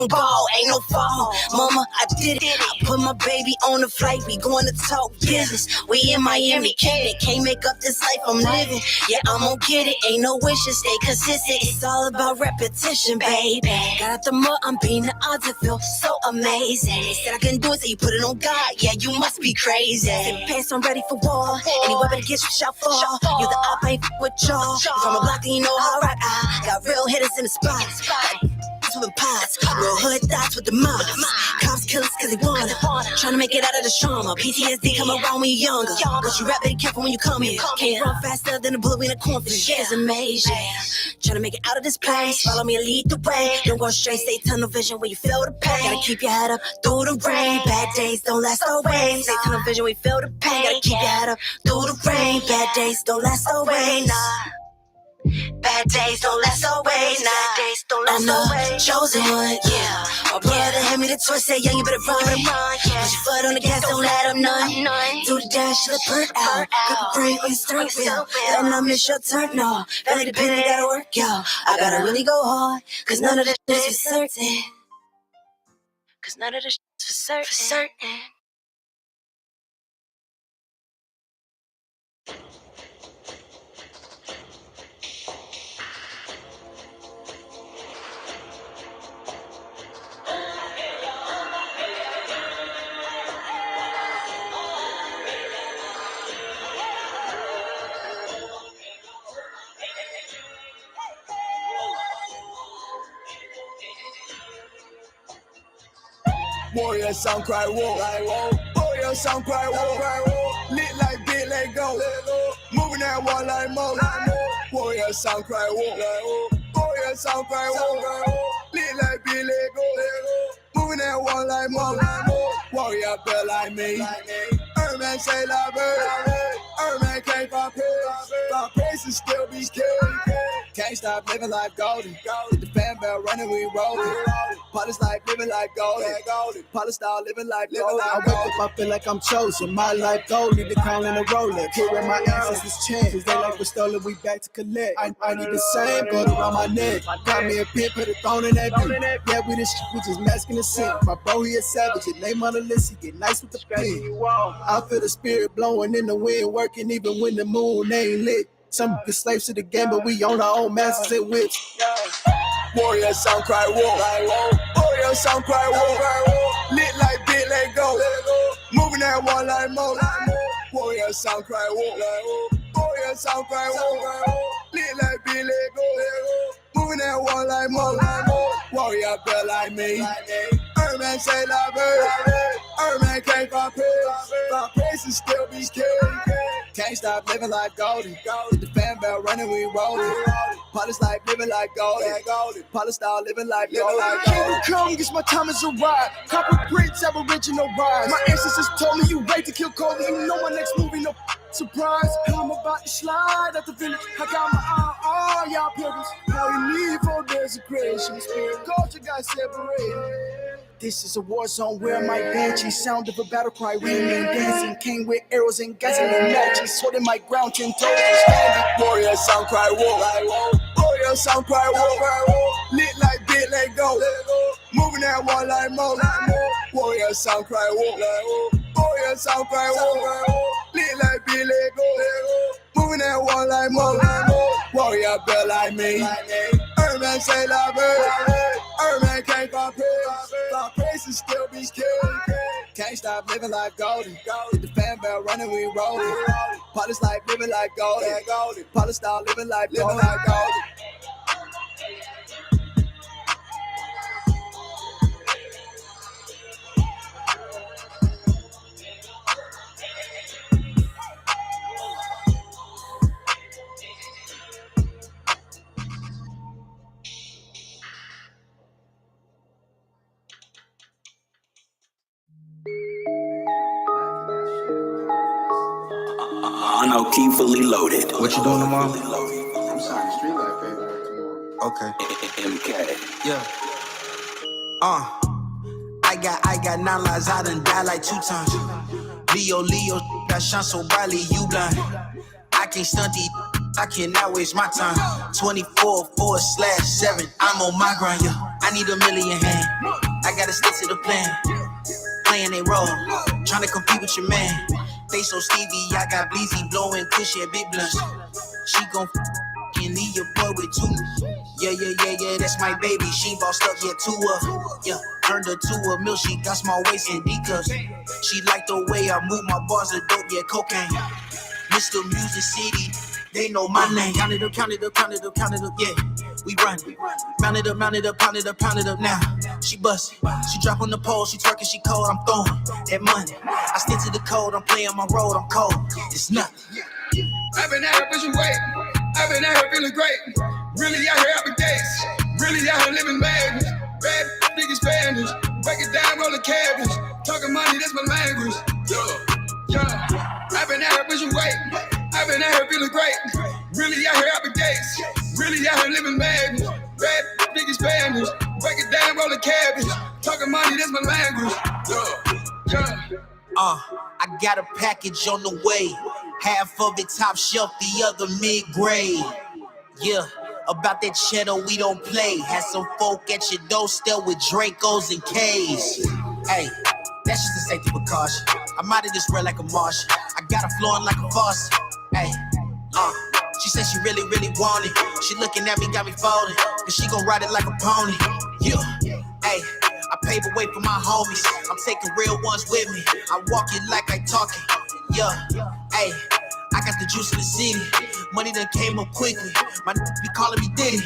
ball, ain't no fall. Mama, I did it. I put my baby on the flight. We going to talk business. We in Miami, can't make up this life I'm living. Yeah, I'm gonna get it. Ain't no wishes, stay consistent. It's all about repetition, baby. Got out the mud, I'm beating the odds. It feels so amazing. They said I couldn't do it, so you put it on God. Yeah, you must be crazy. Sit pants, I'm ready for war. Any weapon against you shall fall. You the op, ain't with y'all. From a block, then you know how I rock. I got real hitters in the spot. With pots, real hood thoughts with the moms. Cops kill us cause they wanna. Tryna make it out of the trauma. PTSD come around when you're younger. But you rap, be careful when you come here. Can't run faster than a bullet in a cornfield. It's amazing. Tryna make it out of this place. Follow me and lead the way. Don't go straight, stay tunnel vision when you feel the pain. Gotta keep your head up through the rain. Bad days don't last always. Stay tunnel vision when you feel the pain. Gotta keep your head up through the rain. Bad days don't last always. Nah. Bad days don't last always, I'm the chosen one, yeah. My brother had me the twist, said, young, you better run, yeah. Put your foot on the gas, don't let them none. Do the dash, let burn out. Cut the brain on your steering wheel. Then I miss your turn, no. Family dependent, gotta work, yo. I gotta really go hard, cause none of this is for certain. Cause none of this is for certain. Warrior sound cry whoa, warrior sound cry whoa, lit like bit, let go, moving that wall like mo. Warrior sound cry whoa, warrior sound cry whoa, lit like bit, let go, moving that wall like mo. Warrior feel like me, man say la bird, man can't find pace, find pace and still be scared. Can't stop living like golden. Hit the fan bell running, we rollin'. Polish life living like golden. Polish style living like golden. I wake up, I feel like I'm chosen. My life golden, the crown and the Rolex. Here where my ancestors changed. They like was stolen, we back to collect. I need the same gold around my neck. Got me a pin, put a thorn in that beat. Yeah, we just masking the sin. My bro, he a savage. His name on the list, he get nice with the pen. I feel the spirit blowing in the wind, working even when the moon ain't lit. Some of the slaves to the game, but we own our own masters and whips. Warrior sound cry whoa, warrior sound cry whoa, lit like bit, let go, moving that wall like mo. Warrior sound cry whoa, warrior sound cry whoa, lit like bit, let go, moving that wall like mo. Warrior feel like me, man say la bird, man can't find pace and still be scared. Can't stop living like golden. Hit the fan bell running, we rollin'. Polish life living like golden. Polish style living like golden. Kingdom come, guess my time is arrived. Copper bricks, aboriginal rise. My ancestors told me you wait to kill Cody. You know my next movie, no surprise. I'm about to slide at the village. I got my eye on all y'all pilgrims. All you need for desecration. Spirit culture got separated. This is a war zone where my banshee sound of a battle cry ringing and dancing. Came with arrows and guns and matches. Holding my ground 10 toes and standing. Warrior sound cry whoa, warrior sound cry whoa, lit like bit, let go, moving that wall like mo. Warrior sound cry whoa, warrior sound cry whoa, lit like bit, let go, moving that wall like mo. Warrior feel like me, man say la bird, man can't find pace and still be scared. Can't stop living like golden. Hit the fan bell running, we rollin'. Polish life living like golden. Polish style living like golden. Key fully loaded. What you doing tomorrow? I'm signing street life paperwork tomorrow. Okay. MK. Yeah. I got 9 lives, I done died like 2 times. Leo, that shine so brightly, you blind. I can't stunt these, I cannot waste my time. 24/4/7, I'm on my grind, yeah. I need $1 million hand. gotta stick to the plan. Playing a role, trying to compete with your man. Face so Stevie, I got Bleezy blowing cushy at big blunts. She gon' and leave your boy with two. Yeah, that's my baby. She bossed up, yeah, to her. Yeah, turned her to a mill. She got small waist and D cups. She like the way I move my bars of dope, yeah, cocaine. Mr. Music City, they know my name. Count it up, yeah. We run. Mount it up, pound it up now. She bustin', she drop on the pole, she twerking, she cold, I'm throwing that money. I stick to the code, I'm playing my road, I'm cold. It's nothing. I've been out here pushing weight. I've been out here feeling great. Really out here having dates. Really out here living madness. Bad niggas Spanish. Break it down, roll the cabbage. Talking money, that's my language. Yeah. I've been out here pushing weight. I've been out here feeling great. Really out here having dates. Really out here living madness. Bad niggas Spanish. Break it down, roll the cabbage. Talking money, that's my language. Yeah. I got a package on the way. Half of it top shelf, the other mid-grade. Yeah, about that cheddar we don't play. Had some folk at your doorstep with Dracos and K's. Hey, that's just a safety precaution. I'm out of this red like a Martian. I got her flowing like a faucet. Hey, she said she really, really want it. She looking at me, got me folding. Cause she gon' ride it like a pony. Yeah, hey. I pave a way for my homies. I'm taking real ones with me. I walk it like I talk it. Yeah, hey, I got the juice in the city. Money done came up quickly. My be calling me Diddy.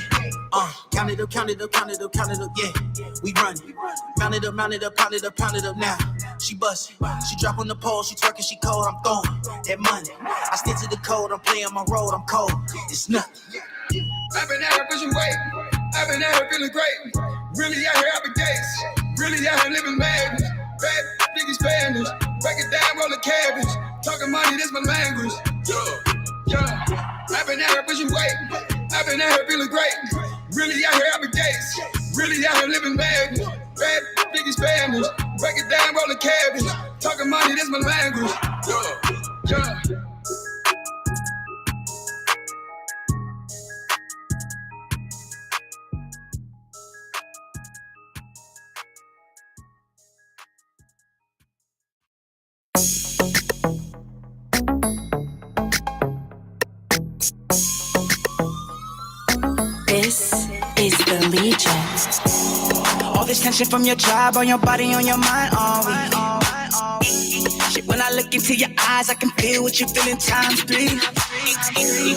Count it up, yeah. We run. Mount it up, pound it up now. She bustin', she drop on the pole, she twerking, she cold, I'm throwing that money. I stick to the code, I'm playing my road, I'm cold. It's nothing. I've been out here pushing weight. I've been out here feeling great. Really out here having dates. Really out here living madness. Bad niggas Spanish. Break it down, roll the cabbage. Talking money, that's my language. Yeah. I've been out here pushing weight. I've been out here feeling great. Really out here having dates. Really out here living madness. Bad niggas Spanish. Break it down, roll the cabbage. Talking money, that's my language. Yeah. This is the Legion. All this tension from your job, on your body, on your mind, on we. Shit, when I look into your eyes, I can feel what you feel in times 3.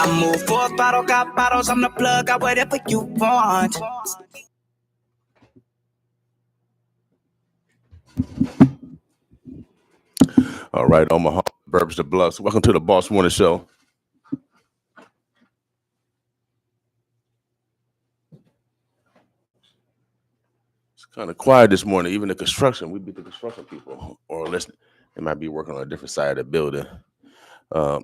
I move for a bottle, got bottles, I'm the plug, got whatever you want. All right, Omaha, Burbs the Bluffs. Welcome to the Boss Morning Show. It's kind of quiet this morning. Even the construction, we beat the construction people, or unless they might be working on a different side of the building.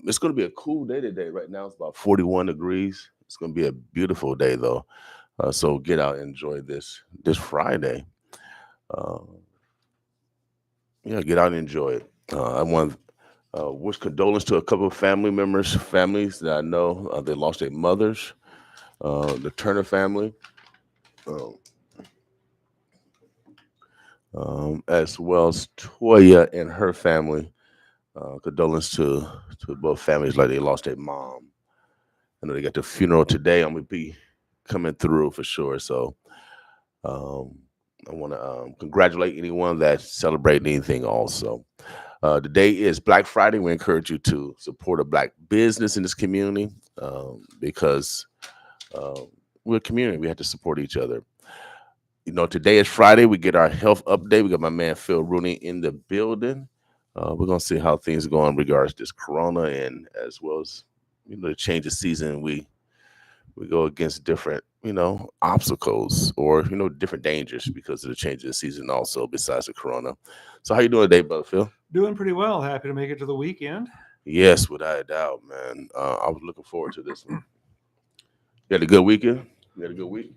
It's going to be a cool day today. Right now, it's about 41 degrees. It's going to be a beautiful day, though. So get out and enjoy this Friday. Get out and enjoy it. I want to wish condolence to a couple of families that I know. They lost their mothers, the Turner family, as well as Toya and her family. Condolence to both families, like they lost their mom. I know they got the funeral today. I'm going to be coming through for sure. So I want to congratulate anyone that's celebrating anything also. Today is Black Friday. We encourage you to support a Black business in this community because we're a community. We have to support each other. You know, today is Friday. We get our health update. We got my man Phil Rooney in the building. We're going to see how things go in regards to this corona, and as well as, you know, the change of season. We go against different, obstacles or, different dangers because of the change of the season also, besides the corona. So how you doing today, brother Phil? Doing pretty well. Happy to make it to the weekend. Yes, without a doubt, man. I was looking forward to this one. You had a good weekend? You had a good week?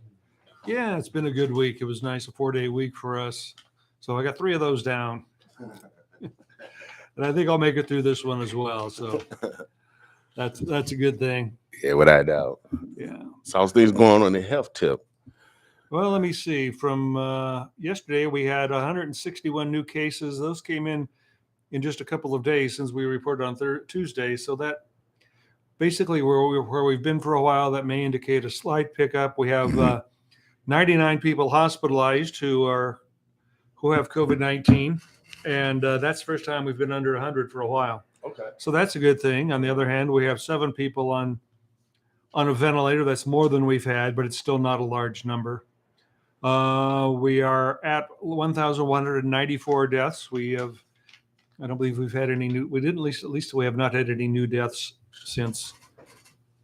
Yeah, it's been a good week. It was nice, a 4-day week for us. So I got 3 of those down. And I think I'll make it through this one as well. So that's a good thing. Yeah, without a doubt. Yeah. So how's things going on the health tip? Well, let me see. From yesterday, we had 161 new cases. Those came in just a couple of days since we reported on Tuesday. So that basically where we've been for a while, that may indicate a slight pickup. We have 99 people hospitalized who have COVID-19, and that's the first time we've been under 100 for a while. Okay. So that's a good thing. On the other hand, we have 7 people on a ventilator. That's more than we've had, but it's still not a large number. We are at 1,194 deaths. I don't believe we've had any new. We didn't at least we have not had any new deaths since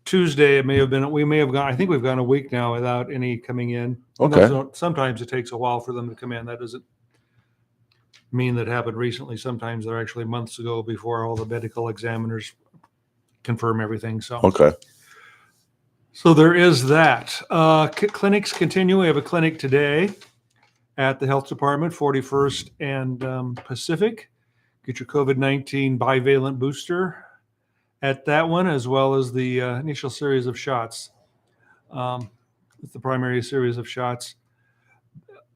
Tuesday. It may have been. We may have gone. I think we've gone a week now without any coming in. Okay. Sometimes it takes a while for them to come in. That doesn't mean that happened recently. Sometimes they're actually months ago before all the medical examiners confirm everything. So Okay. So there is that. Clinics continue. We have a clinic today at the health department, 41st and Pacific. Get your COVID-19 bivalent booster at that one, as well as the initial series of shots. It's the primary series of shots.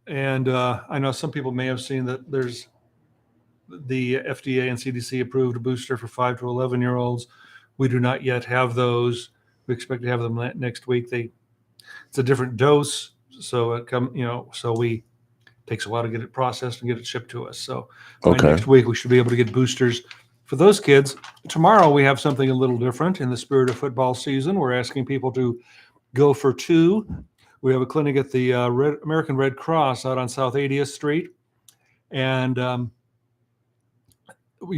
And I know some people may have seen that there's the FDA and CDC approved a booster for 5 to 11-year-olds. We do not yet have those. We expect to have them next week. It's a different dose, so it takes a while to get it processed and get it shipped to us. So by next week we should be able to get boosters for those kids. Tomorrow we have something a little different in the spirit of football season. We're asking people to go for 2. We have a clinic at the American Red Cross out on South 80th Street, and you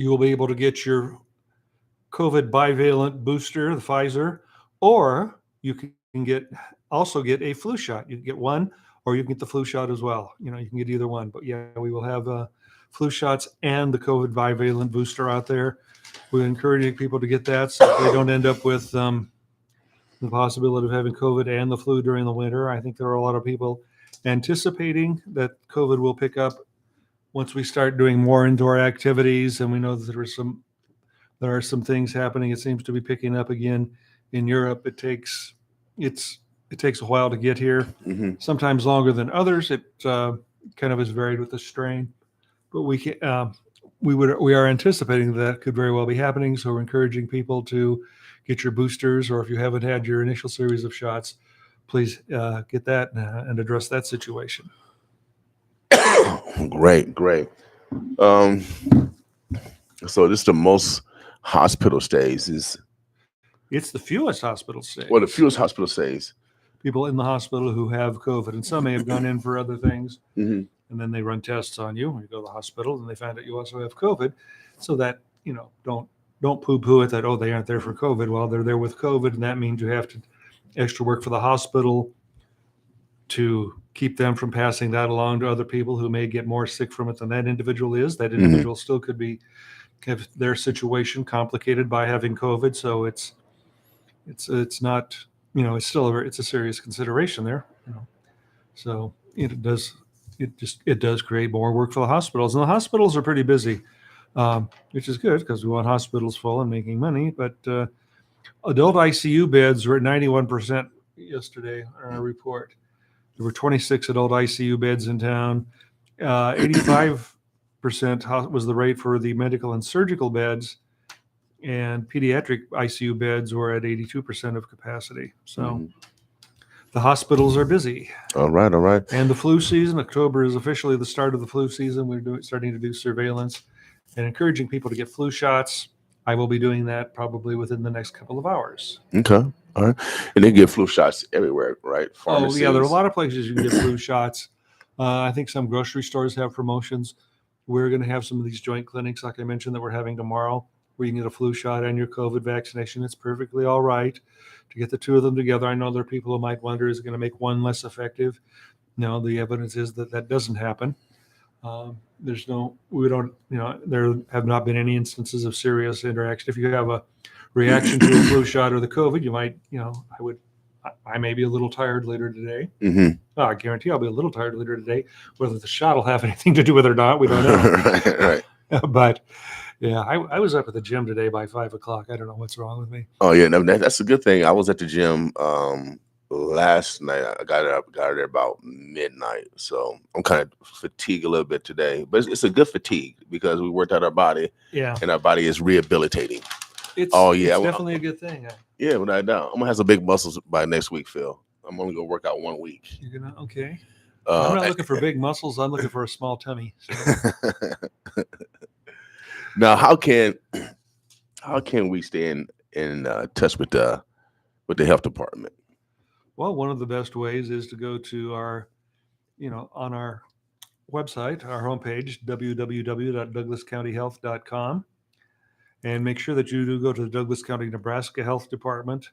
will be able to get your COVID bivalent booster, the Pfizer, or you can also get a flu shot. You can get one, or you can get the flu shot as well. You can get either one. But yeah, we will have flu shots and the COVID bivalent booster out there. We're encouraging people to get that so they don't end up with the possibility of having COVID and the flu during the winter. I think there are a lot of people anticipating that COVID will pick up once we start doing more indoor activities, and we know that there are some things happening. It seems to be picking up again in Europe. It takes a while to get here, sometimes longer than others. It kind of is varied with the strain, but we are anticipating that could very well be happening. So we're encouraging people to get your boosters, or if you haven't had your initial series of shots, please get that and address that situation. Great. So this is the most hospital stays. It's the fewest hospital stays. Well, the fewest hospital stays. People in the hospital who have COVID, and some may have gone in for other things, and then they run tests on you when you go to the hospital, and they find out you also have COVID. So that don't poo-poo it that they aren't there for COVID. Well, they're there with COVID, and that means you have to extra work for the hospital to keep them from passing that along to other people who may get more sick from it than that individual is. That individual still could have their situation complicated by having COVID. So it's not, it's still it's a serious consideration there. So it does create more work for the hospitals, and the hospitals are pretty busy, which is good because we want hospitals full and making money. But adult ICU beds were at 91% yesterday on our report. There were 26 adult ICU beds in town. 85% was the rate for the medical and surgical beds, and pediatric ICU beds were at 82% of capacity. So the hospitals are busy. All right. And the flu season, October is officially the start of the flu season. We're starting to do surveillance and encouraging people to get flu shots. I will be doing that probably within the next couple of hours. Okay. All right. And they get flu shots everywhere, right? Pharmacies. Oh, yeah. There are a lot of places you can get flu shots. I think some grocery stores have promotions. We're going to have some of these joint clinics, like I mentioned, that we're having tomorrow, where you can get a flu shot and your COVID vaccination. It's perfectly all right to get the two of them together. I know there are people who might wonder, is it going to make one less effective? No, the evidence is that doesn't happen. There have not been any instances of serious interaction. If you have a reaction to a flu shot or the COVID, you might, I may be a little tired later today. I guarantee I'll be a little tired later today. Whether the shot will have anything to do with it or not, we don't know. Right. But yeah, I was up at the gym today by 5 o'clock. I don't know what's wrong with me. Oh yeah, no, that's a good thing. I was at the gym last night. I got there about midnight. So I'm kind of fatigued a little bit today, but it's a good fatigue because we worked out our body. Yeah. And our body is rehabilitating. It's definitely a good thing. Yeah, without a doubt. I'm gonna have some big muscles by next week, Phil. I'm only gonna work out 1 week. You're gonna okay. I'm not looking for big muscles. I'm looking for a small tummy. So. Now, how can we stay in touch with the health department? Well, one of the best ways is to go to our, on our website, our homepage, www.douglascountyhealth.com, and make sure that you do go to the Douglas County, Nebraska Health Department,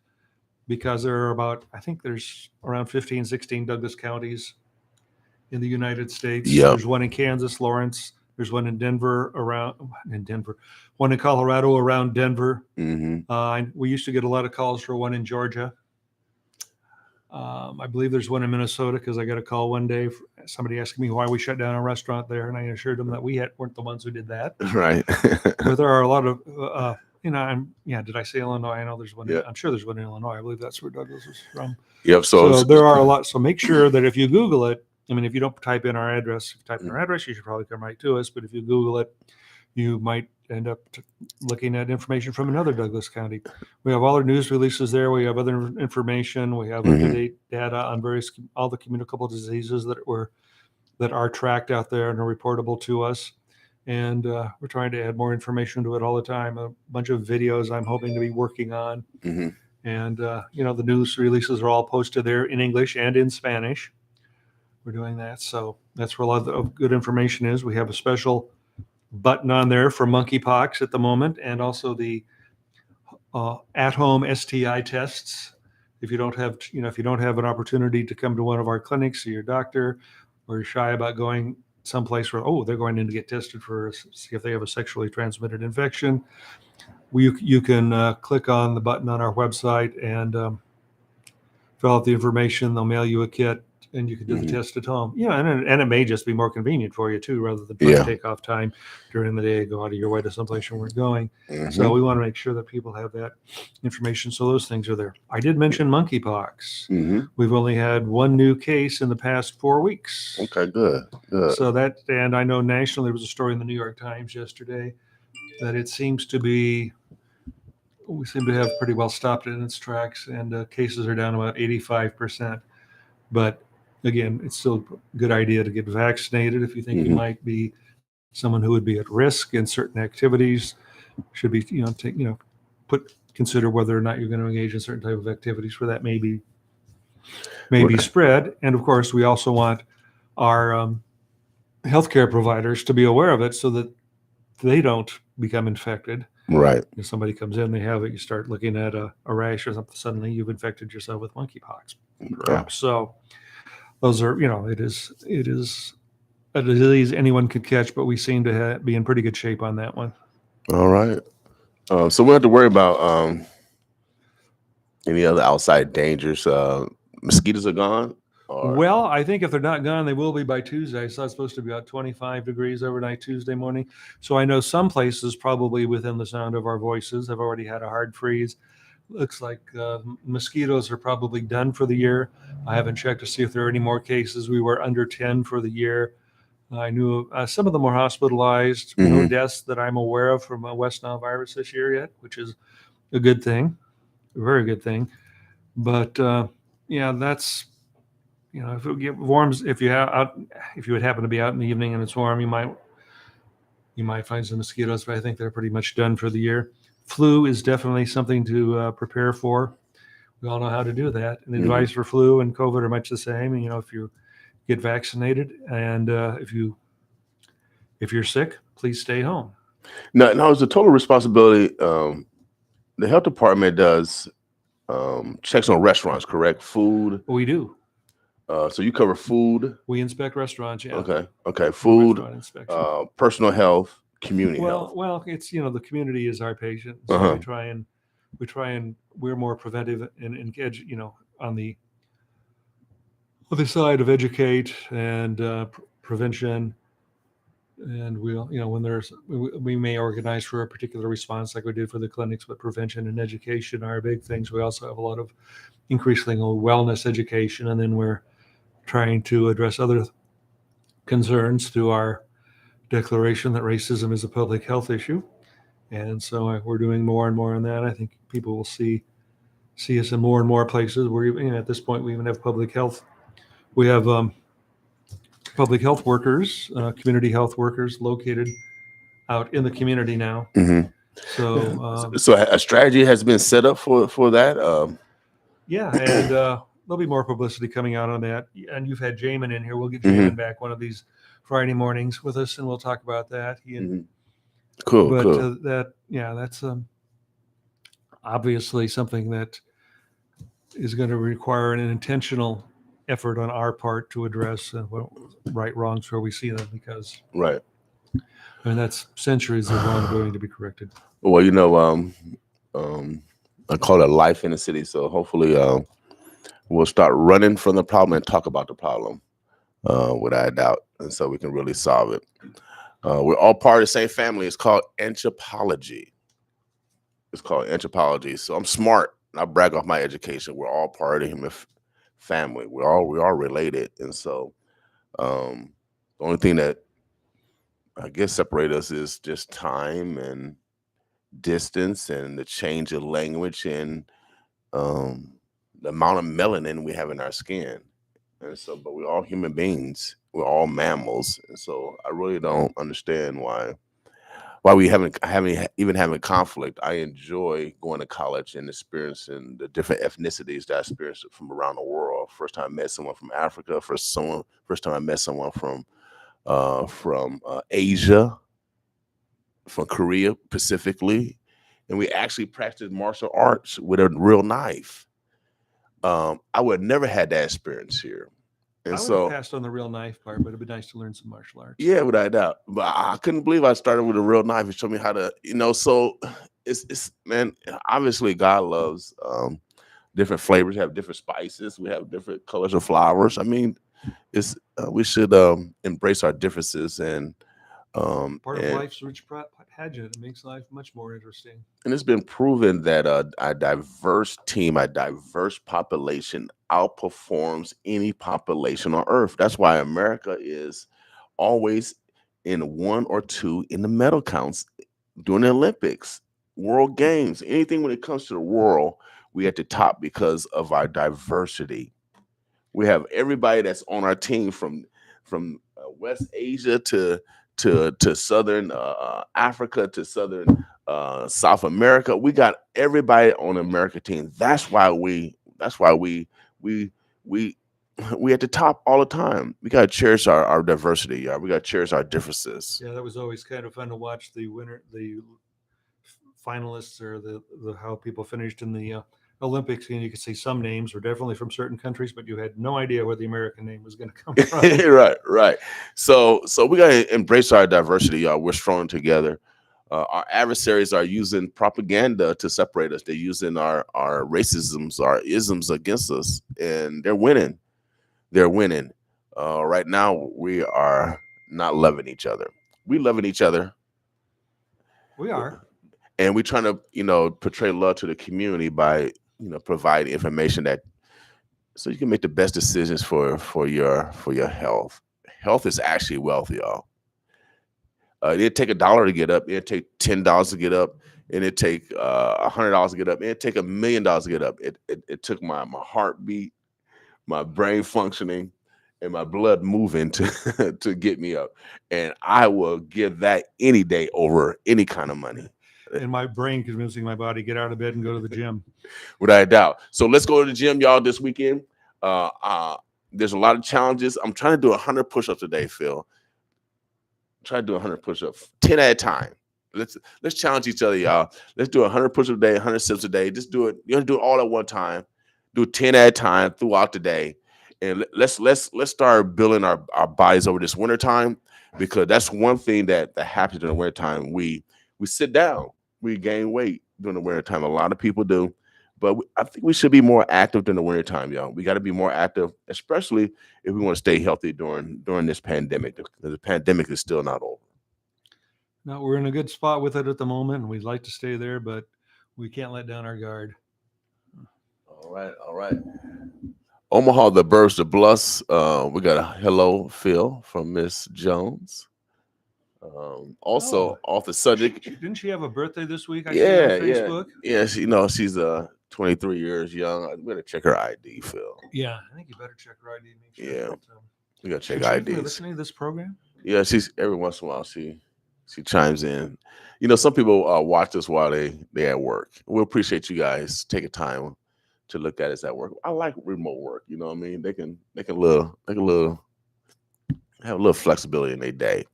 because there are there's around 15, 16 Douglas counties in the United States. Yep. There's one in Kansas, Lawrence. There's one in one in Colorado around Denver. Mm-hmm. We used to get a lot of calls for one in Georgia. I believe there's one in Minnesota because I got a call one day, somebody asking me why we shut down a restaurant there, and I assured them that we weren't the ones who did that. Right. But there are a lot of, did I say Illinois? I know there's one. Yeah. I'm sure there's one in Illinois. I believe that's where Douglas is from. Yep. So there are a lot. So make sure that if you Google it, if you don't type in our address, you should probably come right to us. But if you Google it, you might end up looking at information from another Douglas County. We have all our news releases there. We have other information. We have up-to-date data on all the communicable diseases that are tracked out there and are reportable to us. And we're trying to add more information to it all the time. A bunch of videos I'm hoping to be working on. Mm-hmm. And, the news releases are all posted there in English and in Spanish. We're doing that. So that's where a lot of good information is. We have a special button on there for monkeypox at the moment, and also the at-home STI tests. If you don't have an opportunity to come to one of our clinics, see your doctor, or you're shy about going someplace where they're going in to get tested see if they have a sexually transmitted infection, you can click on the button on our website and fill out the information. They'll mail you a kit, and you can do the test at home. And it may just be more convenient for you too, rather than trying to take off time during the day, go out of your way to someplace you weren't going. So we want to make sure that people have that information. So those things are there. I did mention monkeypox. We've only had one new case in the past 4 weeks. Okay, good. So and I know nationally there was a story in the New York Times yesterday that we seem to have pretty well stopped it in its tracks, and cases are down about 85%. But again, it's still a good idea to get vaccinated if you think you might be someone who would be at risk in certain activities. Should be, consider whether or not you're going to engage in certain type of activities where that may be spread. And of course, we also want our healthcare providers to be aware of it so that they don't become infected. Right. If somebody comes in, they have it, you start looking at a rash or something, suddenly you've infected yourself with monkeypox, perhaps. So those are, it is a disease anyone could catch, but we seem to be in pretty good shape on that one. All right. So we don't have to worry about any other outside dangers. Mosquitoes are gone? Well, I think if they're not gone, they will be by Tuesday. So it's supposed to be about 25 degrees overnight Tuesday morning. So I know some places probably within the sound of our voices have already had a hard freeze. Looks like mosquitoes are probably done for the year. I haven't checked to see if there are any more cases. We were under 10 for the year. I knew some of them were hospitalized. No deaths that I'm aware of from West Nile virus this year yet, which is a good thing, a very good thing. But that's, if it get warms, if you would happen to be out in the evening and it's warm, you might find some mosquitoes, but I think they're pretty much done for the year. Flu is definitely something to prepare for. We all know how to do that. And the advice for flu and COVID are much the same. And, if you get vaccinated and if you're sick, please stay home. Now it's a total responsibility. The health department does checks on restaurants, correct? Food. We do. So you cover food. We inspect restaurants. Yeah. Okay. Food, personal health, community health. Well, it's, the community is our patient. So we try and we're more preventive and engage, on the other side of educate and prevention. And we'll, when we may organize for a particular response like we did for the clinics, but prevention and education are big things. We also have a lot of increasingly wellness education, and then we're trying to address other concerns through our declaration that racism is a public health issue. And so we're doing more and more on that. I think people will see us in more and more places. We're even, at this point, we even have public health. We have public health workers, community health workers located out in the community now. Mm-hmm. So a strategy has been set up for that. Yeah, and there'll be more publicity coming out on that. And you've had Jamin in here. We'll get Jamin back one of these Friday mornings with us, and we'll talk about that. Cool. But that's obviously something that is going to require an intentional effort on our part to address right wrongs where we see them, because that's centuries of wrongdoing to be corrected. Well, I call it life in the city. So hopefully we'll start running from the problem and talk about the problem without a doubt. And so we can really solve it. We're all part of the same family. It's called anthropology. So I'm smart. I brag off my education. We're all part of the human family. We are related. And so the only thing that I guess separate us is just time and distance and the change of language and the amount of melanin we have in our skin. And so, but we're all human beings. We're all mammals. And so I really don't understand why we haven't having conflict. I enjoy going to college and experiencing the different ethnicities that I experienced from around the world. First time I met someone from Africa. First time I met someone from Asia, from Korea specifically, and we actually practiced martial arts with a real knife. I would have never had that experience here. And I would have passed on the real knife part, but it'd be nice to learn some martial arts. Yeah, without a doubt. But I couldn't believe I started with a real knife and showed me how to, so it's man, obviously God loves different flavors, have different spices, we have different colors of flowers. I mean, we should embrace our differences and part of life's rich pageant. It makes life much more interesting. And it's been proven that a diverse team, a diverse population outperforms any population on Earth. That's why America is always in 1 or 2 in the medal counts during the Olympics, World Games, anything when it comes to the world, we at the top because of our diversity. We have everybody that's on our team from West Asia to Southern Africa to Southern South America. We got everybody on the America team. That's why we at the top all the time. We got to cherish our diversity. Yeah, we got to cherish our differences. Yeah, that was always kind of fun to watch the finalists or the how people finished in the Olympics, and you could see some names were definitely from certain countries, but you had no idea where the American name was going to come from. Right. So we got to embrace our diversity, y'all. We're strong together. Our adversaries are using propaganda to separate us. They're using our racisms, our isms against us, and they're winning. Right now, we are not loving each other. We loving each other. We are. And we're trying to, portray love to the community by, provide information so you can make the best decisions for your health. Health is actually wealth, y'all. It'd take $1 to get up. It'd take $10 to get up, and it'd take $100 to get up. It'd take $1 million to get up. It took my heartbeat, my brain functioning, and my blood moving to get me up. And I will give that any day over any kind of money. And my brain convincing my body get out of bed and go to the gym. Without a doubt. So let's go to the gym, y'all, this weekend. There's a lot of challenges. I'm trying to do 100 push-ups today, Phil. Try to do 100 push-ups, 10 at a time. Let's challenge each other, y'all. Let's do 100 push-ups a day, 100 sit-ups a day. Just do it. You don't do it all at one time. Do 10 at a time throughout the day. And let's start building our bodies over this winter time, because that's one thing that happens in the winter time. We sit down. We gain weight during the winter time. A lot of people do, but I think we should be more active during the winter time, y'all. We got to be more active, especially if we want to stay healthy during this pandemic. The pandemic is still not over. No, we're in a good spot with it at the moment, and we'd like to stay there, but we can't let down our guard. All right, all right. Omaha, the Burbs, the Bluffs. We got a hello, Phil, from Miss Jones. Also, off the subject. Didn't she have a birthday this week? I see on Facebook. Yeah. She's 23 years young. I'm gonna check her ID, Phil. Yeah, I think you better check her ID. Make sure Yeah, we gotta check IDs. IDs. Listening to this program? Yeah, she's every once in a while she chimes in. Some people watch us while they at work. We appreciate you guys taking time to look at us at work. I like remote work. You know what I mean? They can have a little flexibility in their day.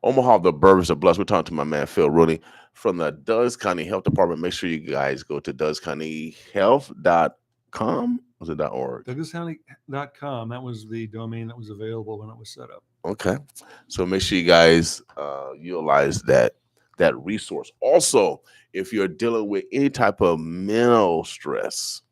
Omaha, the Burbs are blessed. We're talking to my man Phil Rooney from the Douglas County Health Department. Make sure you guys go to DouglasCountyHealth.com. Was it .org? DouglasCounty.com. That was the domain that was available when it was set up. Okay, so make sure you guys utilize that resource. Also, if you're dealing with any type of mental stress,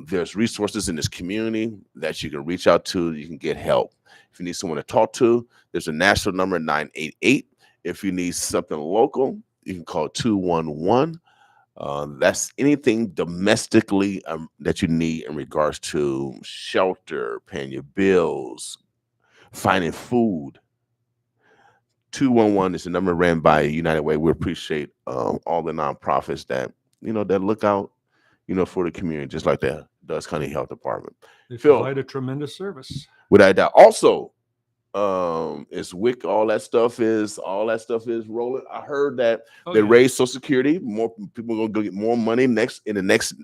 there's resources in this community that you can reach out to. You can get help. If you need someone to talk to, there's a national number, 988. If you need something local, you can call 211. That's anything domestically that you need in regards to shelter, paying your bills, finding food. 211 is the number ran by United Way. We appreciate all the nonprofits that look out for the community, just like the Douglas County Health Department. They provide a tremendous service. Without doubt. Also, it's WIC. All that stuff is rolling. I heard that they raised Social Security. More people are gonna get more money in the next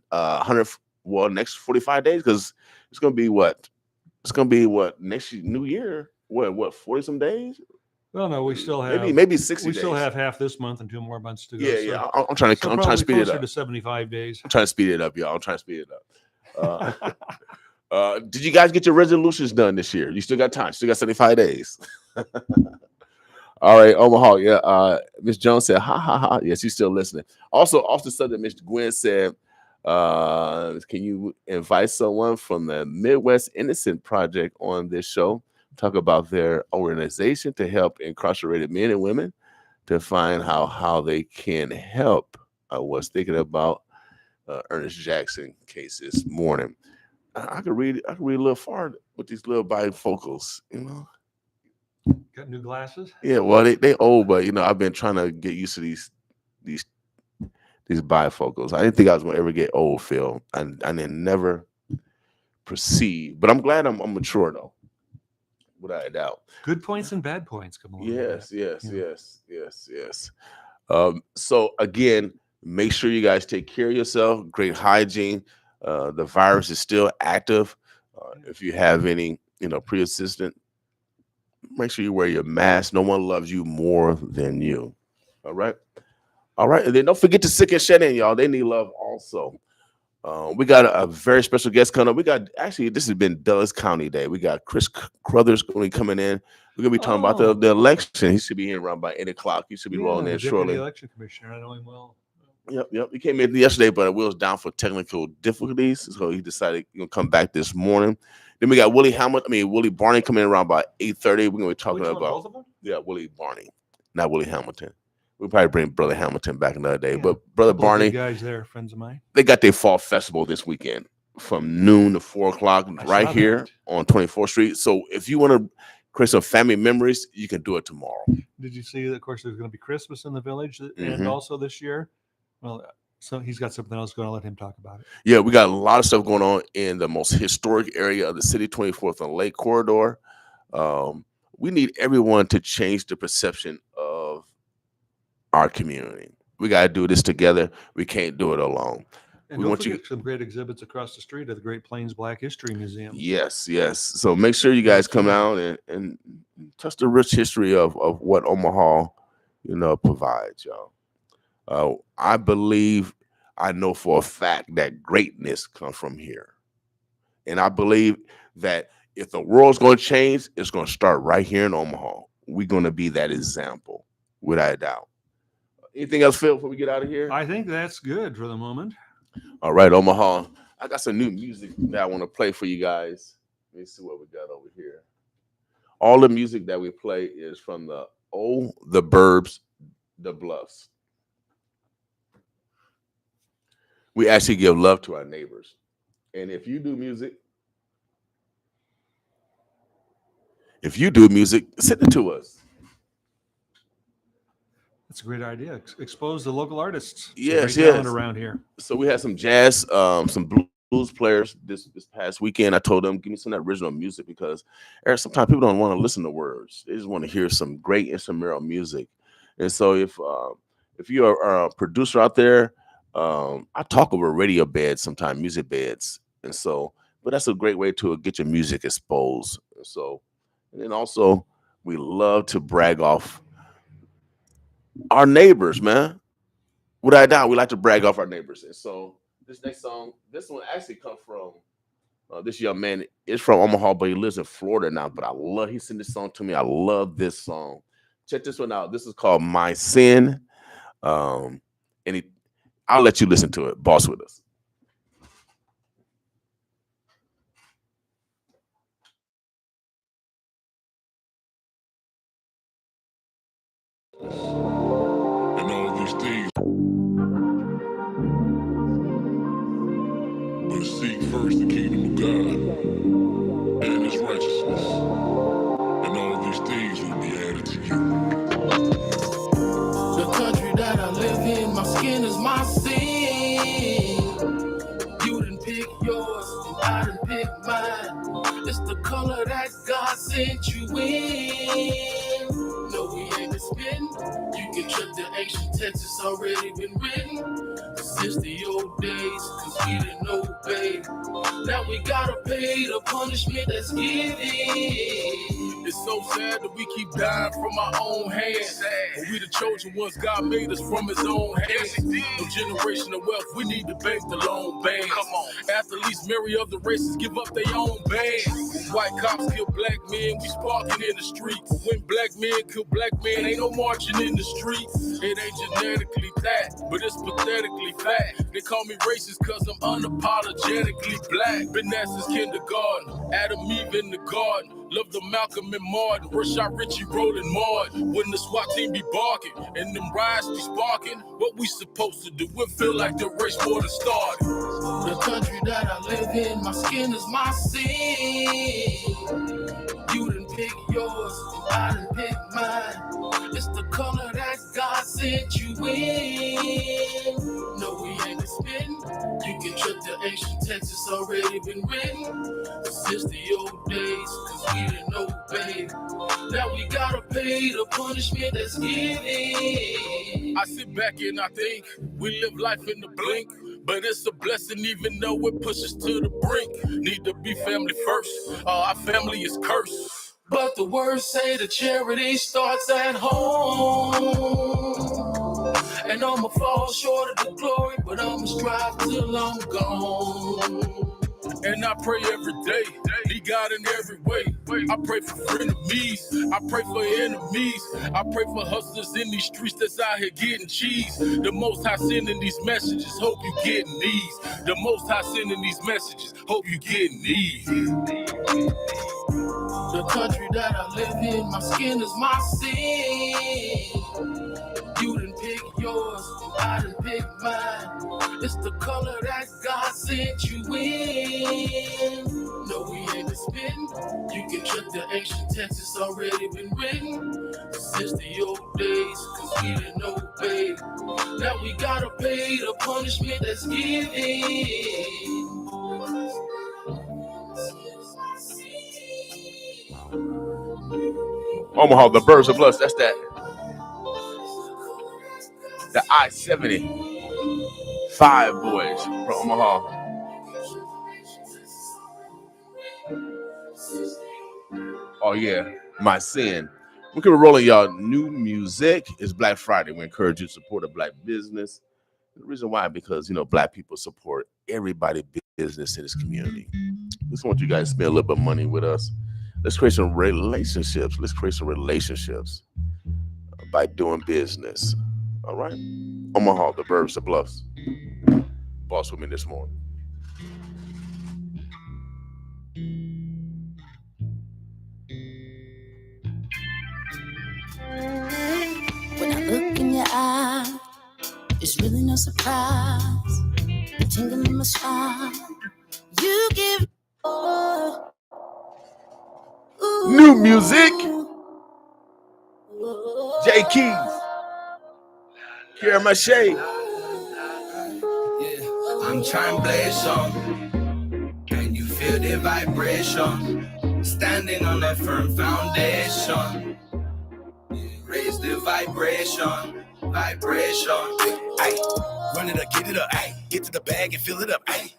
45 days, because it's gonna be what? It's gonna be what next New Year? What 40 some days? No, we still have maybe 60 days. We still have half this month and 2 more months to go. Yeah. I'm trying to speed it up. To 75 days. I'm trying to speed it up, y'all. Did you guys get your resolutions done this year? You still got time. Still got 75 days. All right, Omaha. Yeah. Miss Jones said, ha, ha, ha. Yes, she's still listening. Also, off the subject, Miss Gwen said, can you invite someone from the Midwest Innocent Project on this show? Talk about their organization to help incarcerated men and women to find how they can help. I was thinking about Ernest Jackson case this morning. I could read a little far with these little bifocals, Got new glasses? Yeah, well, they old, but I've been trying to get used to these bifocals. I didn't think I was gonna ever get old, Phil. I didn't never perceive, but I'm glad I'm mature though. Without a doubt. Good points and bad points come along. Yes. So again, make sure you guys take care of yourself. Great hygiene. The virus is still active. If you have any, pre-existent, make sure you wear your mask. No one loves you more than you. All right. And then don't forget to sick and shut in, y'all. They need love also. We got a very special guest coming up. This has been Douglas County Day. We got Chris Cathers going to be coming in. We're going to be talking about the election. He should be in around by 8 o'clock. He should be rolling in shortly. Election commissioner. I know him well. Yep. He came in yesterday, but it was down for technical difficulties. So he decided to come back this morning. Then we got Willie Barney coming in around by 8:30. We're going to be talking about both of them? Yeah, Willie Barney, not Willie Hamilton. We'll probably bring Brother Hamilton back another day. But Brother Barney, guys there, friends of mine. They got their fall festival this weekend from noon to 4 o'clock right here on 24th Street. So if you want to create some family memories, you can do it tomorrow. Did you see that, of course, there's going to be Christmas in the village and also this year? Well, so he's got something else going to let him talk about it. Yeah, we got a lot of stuff going on in the most historic area of the city, 24th and Lake Corridor. We need everyone to change the perception of our community. We got to do this together. We can't do it alone. And we want you some great exhibits across the street at the Great Plains Black History Museum. Yes. So make sure you guys come out and touch the rich history of what Omaha, provides, y'all. I know for a fact that greatness comes from here. And I believe that if the world's going to change, it's going to start right here in Omaha. We're going to be that example, without a doubt. Anything else, Phil, before we get out of here? I think that's good for the moment. All right, Omaha. I got some new music that I want to play for you guys. Let me see what we got over here. All the music that we play is from the Oh, the Burbs, the Bluffs. We actually give love to our neighbors. And if you do music, send it to us. That's a great idea. Expose the local artists. Yes, great talent yes. around here. So we had some jazz, some blues players this past weekend. I told them, give me some original music because Eric, sometimes people don't want to listen to words. They just want to hear some great instrumental music. And so if you are a producer out there, I talk over radio beds sometimes, music beds. And so, but that's a great way to get your music exposed. And then also we love to brag off our neighbors, man. Without a doubt, we like to brag off our neighbors. And so this next song, this one actually comes from this young man. Is from Omaha, but he lives in Florida now. But he sent this song to me. I love this song. Check this one out. This is called My Sin. I'll let you listen to it. Boss with us. And all these things, but seek first the kingdom of God and his righteousness, and all these things will be added to you. The country that I live in, my skin is my sin. You didn't pick yours, and I didn't pick mine. It's the color that God sent you in. No, we ain't been spitting. You can check the ancient text, it's already been written. Since the old days, cause we didn't obey. Now we gotta pay the punishment that's given. It's so sad that we keep dying from our own hands. But we the chosen ones, God made us from his own hands. No generational wealth, we need to bank the loan bands. Come on. Athletes marry other races, give up their own bands. When white cops kill black men, we sparking in the streets. But when black men kill black men, ain't no marching in the streets. It ain't genetically that, but it's pathetically fat. They call me racist cause I'm unapologetically black. Been there since kindergarten, Adam, Eve in the garden. Love the Malcolm and Martin, Rashad Richie rolling Martin. When the SWAT team be barking and them riots be sparking, what we supposed to do? It feel like the race war done started. The country that I live in, my skin is my sin. You didn't pick yours, and I didn't pick mine. It's the color that God sent you in. No, we ain't been spitting. You can check the ancient text, it's already been written. Since the old days, cause we didn't obey. Now we gotta pay the punishment that's given. I sit back and I think we live life in the blink. But it's a blessing even though it pushes to the brink. Need to be family first, our family is cursed. But the words say the charity starts at home. And I'ma fall short of the glory, but I'ma strive till I'm gone. And I pray every day, need God in every way. I pray for frenemies, I pray for enemies. I pray for hustlers in these streets that's out here getting cheese. The Most High sending these messages, hope you getting these. The Most High sending these messages, hope you getting these. The country that I live in, my skin is my sin. You didn't pick yours, and I didn't pick mine. It's the color that God sent you in. No, we ain't been spitting. You can check the ancient text, it's already been written. Since the old days, cause we didn't obey. Now we gotta pay the punishment that's given. Omaha, the Birds of Lust. That's that. The I-75 boys from Omaha. Oh yeah, My Sin. We keep rolling y'all new music. It's Black Friday. We encourage you to support a black business. The reason why, because black people support everybody business in this community. Just want you guys to spend a little bit of money with us. Let's create some relationships. By doing business. All right. Omaha, the Burbs, the Bluffs. Boss with me this morning. It's really no surprise. The tingle in my spine. You give New music. J Keys. Kira Mache. I'm trying to blaze some. Can you feel the vibration? Standing on that firm foundation. Raise the vibration. Ay, run it up, get it up, ay, get to the bag and fill it up, ay,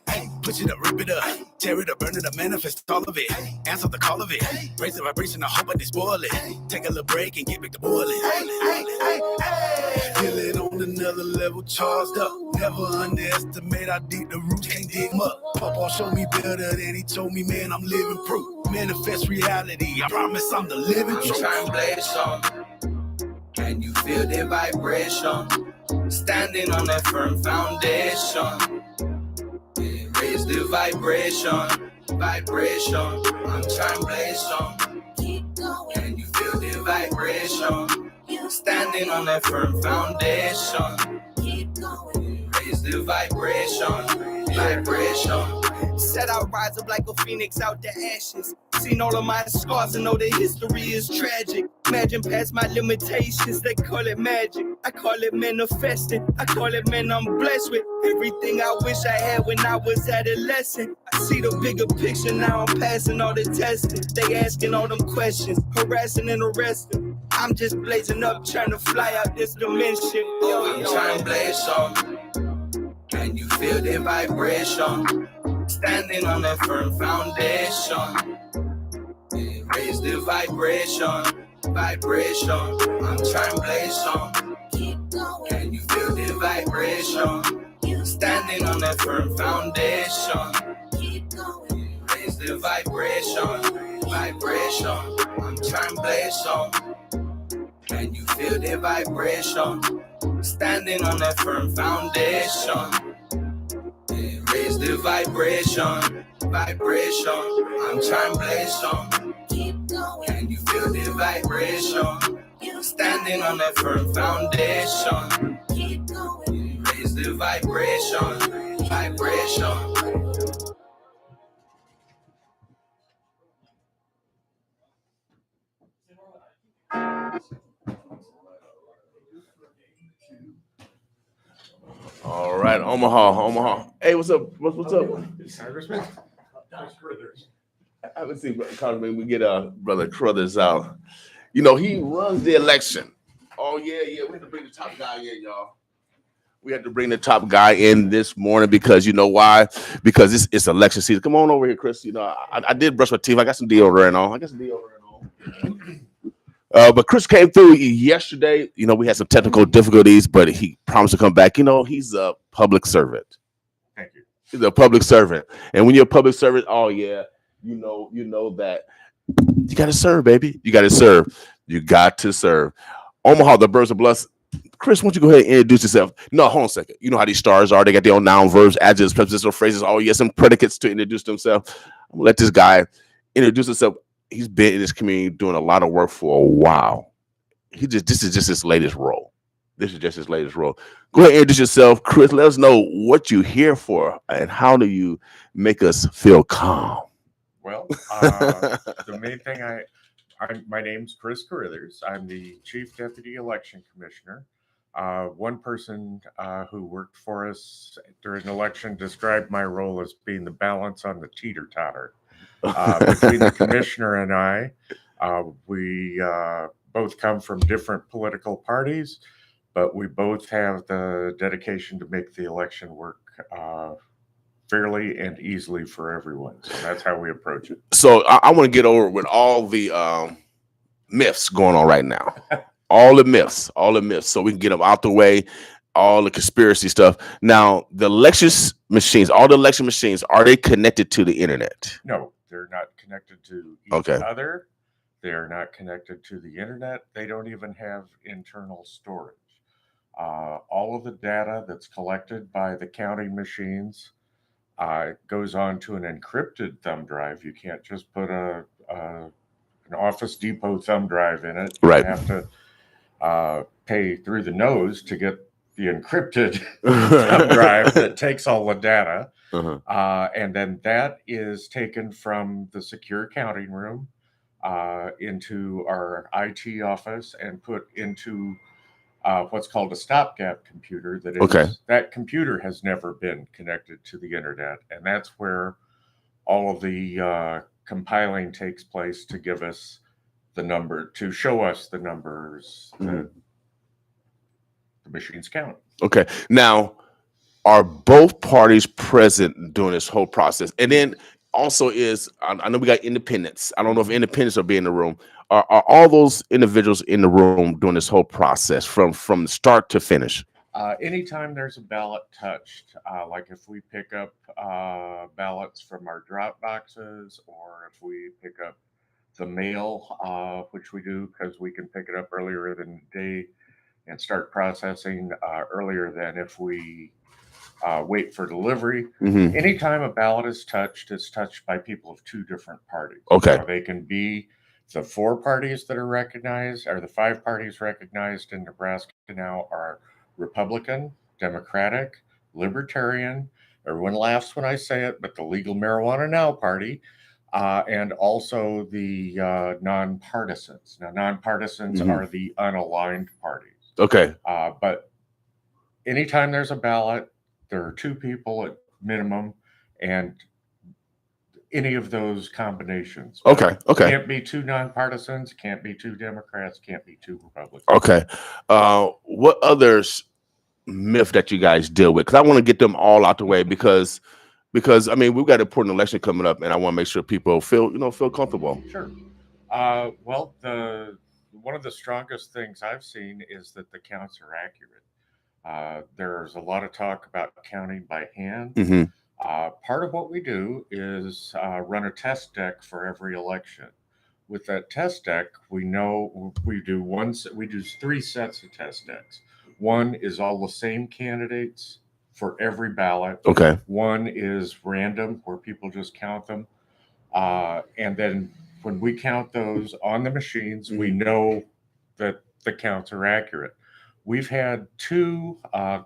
push it up, rip it up, tear it up, burn it up, manifest all of it, answer the call of it, raise the vibration, I hope I didn't spoil it, take a little break and get back to boiling, feel it on another level, charged up, never underestimate how deep the roots can't dig 'em up, Papa showed me better than he told me, man, I'm living proof, manifest reality, I promise I'm the living truth. I'm trying to blaze some. Can you feel the vibration? Standing on that firm foundation. Raise the vibration. I'm trying to blaze some. Can you feel the vibration? Standing on that firm foundation. Raise the vibration. Said I'll rise up like a phoenix out the ashes. Seen all of my scars and know the history is tragic. Imagine past my limitations, they call it magic. I call it manifesting, I call it man I'm blessed with. Everything I wish I had when I was adolescent. I see the bigger picture, now I'm passing all the testing. They asking all them questions, harassing and arresting. I'm just blazing up, trying to fly out this dimension. I'm trying to blaze some. Can you feel the vibration? Standing on that firm foundation. Raise the vibration. I'm trying to blaze some. Can you feel the vibration? Standing on that firm foundation. Raise the vibration. I'm trying to blaze some. Can you feel the vibration? Standing on that firm foundation. Raise the vibration. I'm trying to blaze some. Can you feel the vibration? Standing on that firm foundation. Raise the vibration. All right, Omaha. Hey, what's up? What's up? Congressman. I haven't seen Congressman. We get Brother Cathers out. You know, he runs the election. Oh, yeah. We have to bring the top guy in, y'all. We had to bring the top guy in this morning because you know why? Because it's election season. Come on over here, Chris. You know, I did brush my teeth. I got some deodorant on. But Chris came through yesterday. You know, we had some technical difficulties, but he promised to come back. You know, he's a public servant. Thank you. He's a public servant. And when you're a public servant, oh, yeah, you know that you got to serve, baby. You got to serve. Omaha, the birds of blessed. Chris, why don't you go ahead and introduce yourself? No, hold on a second. You know how these stars are. They got their own noun, verbs, adjectives, prepositional phrases. Oh, yes, some predicates to introduce themselves. I'm going to let this guy introduce himself. He's been in this community doing a lot of work for a while. This is just his latest role. Go ahead and introduce yourself. Chris, let us know what you're here for and how do you make us feel calm? Well, the main thing my name's Chris Cathers. I'm the Chief Deputy Election Commissioner. One person who worked for us during the election described my role as being the balance on the teeter-totter. Between the commissioner and I, we both come from different political parties, but we both have the dedication to make the election work fairly and easily for everyone. So that's how we approach it. So I want to get over with all the myths going on right now. all the myths. So we can get them out the way, all the conspiracy stuff. Now, the election machines, are they connected to the internet? No, they're not connected to each other. They're not connected to the internet. They don't even have internal storage. All of the data that's collected by the counting machines goes on to an encrypted thumb drive. You can't just put an Office Depot thumb drive in it. Right. You have to pay through the nose to get the encrypted thumb drive that takes all the data. Uh-huh. And then that is taken from the secure counting room into our IT office and put into what's called a stopgap computer. That computer has never been connected to the internet, and that's where all of the compiling takes place to give us the number, to show us the numbers that the machines count. Okay. Now, are both parties present during this whole process? And then also I know we got independents. I don't know if independents will be in the room. Are all those individuals in the room during this whole process from start to finish? Anytime there's a ballot touched, like if we pick up ballots from our drop boxes, or if we pick up the mail, which we do because we can pick it up earlier than the day and start processing earlier than if we wait for delivery. Anytime a ballot is touched, it's touched by people of two different parties. Okay. They can be the four parties that are recognized, or the five parties recognized in Nebraska now are Republican, Democratic, Libertarian. Everyone laughs when I say it, but the Legal Marijuana Now party, and also the nonpartisans. Now, nonpartisans are the unaligned parties. Okay. But anytime there's a ballot, there are two people at minimum, and any of those combinations. Okay. Can't be two nonpartisans, can't be two Democrats, can't be two Republicans. Okay. What others myth that you guys deal with? Because I want to get them all out the way because I mean we've got an important election coming up, and I want to make sure people feel comfortable. Sure. Well, one of the strongest things I've seen is that the counts are accurate. There's a lot of talk about counting by hand. Part of what we do is run a test deck for every election. With that test deck, we know we do 3 sets of test decks. One is all the same candidates for every ballot. Okay. One is random, where people just count them. And then when we count those on the machines, we know that the counts are accurate. We've had 2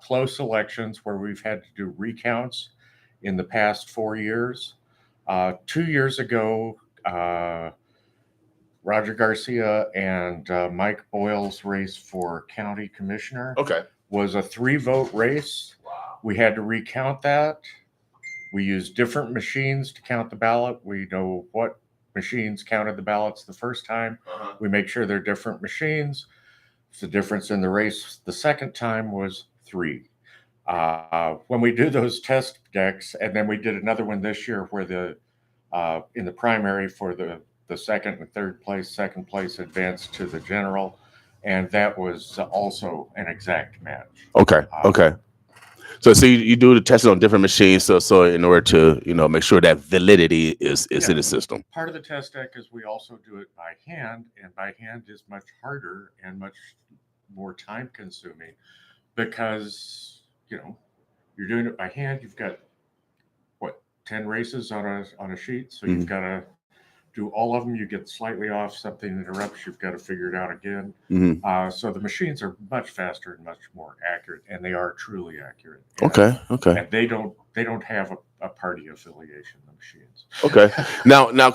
close elections where we've had to do recounts in the past 4 years. 2 years ago, Roger Garcia and Mike Boyle's race for county commissioner was a 3-vote race. Wow. We had to recount that. We used different machines to count the ballot. We know what machines counted the ballots the first time. We make sure they're different machines. The difference in the race the second time was 3. When we do those test decks, and then we did another one this year where in the primary for the second and third place advanced to the general, and that was also an exact match. Okay. So you do the testing on different machines, so in order to make sure that validity is in the system. Part of the test deck is we also do it by hand, and by hand is much harder and much more time consuming because you're doing it by hand. You've got 10 races on a sheet, so you've got to do all of them. You get slightly off, something interrupts, you've got to figure it out again. So the machines are much faster and much more accurate, and they are truly accurate. Okay. And they don't have a party affiliation, the machines. Okay. Now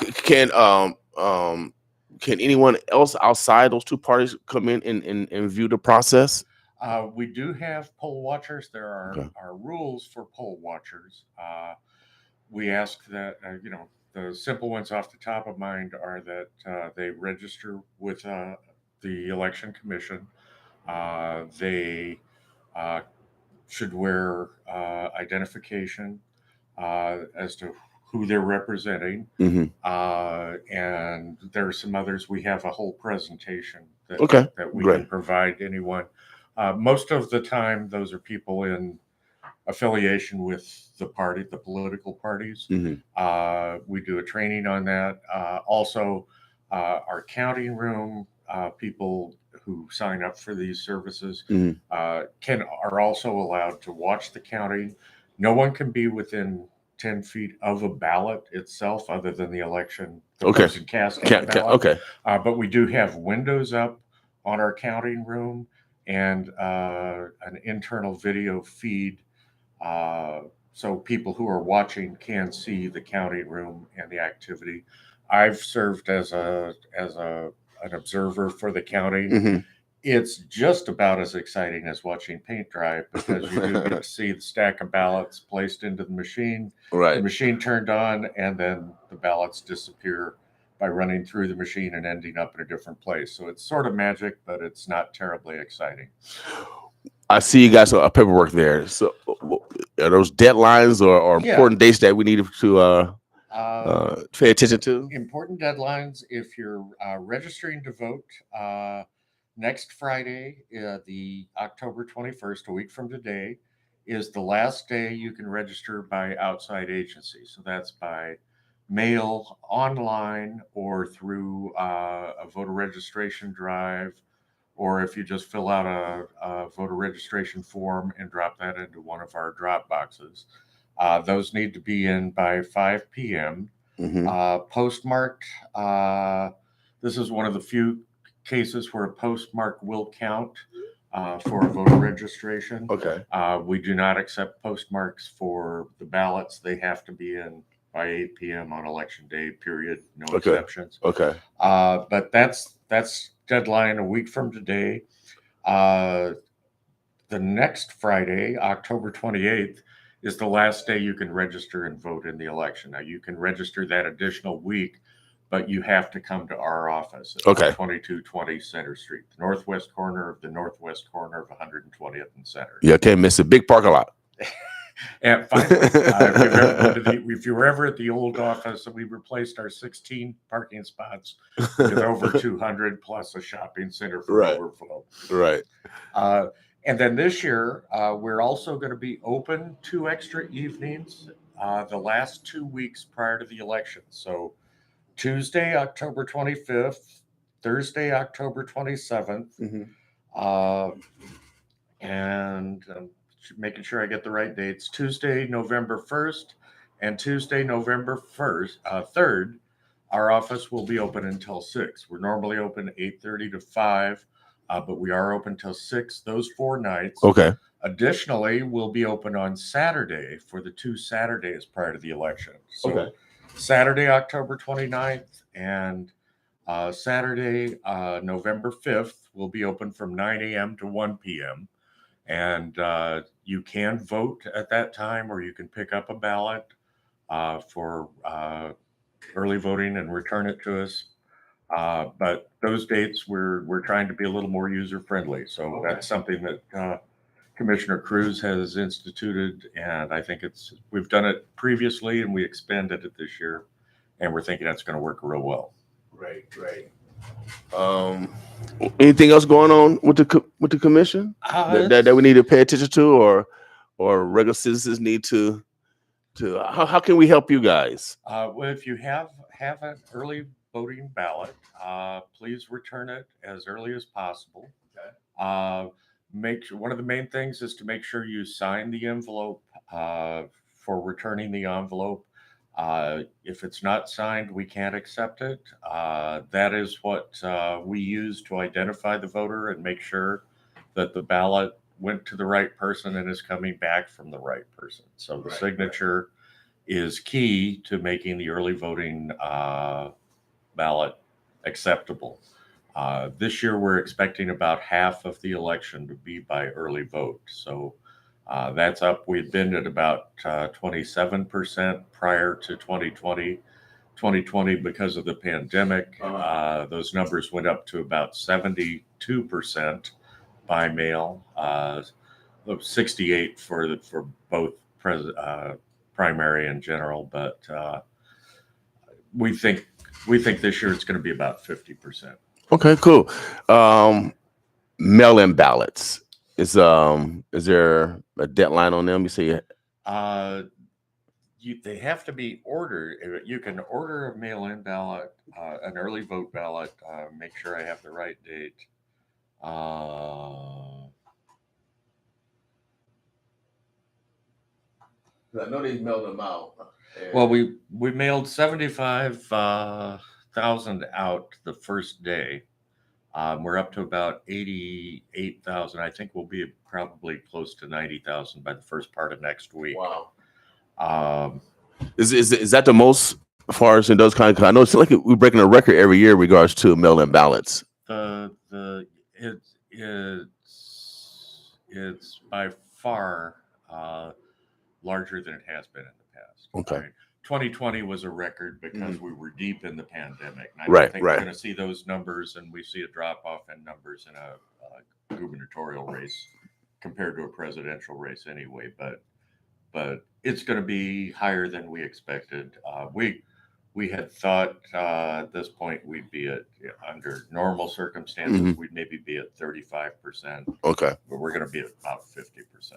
can anyone else outside those 2 parties come in and view the process? We do have poll watchers. There are rules for poll watchers. We ask that the simple ones off the top of mind are that they register with the Election Commission. They should wear identification as to who they're representing. And there are some others. We have a whole presentation that we can provide anyone. Most of the time, those are people in affiliation with the political parties. We do a training on that. Also, our counting room, people who sign up for these services are also allowed to watch the counting. No one can be within 10 feet of a ballot itself other than the election, the person casting the ballot. But we do have windows up on our counting room, and an internal video feed, so people who are watching can see the counting room and the activity. I've served as an observer for the counting. Mm-hmm. It's just about as exciting as watching paint dry, because you do get to see the stack of ballots placed into the machine, Right. the machine turned on, and then the ballots disappear by running through the machine and ending up in a different place. So it's sort of magic, but it's not terribly exciting. I see you guys a paperwork there. So are those deadlines or important dates that we need to pay attention to? Important deadlines. If you're registering to vote, next Friday, the October 21st, a week from today, is the last day you can register by outside agencies. So that's by mail, online, or through a voter registration drive, or if you just fill out a voter registration form and drop that into one of our drop boxes. Those need to be in by 5 p.m. Mm-hmm. Postmarked. This is one of the few cases where a postmark will count for a voter registration. Okay. We do not accept postmarks for the ballots. They have to be in by 8 p.m. on election day, period. No exceptions. Okay. But that's deadline a week from today. The next Friday, October 28th, is the last day you can register and vote in the election. Now, you can register that additional week, but you have to come to our office at 2220 Center Street, the northwest corner of 120th and Center. Yeah, can't miss a big parking lot. And finally, if you were ever at the old office, we replaced our 16 parking spots with over 200 plus a shopping center for overflow. Right. And then this year, we're also going to be open 2 extra evenings the last 2 weeks prior to the election. So Tuesday, October 25th, Thursday, October 27th, and making sure I get the right dates. Tuesday, November 1st, and Tuesday, November 3rd, our office will be open until 6. We're normally open 8:30 to 5, but we are open till 6 those 4 nights. Okay. Additionally, we'll be open on Saturday for the 2 Saturdays prior to the election. So Saturday, October 29th, and Saturday, November 5th, will be open from 9 a.m. to 1 p.m. And you can vote at that time, or you can pick up a ballot for early voting and return it to us. But those dates, we're trying to be a little more user friendly. So that's something that Commissioner Cruz has instituted, and I think we've done it previously, and we expanded it this year, and we're thinking that's going to work real well. Right. Anything else going on with the commission that we need to pay attention to, or regular citizens need to how can we help you guys? Well, if you have an early voting ballot, please return it as early as possible. One of the main things is to make sure you sign the envelope for returning the envelope. If it's not signed, we can't accept it. That is what we use to identify the voter and make sure that the ballot went to the right person and is coming back from the right person. So the signature is key to making the early voting ballot acceptable. This year, we're expecting about half of the election to be by early vote. So that's up. We've been at about 27% prior to 2020. 2020, because of the pandemic, those numbers went up to about 72% by mail, 68 for both primary and general. But we think this year it's going to be about 50%. Okay, cool. Mail-in ballots. Is there a deadline on them? You say they have to be ordered. You can order a mail-in ballot, an early vote ballot. Make sure I have the right date. I know they mailed them out. Well, we mailed 75,000 out the first day. We're up to about 88,000. I think we'll be probably close to 90,000 by the first part of next week. Wow. Is that the most as far as in those kind of? I know it's like we're breaking a record every year in regards to mail-in ballots. It's by far larger than it has been in the past. Okay. I mean, 2020 was a record because we were deep in the pandemic. And I Right, think we're going to see those numbers, and we see a drop off in numbers in a gubernatorial race compared to a presidential race anyway. But it's going to be higher than we expected. We had thought at this point we'd be at, under normal circumstances, we'd maybe be at 35%. Okay. But we're going to be at about 50%.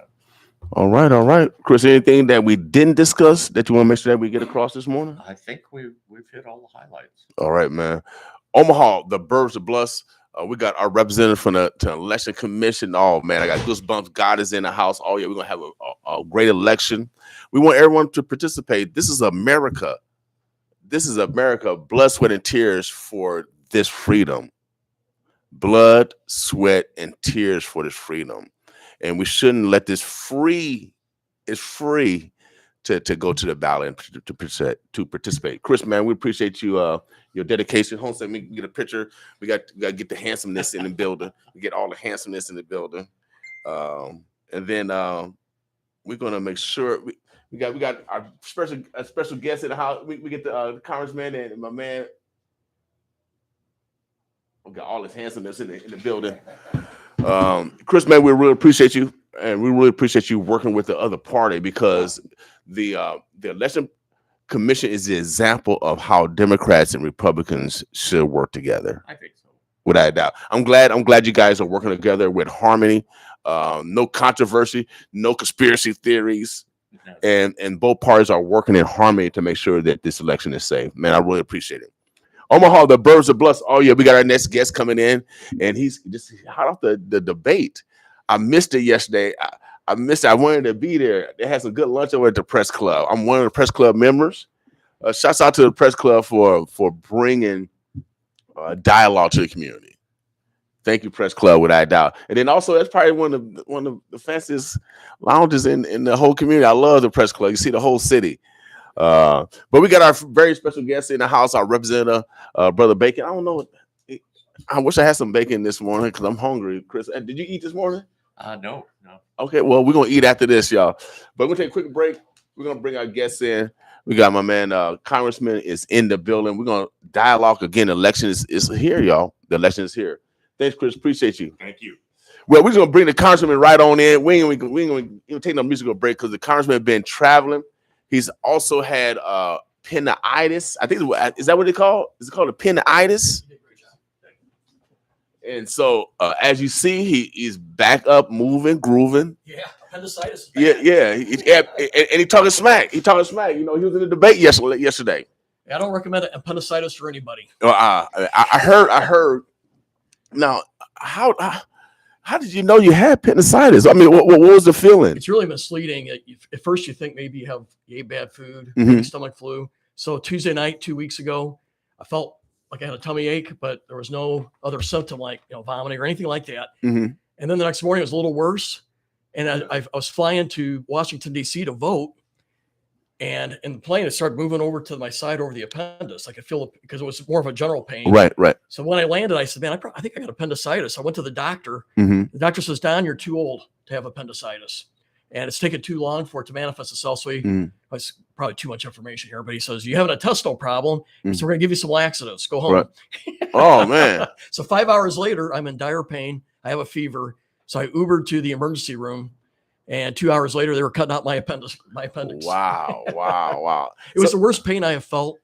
All right. Chris, anything that we didn't discuss that you want to make sure that we get across this morning? I think we've hit all the highlights. All right, man. Omaha, the Burbs of Bless. We got our representative from the election commission. Oh, man, I got goosebumps. God is in the house. Oh, yeah, we're going to have a great election. We want everyone to participate. This is America. This is America. Blood, sweat, and tears for this freedom. Blood, sweat, and tears for this freedom. And we shouldn't let this it's free to go to the ballot and to participate. Chris, man, we appreciate you your dedication. Hold on, we can get a picture. We got to get the handsomeness in the building. We get all the handsomeness in the building. And then we're gonna make sure we got our special guest in the house. We get the congressman and my man. We got all his handsomeness in the building. Chris, man, we really appreciate you, and we really appreciate you working with the other party, because the election commission is the example of how Democrats and Republicans should work together. I think so, without a doubt. I'm glad you guys are working together with harmony, no controversy, no conspiracy theories, and both parties are working in harmony to make sure that this election is safe. Man, I really appreciate it. Omaha, the Birds of Bless. Oh, yeah, we got our next guest coming in, and he's just hot off the debate. I missed it yesterday. I missed it. I wanted to be there. They had some good lunch over at the press club. I'm one of the press club members. Shouts out to the press club for bringing dialogue to the community. Thank you, press club, without a doubt. And then also, that's probably one of the fanciest lounges in the whole community. I love the press club. You see the whole city. But we got our very special guest in the house, our representative, Brother Bacon. I don't know. I wish I had some bacon this morning because I'm hungry. Chris, did you eat this morning? No. Okay, well, we're going to eat after this, y'all. But we're going to take a quick break. We're going to bring our guests in. We got my man, Congressman is in the building. We're going to dialogue again. The election is here, y'all. The election is here. Thanks, Chris. Appreciate you. Thank you. Well, we're just going to bring the Congressman right on in. We ain't going to take no musical break because the Congressman has been traveling. He's also had appendicitis. I think is that what they call? Is it called appendicitis? And so, as you see, he's back up, moving, grooving. Yeah, appendicitis. Yeah. And he talking smack. He was in the debate yesterday. Yeah, I don't recommend appendicitis for anybody. I heard. Now, how did you know you had appendicitis? I mean, what was the feeling? It's really misleading. At first, you think maybe you ate bad food, maybe stomach flu. So Tuesday night, 2 weeks ago, I felt like I had a tummy ache, but there was no other symptom like vomiting or anything like that. And then the next morning, it was a little worse. And I was flying to Washington, D.C. to vote. And in the plane, it started moving over to my side over the appendix. I could feel it because it was more of a general pain. Right. So when I landed, I said, man, I think I got appendicitis. I went to the doctor. The doctor says, Don, you're too old to have appendicitis. And it's taken too long for it to manifest itself. So it's probably too much information here, but he says, you have an intestinal problem. So we're going to give you some laxatives. Go home. Right. Oh, man. So 5 hours later, I'm in dire pain. I have a fever. So I Ubered to the emergency room. And 2 hours later, they were cutting out my appendix. Wow. It was the worst pain I have felt,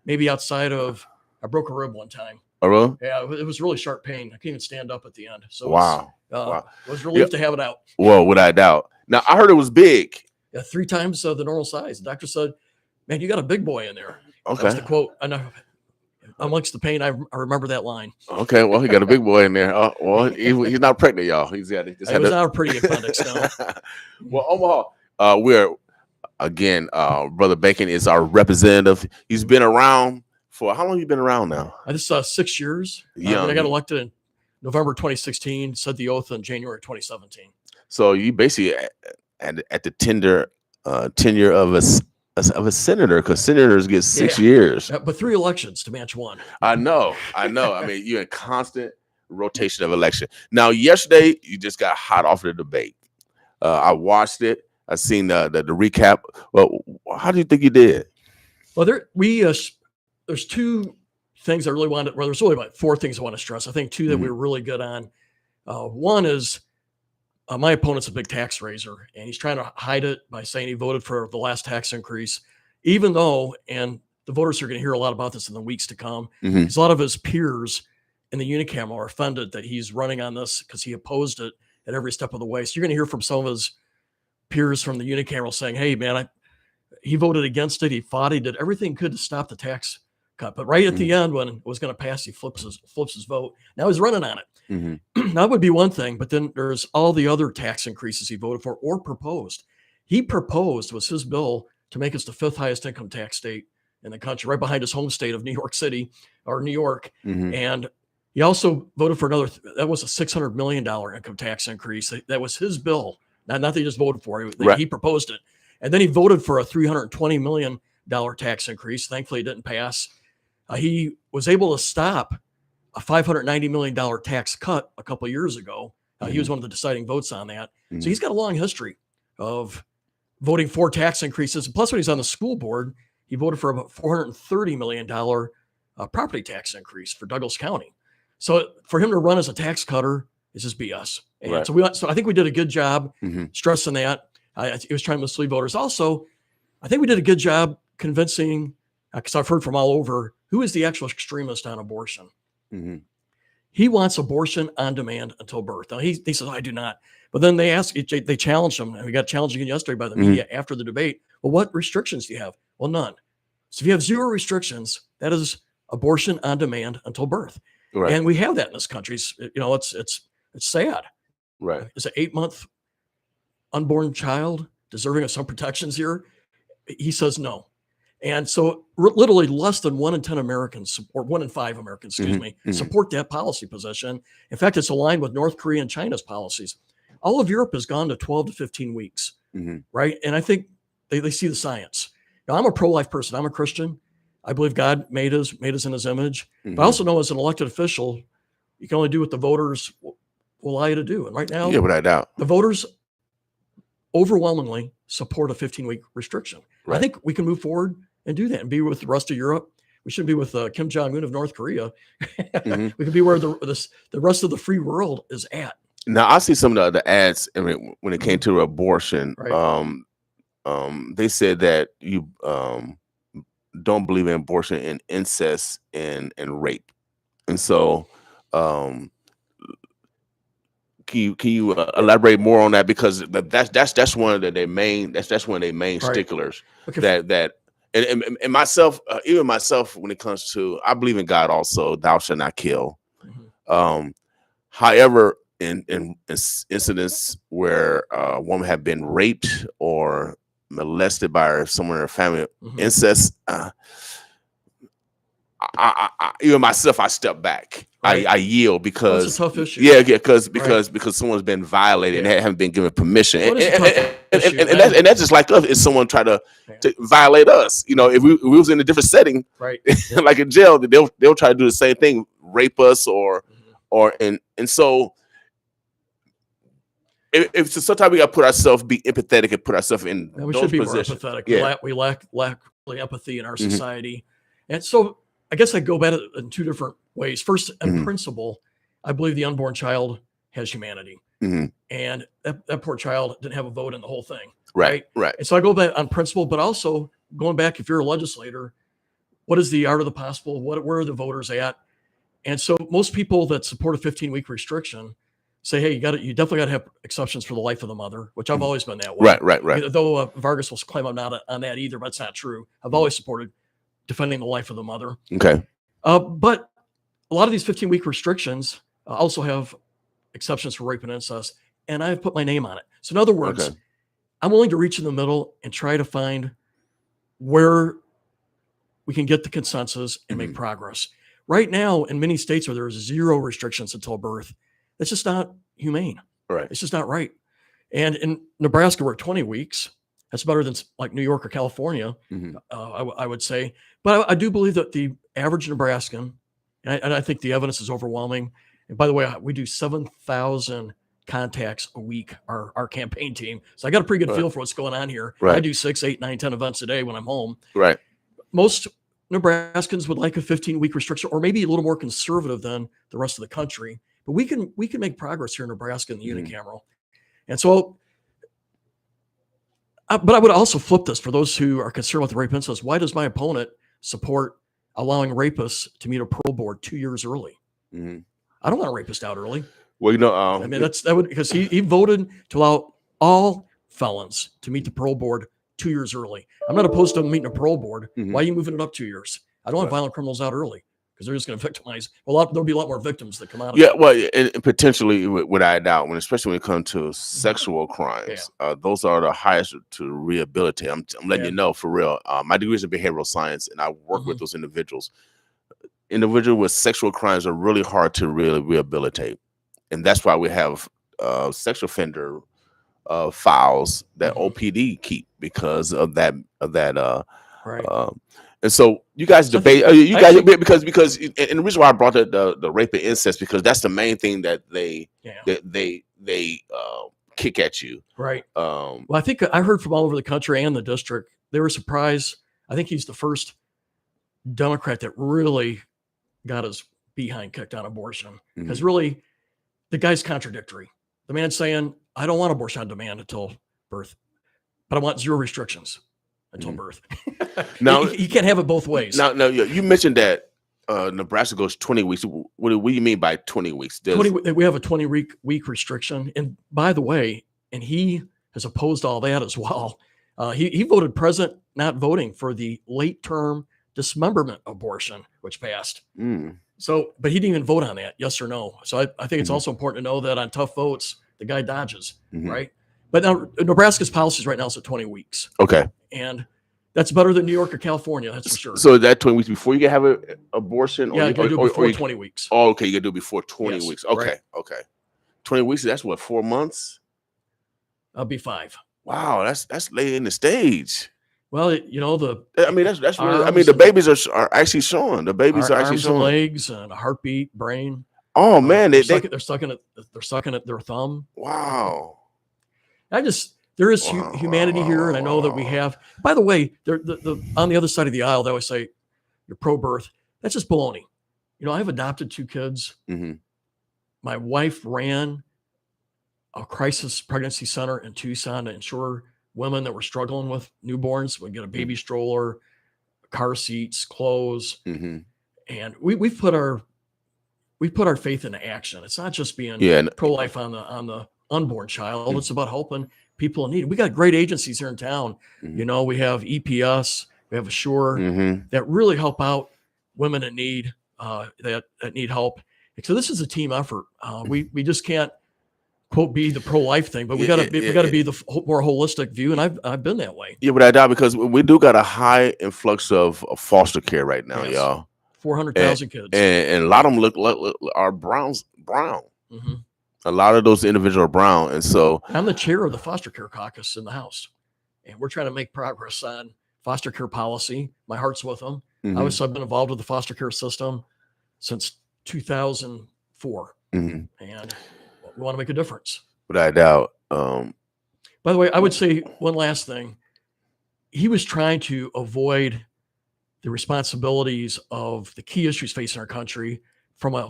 maybe outside of I broke a rib one time. Oh, really? Yeah, it was really sharp pain. I couldn't even stand up at the end. So it was relief to have it out. Well, without a doubt. Now, I heard it was big. Yeah, 3 times the normal size. The doctor said, man, you got a big boy in there. Okay. That's the quote. I know. Amongst the pain, I remember that line. Okay, well, he got a big boy in there. Oh, well, he's not pregnant, y'all. It was not a pretty appendix, no. Well, Omaha, we're again. Brother Bacon is our representative. He's been around for how long? You been around now? I just 6 years. Yeah, I got elected in November 2016, said the oath in January 2017. So you basically at the tenure of a senator, because senators get 6 years. But 3 elections to match 1. I know. I mean, you're in constant rotation of election. Now, yesterday you just got hot off the debate. I watched it. I seen the recap. Well, how do you think you did? Well, there's 2 things I really wanted. Well, there's really about 4 things I want to stress. I think 2 that we were really good on. One is my opponent's a big tax raiser, and he's trying to hide it by saying he voted for the last tax increase, even though, and the voters are going to hear a lot about this in the weeks to come, because a lot of his peers in the unicameral are offended that he's running on this because he opposed it at every step of the way. So you're going to hear from some of his peers from the unicameral saying, hey, man, he voted against it. He fought. He did everything he could to stop the tax cut. But right at the end, when it was going to pass, he flips his vote. Now he's running on it. That would be one thing. But then there's all the other tax increases he voted for or proposed. He proposed, was his bill, to make us the 5th highest income tax state in the country, right behind his home state of New York City or New York. And he also voted for another, that was a $600 million income tax increase. That was his bill. Not that he just voted for it. He proposed it. And then he voted for a $320 million tax increase. Thankfully, it didn't pass. He was able to stop a $590 million tax cut a couple of years ago. He was one of the deciding votes on that. So he's got a long history of voting for tax increases. And plus, when he's on the school board, he voted for about $430 million property tax increase for Douglas County. So for him to run as a tax cutter is just BS. And so I think we did a good job stressing that. He was trying to mislead voters. Also, I think we did a good job convincing, because I've heard from all over, who is the actual extremist on abortion. He wants abortion on demand until birth. Now he says, I do not. But then they challenged him, and we got challenged again yesterday by the media after the debate. Well, what restrictions do you have? Well, none. So if you have 0 restrictions, that is abortion on demand until birth. And we have that in this country. It's sad. Is an 8-month unborn child deserving of some protections here? He says no. And so literally less than 1 in 10 Americans, or 1 in 5 Americans, support that policy position. In fact, it's aligned with North Korea and China's policies. All of Europe has gone to 12 to 15 weeks, right? And I think they see the science. Now, I'm a pro-life person. I'm a Christian. I believe God made us in his image. But I also know as an elected official, you can only do what the voters will allow you to do. And right now, without doubt, the voters overwhelmingly support a 15-week restriction. I think we can move forward and do that and be with the rest of Europe. We shouldn't be with Kim Jong-un of North Korea. We can be where the rest of the free world is at. Now, I see some of the ads. I mean, when it came to abortion, they said that you don't believe in abortion and incest and rape. And so can you elaborate more on that, because that's one of their main sticklers. And myself, even myself, when it comes to, I believe in God also, thou shalt not kill. However, in incidents where a woman had been raped or molested by someone in her family, incest, I even myself, I step back. I yield, because it's a tough issue. Because someone's been violated and haven't been given permission, and that's just like us. If someone try to violate us, if we was in a different setting, like in jail, they'll try to do the same thing, rape us or so. If sometimes we got to put ourselves, be empathetic, and put ourselves in we those should be positions. more empathetic. We lack really empathy in our society, and so I guess I go about it in 2 different ways. First, in principle, I believe the unborn child has humanity, and that poor child didn't have a vote in the whole thing. Right. And so I go back on principle, but also going back, if you're a legislator, what is the art of the possible? Where are the voters at? And so most people that support a 15-week restriction say, hey, you definitely got to have exceptions for the life of the mother, which I've always been that way. Right. Though Vargas will claim I'm not on that either, but it's not true. I've always supported defending the life of the mother. Okay. But a lot of these 15-week restrictions also have exceptions for rape and incest, and I've put my name on it. So in other words, I'm willing to reach in the middle and try to find where we can get the consensus and make progress. right now in many states where there's 0 restrictions until birth, that's just not humane. Right. It's just not right. And in Nebraska, we're 20 weeks. That's better than like New York or California, I would say. But I do believe that the average Nebraskan, and I think the evidence is overwhelming. And by the way, we do 7,000 contacts a week, our campaign team. So I got a pretty good feel for what's going on here. Right. I do 6, 8, 9, 10 events a day when I'm home. Right. Most Nebraskans would like a 15-week restriction, or maybe a little more conservative than the rest of the country. But we can make progress here in Nebraska in the unicameral. And so, but I would also flip this for those who are concerned with the rape incidents. Why does my opponent support allowing rapists to meet a parole board 2 years early? I don't want a rapist out early. Well, you know, I mean, that would, because he voted to allow all felons to meet the parole board 2 years early. I'm not opposed to meeting a parole board. Why are you moving it up 2 years? I don't want violent criminals out early because they're just going to victimize. There'll be a lot more victims that come out of it. Well, and potentially, without a doubt, especially when it comes to sexual crimes, those are the highest to rehabilitate. I'm letting you know for real. My degree is in behavioral science, and I work with those individuals. Individuals with sexual crimes are really hard to really rehabilitate, and that's why we have sexual offender files that OPD keep because of that. And so you guys debate. Because and the reason why I brought the rape and incest, because that's the main thing that they kick at you. Right. Well, I think I heard from all over the country and the district. They were surprised. I think he's the first Democrat that really got his behind kicked on abortion, because really the guy's contradictory. The man's saying, I don't want abortion on demand until birth, but I want 0 restrictions until birth. Now you can't have it both ways. Now, you mentioned that Nebraska goes 20 weeks. What do you mean by 20 weeks? We have a 20-week restriction. And by the way, and he has opposed all that as well. He voted present, not voting for the late term dismemberment abortion, which passed. So, but he didn't even vote on that, yes or no. So I think it's also important to know that on tough votes, the guy dodges, right? But now Nebraska's policies right now is at 20 weeks. Okay. And that's better than New York or California, that's for sure. So that 20 weeks before you can have an abortion? Yeah, you got to do it before 20 weeks. Oh, okay. You got to do it before 20 weeks. Okay. Right. Okay. 20 weeks, that's what, 4 months? That'll be 5. Wow, that's laying the stage. Well, you know, that's really, I mean, the babies are actually showing. The babies are actually showing. And legs and a heartbeat, brain. Oh man, they're sucking at their thumb. Wow. There is humanity here, and I know that we have. By the way, on the other side of the aisle, they always say you're pro-birth. That's just baloney. You know, I've adopted 2 kids. My wife ran a crisis pregnancy center in Tucson to ensure women that were struggling with newborns would get a baby stroller, car seats, clothes, and we put our faith into action. It's not just being pro-life on the unborn child. It's about helping people in need. We got great agencies here in town. You know, we have EPS, we have Assure that really help out women in need that need help. So this is a team effort. We just can't quote be the pro-life thing, but we got to be the more holistic view, and I've been that way. Yeah, but I doubt, because we do got a high influx of foster care right now, y'all. 400,000 kids, and a lot of them are brown. A lot of those individuals are brown, and so I'm the chair of the foster care caucus in the House, and we're trying to make progress on foster care policy. My heart's with them. I've been involved with the foster care system since 2004, and we want to make a difference. But I doubt. By the way, I would say one last thing. He was trying to avoid the responsibilities of the key issues facing our country from a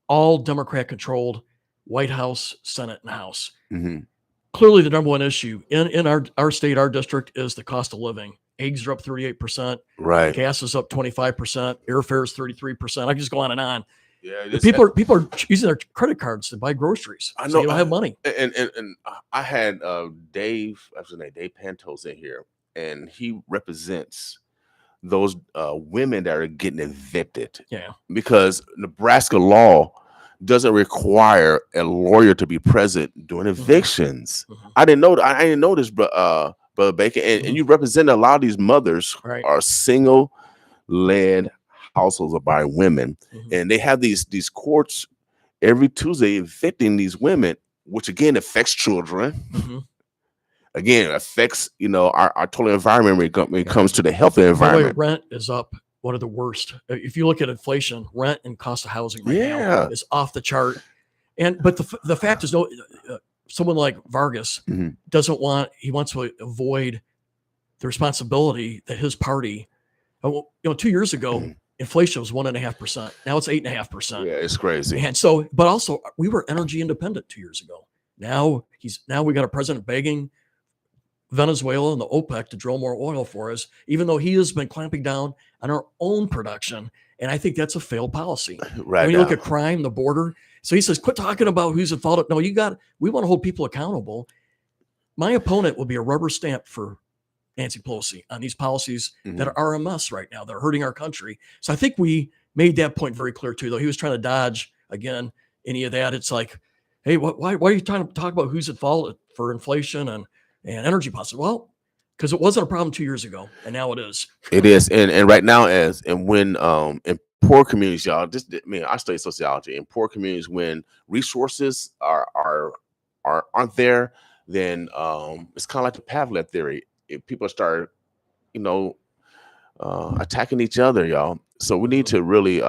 all Democrat-controlled White House, Senate, and House. Clearly, the number one issue in our state, our district, is the cost of living. Eggs are up 38%. Right. Gas is up 25%. Airfare is 33%. I can just go on and on. Yeah, people are using their credit cards to buy groceries. I know, so you don't have money. And I had Dave Pantos in here, and he represents those women that are getting evicted. Yeah, because Nebraska law doesn't require a lawyer to be present during evictions. I didn't know this, Brother Bacon, and you represent a lot of these mothers are single-led households are by women, and they have these courts every Tuesday evicting these women, which again affects children. Again, affects our total environment when it comes to the health of the environment. By the way, rent is up one of the worst. If you look at inflation, rent and cost of housing right now is off the chart. But the fact is, someone like Vargas doesn't want. He wants to avoid the responsibility that his party. 2 years ago, inflation was 1.5%. Now it's 8.5%. Yeah, it's crazy. And so, but also, we were energy independent 2 years ago. Now we got a president begging Venezuela and the OPEC to drill more oil for us, even though he has been clamping down on our own production. And I think that's a failed policy. Right. When you look at crime, the border. So he says, quit talking about who's at fault. No, we want to hold people accountable. My opponent will be a rubber stamp for Nancy Pelosi on these policies that are a mess right now. They're hurting our country. So I think we made that point very clear too, though. He was trying to dodge, again, any of that. It's like, hey, why are you trying to talk about who's at fault for inflation and energy policy? Well, because it wasn't a problem 2 years ago, and now it is. It is, and right now when in poor communities, y'all. I study sociology. In poor communities, when resources aren't there, then it's kind of like the Pavlov theory. If people start, attacking each other, y'all. So we need to really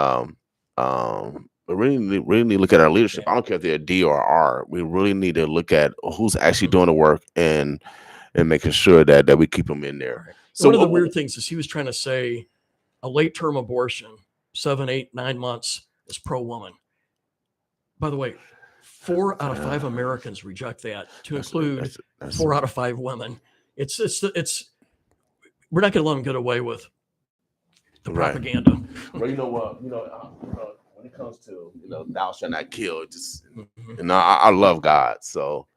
really look at our leadership. I don't care if they're a D or R. We really need to look at who's actually doing the work and making sure that we keep them in there. So one of the weird things is he was trying to say a late term abortion, 7, 8, 9 months, is pro-woman. By the way, 4 out of 5 Americans reject that, to include 4 out of 5 women. It's we're not going to let them get away with the propaganda. Well, you know what? When it comes to thou shalt not kill, just I love God, so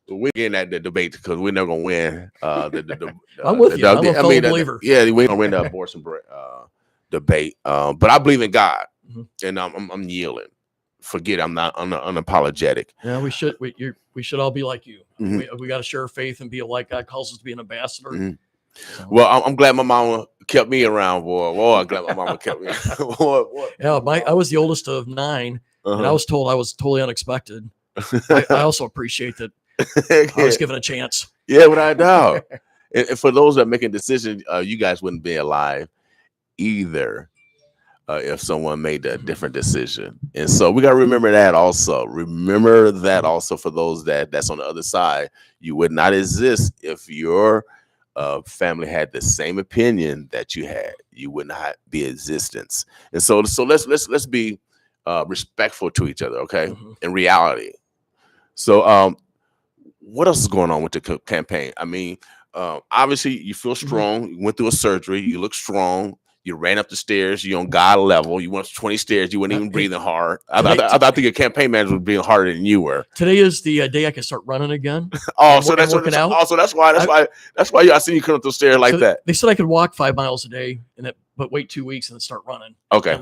we're getting at the debate because we're never gonna win. I'm with you. I'm a fellow believer. Yeah, we gonna win the abortion debate, but I believe in God, and I'm yielding. Forget I'm not unapologetic. Yeah, we should all be like you. We got to share faith and be like God calls us to be an ambassador. So. Well, I'm glad my mama kept me around, boy. Boy, I'm glad my mama kept me. Yeah, I was the oldest of 9, and I was told I was totally unexpected. I also appreciate that I was given a chance. Yeah, without a doubt. And for those that are making decisions, you guys wouldn't be alive either if someone made a different decision. And so we got to remember that also. Remember that also for those that's on the other side. You would not exist if your family had the same opinion that you had. You would not be in existence. And so let's be respectful to each other, okay? In reality. So what else is going on with the campaign? I mean, obviously you feel strong. You went through a surgery. You look strong. You ran up the stairs. You're on God level. You went 20 stairs. You weren't even breathing hard. I think your campaign manager was breathing harder than you were. Today is the day I can start running again. So that's why I see you come up the stairs like that. They said I could walk 5 miles a day, but wait 2 weeks and then start running. Okay.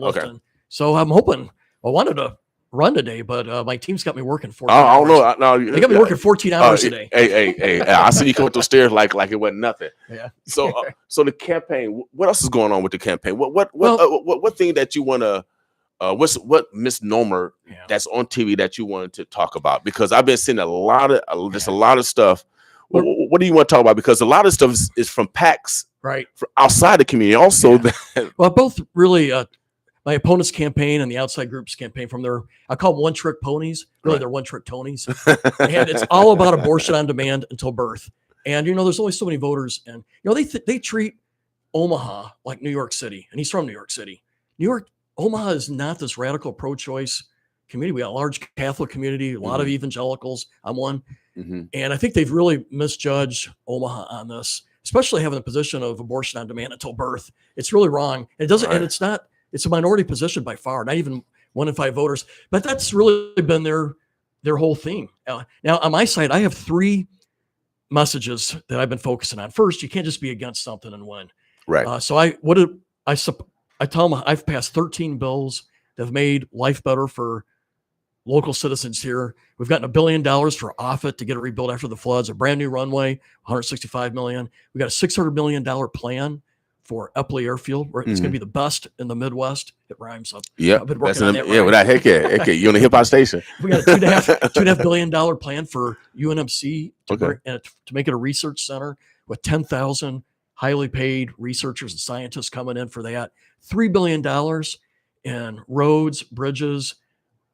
So I'm hoping. I wanted to run today, but my team's got me working 14 hours. I don't know. No, they got me working 14 hours a day. Hey, I see you come up the stairs like it wasn't nothing. Yeah. So the campaign, what else is going on with the campaign? What thing that you want to what misnomer that's on TV that you wanted to talk about? Because I've been seeing a lot of stuff. What do you want to talk about? Because a lot of stuff is from PACs from outside the community also. Well, both really my opponent's campaign and the outside group's campaign from their, I call them one-trick ponies. Really, they're one-trick Tonys. And it's all about abortion on demand until birth. And, there's only so many voters. And, they treat Omaha like New York City. And he's from New York City. Omaha is not this radical pro-choice community. We got a large Catholic community, a lot of evangelicals. I'm one. And I think they've really misjudged Omaha on this, especially having the position of abortion on demand until birth. It's really wrong. It doesn't, and it's not. It's a minority position by far, not even 1 in 5 voters. But that's really been their whole thing. Now, on my side, I have 3 messages that I've been focusing on. First, you can't just be against something and win. Right. So I tell them I've passed 13 bills that have made life better for local citizens here. We've gotten $1 billion for Offutt to get it rebuilt after the floods, a brand new runway, $165 million. We got a $600 million plan for Epley Airfield. It's going to be the best in the Midwest. It rhymes up. Yeah, I've been working on that. Right? Without heck yeah. You on the hip hop station. We got a $2.5 billion plan for UNMC to make it a research center with 10,000 highly paid researchers and scientists coming in for that. $3 billion in roads, bridges,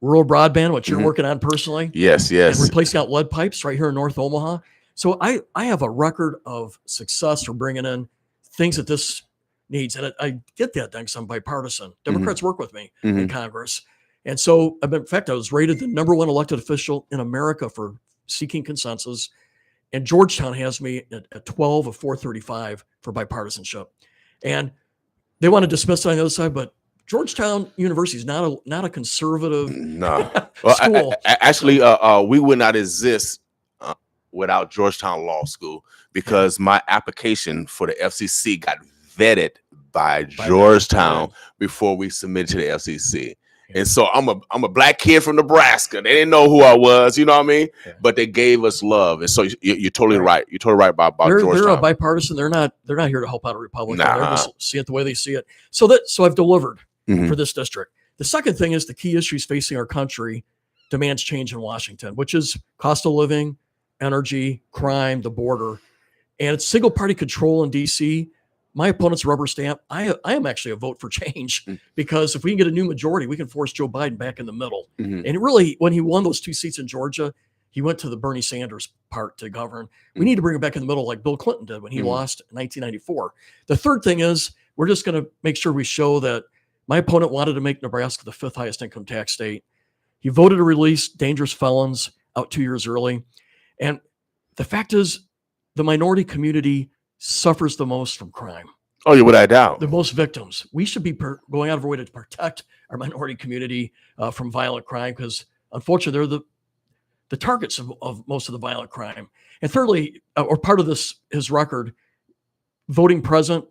rural broadband, which you're working on personally. Yes. And replacing out lead pipes right here in North Omaha. So I have a record of success for bringing in things that this needs. And I get that thanks. I'm bipartisan. Democrats work with me in Congress. And so, in fact, I was rated the number one elected official in America for seeking consensus. And Georgetown has me at 12 of 435 for bipartisanship. And they want to dismiss it on the other side, but Georgetown University is not a conservative school. Actually, we would not exist without Georgetown Law School, because my application for the FCC got vetted by Georgetown before we submitted to the FCC. And so I'm a black kid from Nebraska. They didn't know who I was, you know what I mean? Yeah. But they gave us love. And so you're totally right. You're totally right about Georgetown. They're a bipartisan. They're not here to help out a Republican. They're just see it the way they see it. So I've delivered for this district. The second thing is the key issues facing our country demands change in Washington, which is cost of living, energy, crime, the border, and it's single party control in DC. My opponent's rubber stamp. I am actually a vote for change, because if we can get a new majority, we can force Joe Biden back in the middle. And really, when he won those 2 seats in Georgia, he went to the Bernie Sanders part to govern. We need to bring him back in the middle like Bill Clinton did when he lost in 1994. The third thing is we're just going to make sure we show that my opponent wanted to make Nebraska the 5th highest income tax state. He voted to release dangerous felons out 2 years early. And the fact is, the minority community suffers the most from crime. Oh, yeah, without doubt. The most victims. We should be going out of our way to protect our minority community from violent crime, because unfortunately they're the targets of most of the violent crime. And thirdly, or part of his record, voting present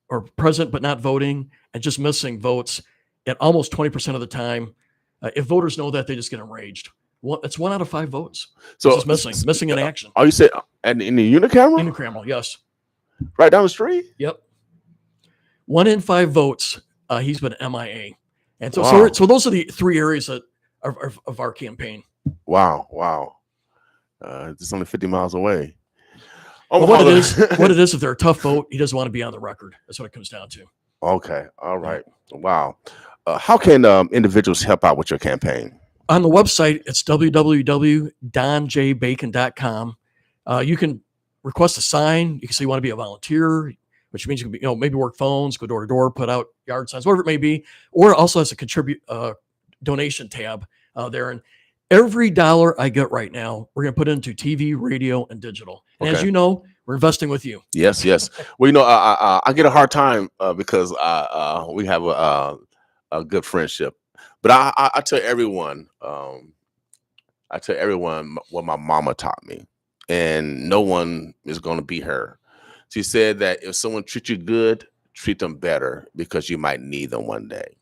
but not voting, and just missing votes at almost 20% of the time. If voters know that, they just get enraged. It's 1 out of 5 votes. So it's missing in action. Oh, you said in the unicameral? Unicameral, yes. Right down the street? Yep. 1 in 5 votes. He's been MIA. And so those are the 3 areas of our campaign. Wow. It's only 50 miles away. Well, what it is, if they're a tough vote, he doesn't want to be on the record. That's what it comes down to. Okay. All right. Wow. How can individuals help out with your campaign? On the website, it's www.donjbacon.com. You can request a sign. You can say you want to be a volunteer, which means you can maybe work phones, go door to door, put out yard signs, whatever it may be. Or it also has a contribute donation tab there. And every dollar I get right now, we're going to put into TV, radio, and digital. And as you know, we're investing with you. Yes. Well, I get a hard time because we have a good friendship. But I tell everyone, what my mama taught me, and no one is going to be her. She said that if someone treats you good, treat them better, because you might need them one day.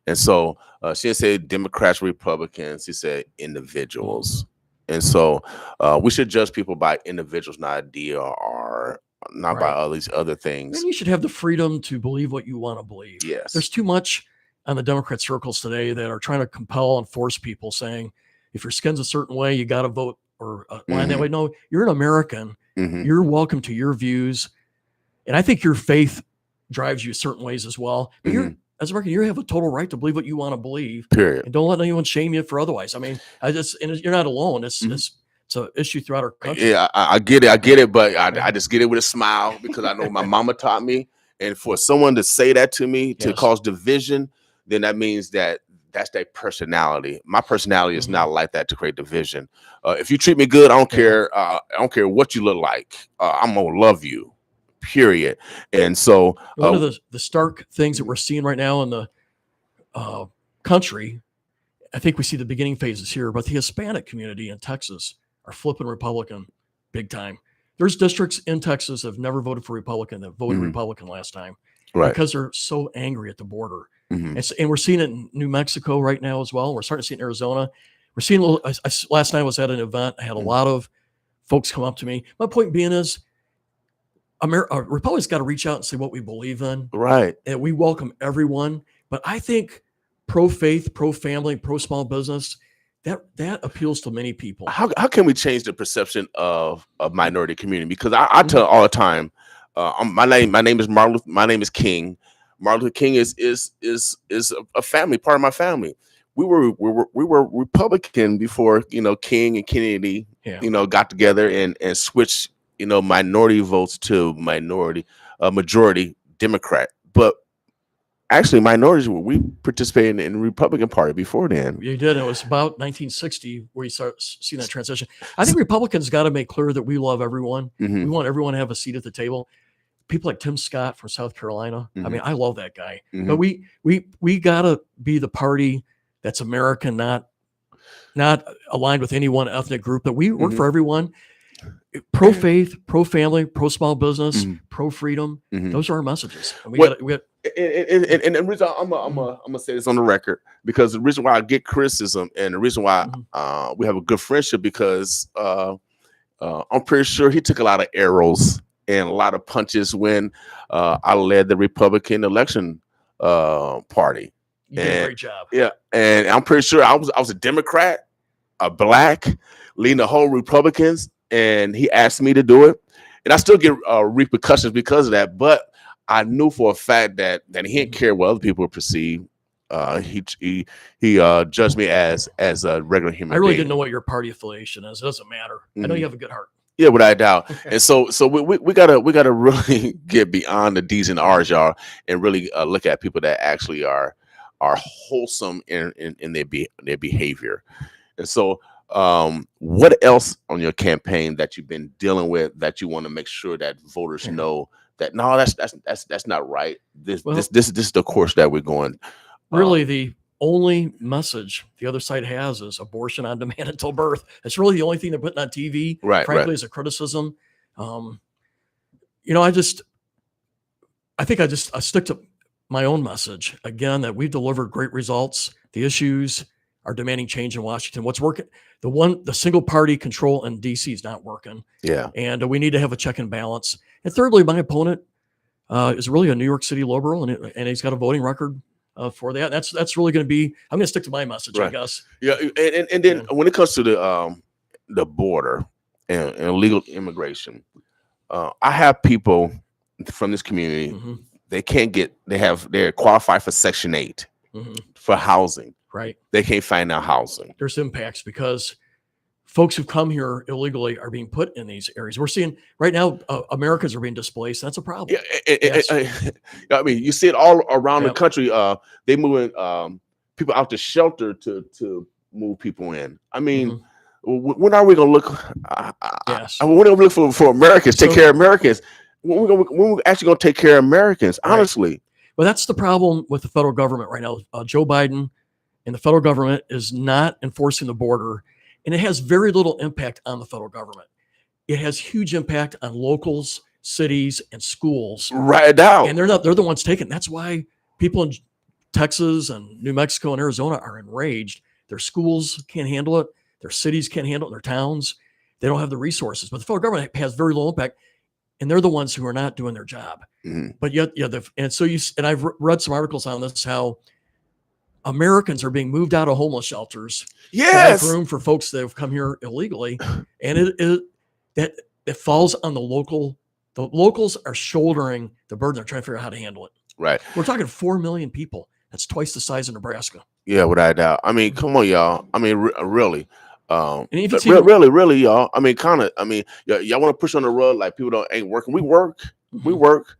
And so she didn't say Democrats, Republicans. She said individuals. And so we should judge people by individuals, not idea or not by all these other things. And you should have the freedom to believe what you want to believe. Yes. There's too much on the Democrat circles today that are trying to compel and force people, saying, if your skin's a certain way, you got to vote or line that way. No, you're an American. You're welcome to your views. And I think your faith drives you certain ways as well. But as an American, you have a total right to believe what you want to believe. Period. And don't let anyone shame you for otherwise. I mean, and you're not alone. It's an issue throughout our country. Yeah, I get it. But I just get it with a smile, because I know my mama taught me. And for someone to say that to me, to cause division, then that means that's their personality. My personality is not like that, to create division. If you treat me good, I don't care. I don't care what you look like. I'm gonna love you, period. And so one of the stark things that we're seeing right now in the country, I think we see the beginning phases here, but the Hispanic community in Texas are flipping Republican big time. There's districts in Texas that have never voted for Republican that voted Republican last time, because they're so angry at the border. And we're seeing it in New Mexico right now as well. We're starting to see it in Arizona. We're seeing last night I was at an event. I had a lot of folks come up to me. My point being is, Republicans got to reach out and say what we believe in. Right. And we welcome everyone. But I think pro-faith, pro-family, pro-small business, that appeals to many people. How can we change the perception of minority community? Because I tell all the time, my name is Martin. My name is King. Martin Luther King is a family, part of my family. We were Republican before, King and Kennedy, got together and switched, minority votes to majority Democrat. But actually, minorities, we participated in the Republican Party before then. You did. It was about 1960 where you start seeing that transition. I think Republicans got to make clear that we love everyone. Mm-hmm. We want everyone to have a seat at the table. People like Tim Scott from South Carolina. Mm-hmm. I mean, I love that guy. Mm-hmm. But we got to be the party that's American, not aligned with any one ethnic group. That we work for everyone. Pro-faith, pro-family, pro-small business, pro-freedom. Those are our messages. And we got. And the reason I'm gonna say this on the record, because the reason why I get criticism and the reason why we have a good friendship, because I'm pretty sure he took a lot of arrows and a lot of punches when I led the Republican election party. You did a great job. Yeah, and I'm pretty sure I was a Democrat, a black, leading the whole Republicans, and he asked me to do it, and I still get repercussions because of that. But I knew for a fact that he didn't care what other people perceive. He judged me as a regular human. I really being. didn't know what your party affiliation is. It doesn't matter. I know you have a good heart. Yeah, without a doubt. And so we gotta really get beyond the D's and R's, y'all, and really look at people that actually are wholesome in their behavior. And so, what else on your campaign that you've been dealing with that you want to make sure that voters know that no, that's not right. This is the course that we're going. Really, the only message the other side has is abortion on demand until birth. It's really the only thing they're putting on TV. Right. Frankly, as a criticism. I stick to my own message again, that we've delivered great results. The issues are demanding change in Washington. What's working? The single party control in DC is not working. Yeah. And we need to have a check and balance. And thirdly, my opponent is really a New York City liberal, and he's got a voting record for that. That's really going to be. I'm going to stick to my message, right. I guess. Yeah, and then when it comes to the border and illegal immigration, I have people from this community. Mm-hmm. They're qualified for Section 8 for housing. Right. They can't find out housing. There's impacts because folks who've come here illegally are being put in these areas. We're seeing right now Americans are being displaced. That's a problem. Yeah, I mean, you see it all around the country. They moving people out to shelter to move people in. I mean, when are we going to look? Yes. When are we look for Americans? Take care of Americans. When we're actually going to take care of Americans? Honestly. Right. Well, that's the problem with the federal government right now. Joe Biden and the federal government is not enforcing the border. And it has very little impact on the federal government. It has huge impact on locals, cities, and schools. Right now. And they're the ones taking. That's why people in Texas and New Mexico and Arizona are enraged. Their schools can't handle it. Their cities can't handle it. Their towns, they don't have the resources. But the federal government has very little impact. And they're the ones who are not doing their job. But yet, and I've read some articles on this, how Americans are being moved out of homeless shelters. Yes. To have room for folks that have come here illegally. And it falls on the local. The locals are shouldering the burden. They're trying to figure out how to handle it. Right. We're talking 4 million people. That's twice the size of Nebraska. Yeah, without a doubt. I mean, come on, y'all. I mean, really. And if you really, y'all. I mean, y'all want to push on the rug like people ain't working. We work.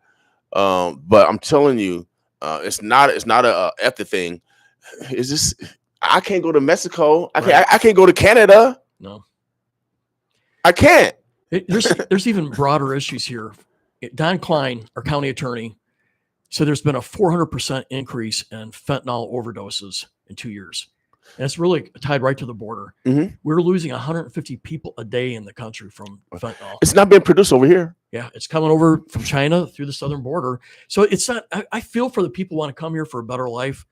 But I'm telling you, it's not a ethnic thing. Is this? I can't go to Mexico. I can't go to Canada. No, I can't. There's even broader issues here. Don Klein, our county attorney, said there's been a 400% increase in fentanyl overdoses in 2 years. And it's really tied right to the border. We're losing 150 people a day in the country from fentanyl. It's not being produced over here. Yeah, it's coming over from China through the southern border. So it's not. I feel for the people who want to come here for a better life,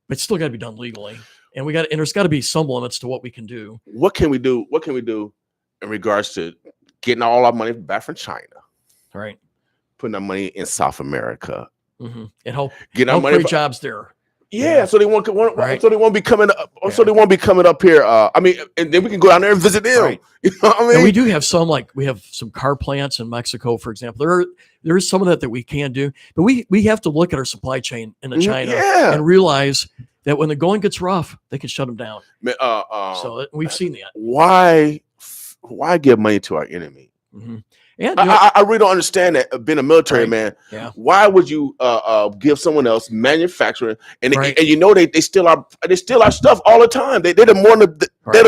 but it's still got to be done legally. And there's got to be some limits to what we can do. What can we do? What can we do in regards to getting all our money back from China? All right. putting that money in South America. And help get our money create jobs there. Yeah, so they won't Right. so they won't be coming up. So they won't be coming up here. I mean, and then we can go down there and visit them. Right. You know what I mean? And we do have some, like we have some car plants in Mexico, for example. There is some of that we can do, but we have to look at our supply chain in China and realize that when the going gets rough, they can shut them down. So we've seen that. Why give money to our enemy? Yeah, I really don't understand that. Being a military man, why would you give someone else manufacturing and you know they steal our stuff all the time? They're the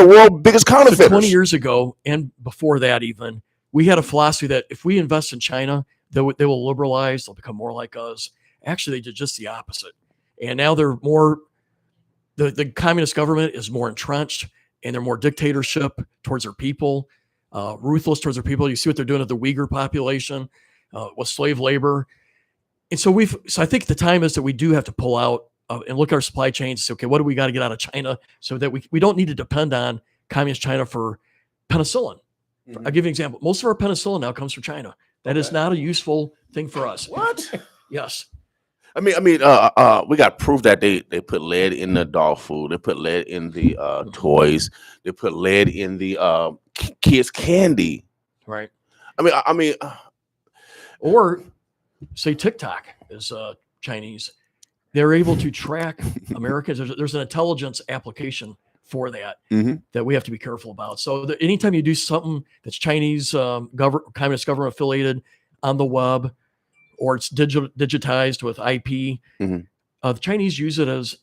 world's biggest counterfeiters. So 20 years ago and before that, even we had a philosophy that if we invest in China, they will liberalize. They'll become more like us. Actually, they did just the opposite, and now they're more. The communist government is more entrenched, and they're more dictatorship towards their people. Ruthless towards their people. You see what they're doing to the Uyghur population with slave labor. And so I think the time is that we do have to pull out and look at our supply chains and say, okay, what do we got to get out of China so that we don't need to depend on communist China for penicillin. I'll give you an example. Most of our penicillin now comes from China. That is not a useful thing for us. What? Yes. I mean, we got proof that they put lead in the dog food. They put lead in the toys. They put lead in the kids' candy. Right. I mean, or say TikTok is Chinese. They're able to track Americans. There's an intelligence application for that that we have to be careful about. So anytime you do something that's Chinese communist government affiliated on the web, or it's digitized with IP, the Chinese use it as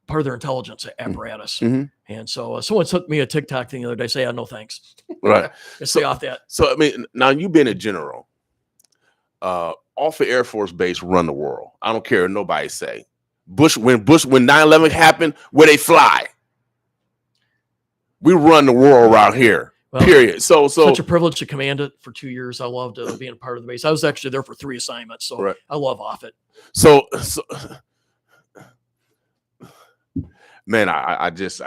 part of their intelligence apparatus. And so someone sent me a TikTok thing the other day, say, no thanks. Right. Stay off that. So, I mean, now you've been a general. Off the Air Force Base run the world. I don't care what nobody say. When 9/11 happened, where they fly. We run the world around here. Well, period. So such a privilege to command it for 2 years. I loved being a part of the base. I was actually there for 3 assignments, so I love off it. So man, I just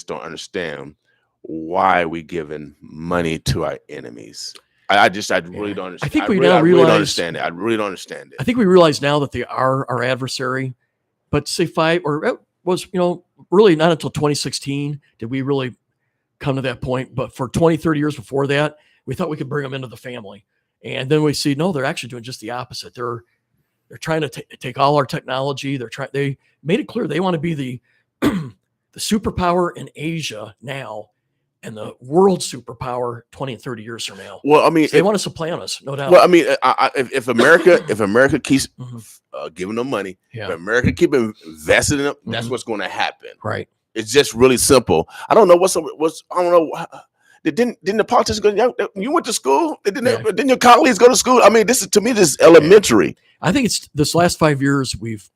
don't understand why we giving money to our enemies. I really don't understand. I think we now realize. Really don't understand it. I really don't understand it. I think we realize now that they are our adversary, but say it was really not until 2016 did we really come to that point. But for 20, 30 years before that, we thought we could bring them into the family. And then we see, no, they're actually doing just the opposite. They're trying to take all our technology. They made it clear they want to be the superpower in Asia now and the world superpower 20 and 30 years from now. Well, I mean, so they want to supplant us, no doubt. Well, I mean, if America keeps giving them money, if America keep investing in them, that's what's going to happen. Right. It's just really simple. I don't know I don't know. Didn't the politicians go? You went to school. Didn't your colleagues go to school? I mean, this is elementary. I think it's this last 5 years we've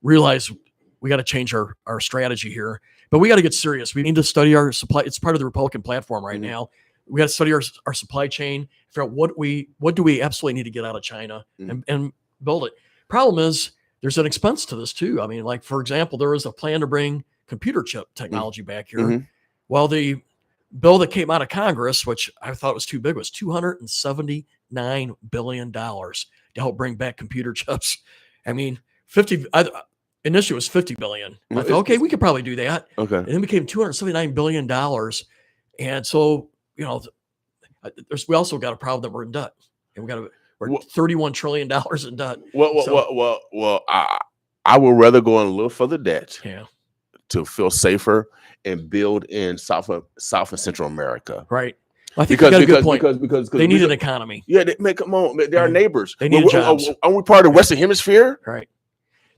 realized we got to change our strategy here, but we got to get serious. We need to study our supply. It's part of the Republican platform right now. We got to study our supply chain, figure out what do we absolutely need to get out of China and build it. Problem is there's an expense to this too. I mean, like for example, there was a plan to bring computer chip technology back here. Well, the bill that came out of Congress, which I thought was too big, was $279 billion to help bring back computer chips. I mean, initially it was $50 billion. I thought, okay, we could probably do that. Okay. And then it became $279 billion. And so, we also got a problem that we're in debt. And we're $31 trillion in debt. Well, I would rather go on a little further debt. Yeah. To feel safer and build in South and Central America. Right. Well, I think you got a good point. Because they need an economy. Yeah, come on. They're our neighbors. They need jobs. Aren't we part of the Western Hemisphere? Right.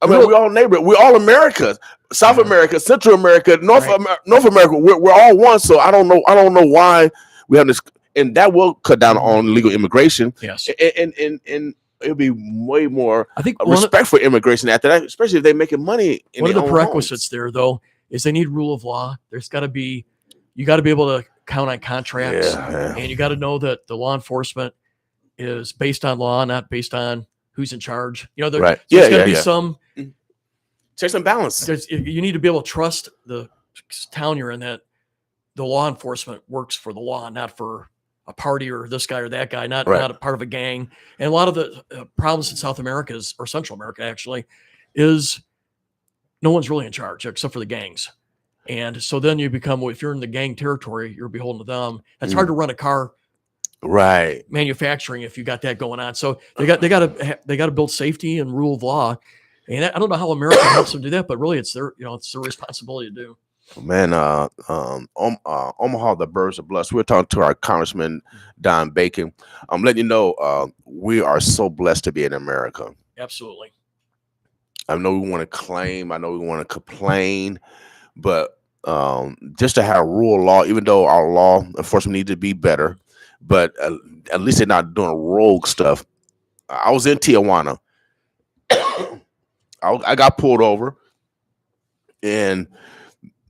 I mean, we're all neighbors. We're all America. South America, Central America, North America. We're all one. So I don't know why we have this, and that will cut down on illegal immigration. Yes. And it'll be way more, I think, respect for immigration after that, especially if they're making money. One of the prerequisites there, though, is they need rule of law. There's got to be, you got to be able to count on contracts, and you got to know that the law enforcement is based on law, not based on who's in charge. There's got to be some checks and balance. You need to be able to trust the town you're in, that the law enforcement works for the law, not for a party or this guy or that guy, not a part of a gang. And a lot of the problems in South America or Central America actually, is no one's really in charge except for the gangs. And so then you become, if you're in the gang territory, you're beholden to them. It's hard to run a car manufacturing if you got that going on. So they got to build safety and rule of law. And I don't know how America helps them do that, but really it's their responsibility to do. Man, Omaha, the birds are blessed. We're talking to our Congressman Don Bacon. I'm letting you know we are so blessed to be in America. Absolutely. I know we want to claim, I know we want to complain, but just to have rule law, even though our law enforcement needs to be better, but at least they're not doing rogue stuff. I was in Tijuana. I got pulled over, and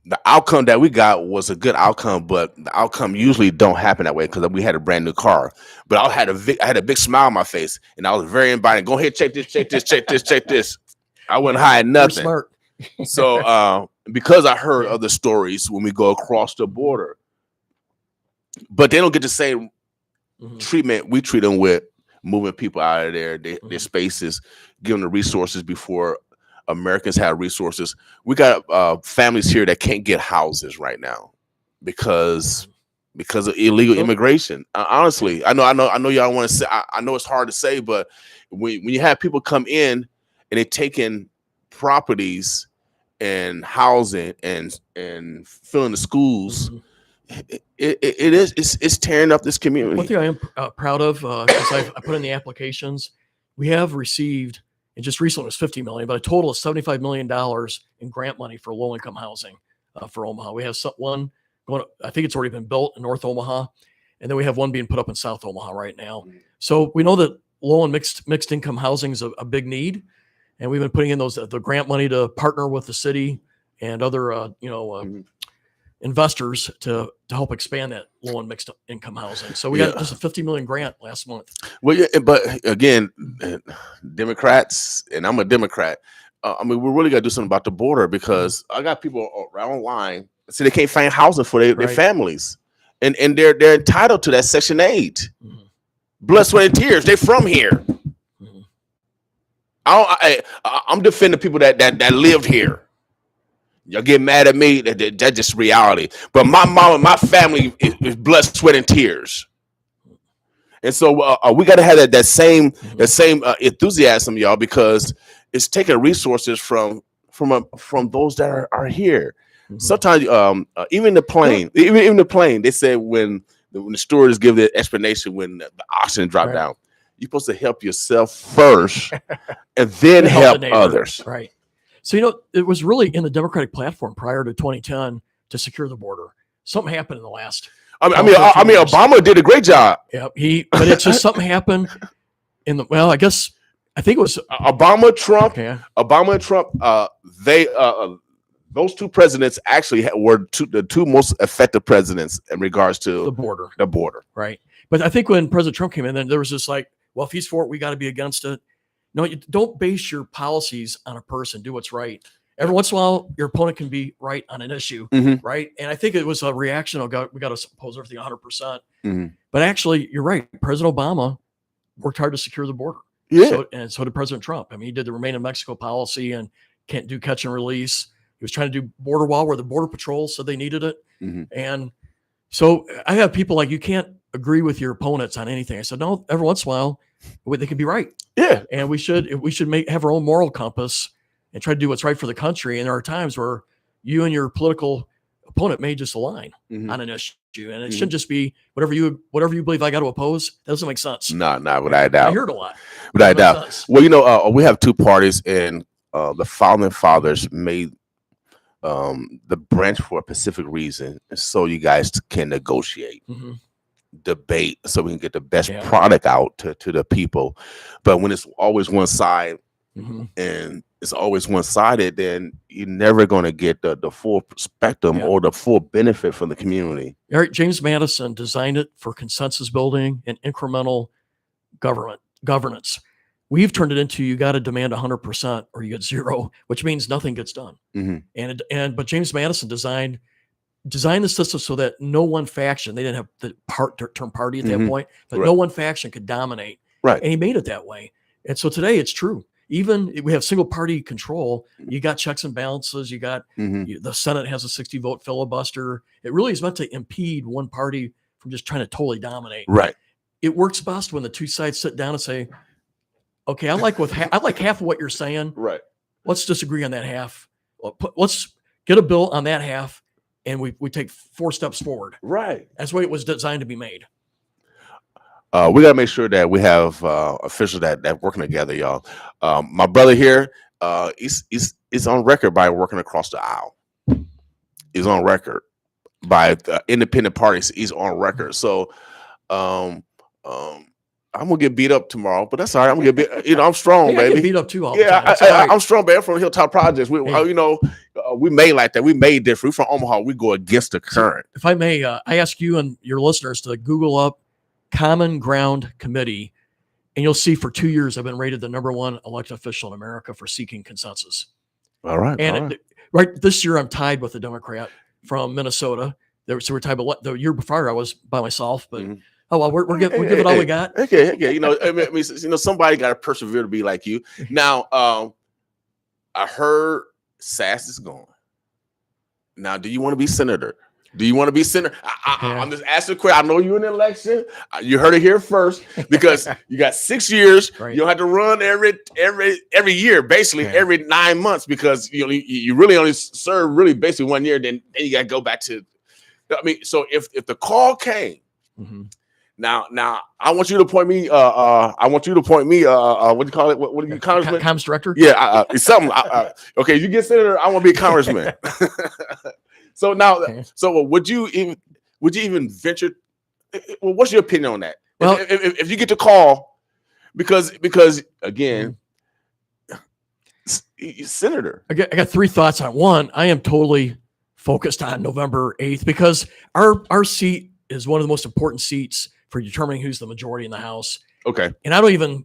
the outcome that we got was a good outcome, but the outcome usually don't happen that way because we had a brand new car. But I had a big smile on my face, and I was very inviting. Go ahead, check this. I wouldn't hide nothing. Smart. So because I heard other stories when we go across the border, but they don't get the same treatment we treat them with, moving people out of their spaces, giving them the resources before Americans have resources. We got families here that can't get houses right now because of illegal immigration. Honestly, I know y'all want to say. I know it's hard to say, but when you have people come in and they take in properties and housing and filling the schools, it's tearing up this community. One thing I am proud of, because I put in the applications, we have received. And just recently it was $50 million, but a total of $75 million in grant money for low-income housing for Omaha. We have one going, I think it's already been built in North Omaha, and then we have one being put up in South Omaha right now. So we know that low and mixed income housing is a big need, and we've been putting in the grant money to partner with the city and other investors to help expand that low and mixed income housing. So we got just a $50 million grant last month. Well, yeah, but again, Democrats, and I'm a Democrat. We're really got to do something about the border because I got people online say they can't find housing for their families, and they're entitled to that Section 8. Blood, sweat, and tears. They're from here. I'm defending people that lived here. Y'all get mad at me. That's just reality. But my mom and my family is blood, sweat, and tears. And so we got to have that same enthusiasm, y'all, because it's taking resources from those that are here. Sometimes even the plane, they say when the stewards give the explanation when the oxygen dropped down, you're supposed to help yourself first and then help others. Right. So, it was really in the Democratic platform prior to 2010 to secure the border. Something happened in the last. Obama did a great job. Yeah, but it's just something happened I think it was Obama, Trump. Yeah. Obama and Trump. Those two presidents actually were the two most effective presidents in regards to the border. Right. But I think when President Trump came in, then there was this well, if he's for it, we got to be against it. No, you don't base your policies on a person. Do what's right. Every once in a while, your opponent can be right on an issue, right? And I think it was a reaction. We got to oppose everything 100%. But actually, you're right. President Obama worked hard to secure the border. Yeah. So did President Trump. He did the Remain in Mexico policy and can't do catch and release. He was trying to do border wall where the Border Patrol said they needed it. And so I have people you can't agree with your opponents on anything. I said, no, every once in a while, they can be right. Yeah. And we should have our own moral compass and try to do what's right for the country. And there are times where you and your political opponent may just align on an issue. And it shouldn't just be whatever you believe I got to oppose. That doesn't make sense. No, without a doubt. I hear it a lot. Without a doubt. Well, we have two parties, and the founding fathers made the branch for a specific reason, so you guys can negotiate. Debate so we can get the best product out to the people. But when it's always one side and it's always one-sided, then you're never going to get the full spectrum or the full benefit from the community. Eric James Madison designed it for consensus building and incremental governance. We've turned it into you got to demand 100% or you get zero, which means nothing gets done. But James Madison designed designed the system so that no one faction, they didn't have the term party at that point, but Right. no one faction could dominate. Right. And he made it that way. And so today it's true. Even if we have single party control, you got checks and balances, you got the Senate has a 60 vote filibuster. It really is meant to impede one party from just trying to totally dominate. Right. It works best when the two sides sit down and say, okay, I like half of what you're saying. Right. Let's disagree on that half. Let's get a bill on that half, and we take 4 steps forward. Right. That's the way it was designed to be made. We got to make sure that we have officials that working together, y'all. My brother here, he's on record by working across the aisle. He's on record by the independent parties. He's on record. So I'm gonna get beat up tomorrow, but that's all right. I'm gonna get beat. I'm strong, I baby. get beat up too all the time. right. I'm strong, baby. From Hilltop Projects. We made like that. We made different. We from Omaha. We go against the current. If I may, I ask you and your listeners to Google up Common Ground Committee, and you'll see for 2 years I've been rated the #1 elected official in America for seeking consensus. All right. And right this year I'm tied with a Democrat from Minnesota. So we're tied, but the year before I was by myself. But oh well, we're giving it all we got. Okay. Somebody got to persevere to be like you. Now, I heard Sass is going. Now, do you want to be senator? Do you want to be senator? I'm just asking a question. I know you're in the election. You heard it here first because you got 6 years. Right. You don't have to run every year, basically every 9 months, because you really only serve basically 1 year. Then you got to go back to. I mean, so if the call came. Now, I want you to point me. What do you call it? What do you congressman? Comms director. Yeah, it's something. Okay, you get senator. I want to be a congressman. So now, so would you even venture? Well, what's your opinion on that? Well, if you get the call, because again, senator. I got 3 thoughts on one. I am totally focused on November 8th because our seat is one of the most important seats for determining who's the majority in the House. Okay. And I don't even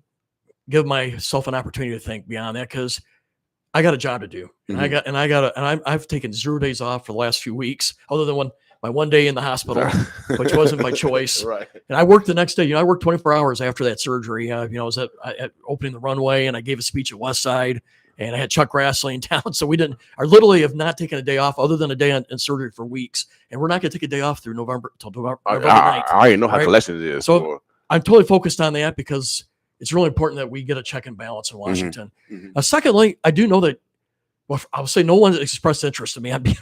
give myself an opportunity to think beyond that because I got a job to do. And I've taken 0 days off for the last few weeks, other than my 1 day in the hospital, which wasn't by choice. Right. And I worked the next day. I worked 24 hours after that surgery. I was at opening the runway, and I gave a speech at West Side, and I had Chuck Grassley in town. So I literally have not taken a day off other than a day in surgery for weeks. And we're not going to take a day off through November 9th. I already know how collection it is. So I'm totally focused on that because it's really important that we get a check and balance in Washington. Secondly, I do know that, well, I would say no one expressed interest in me on being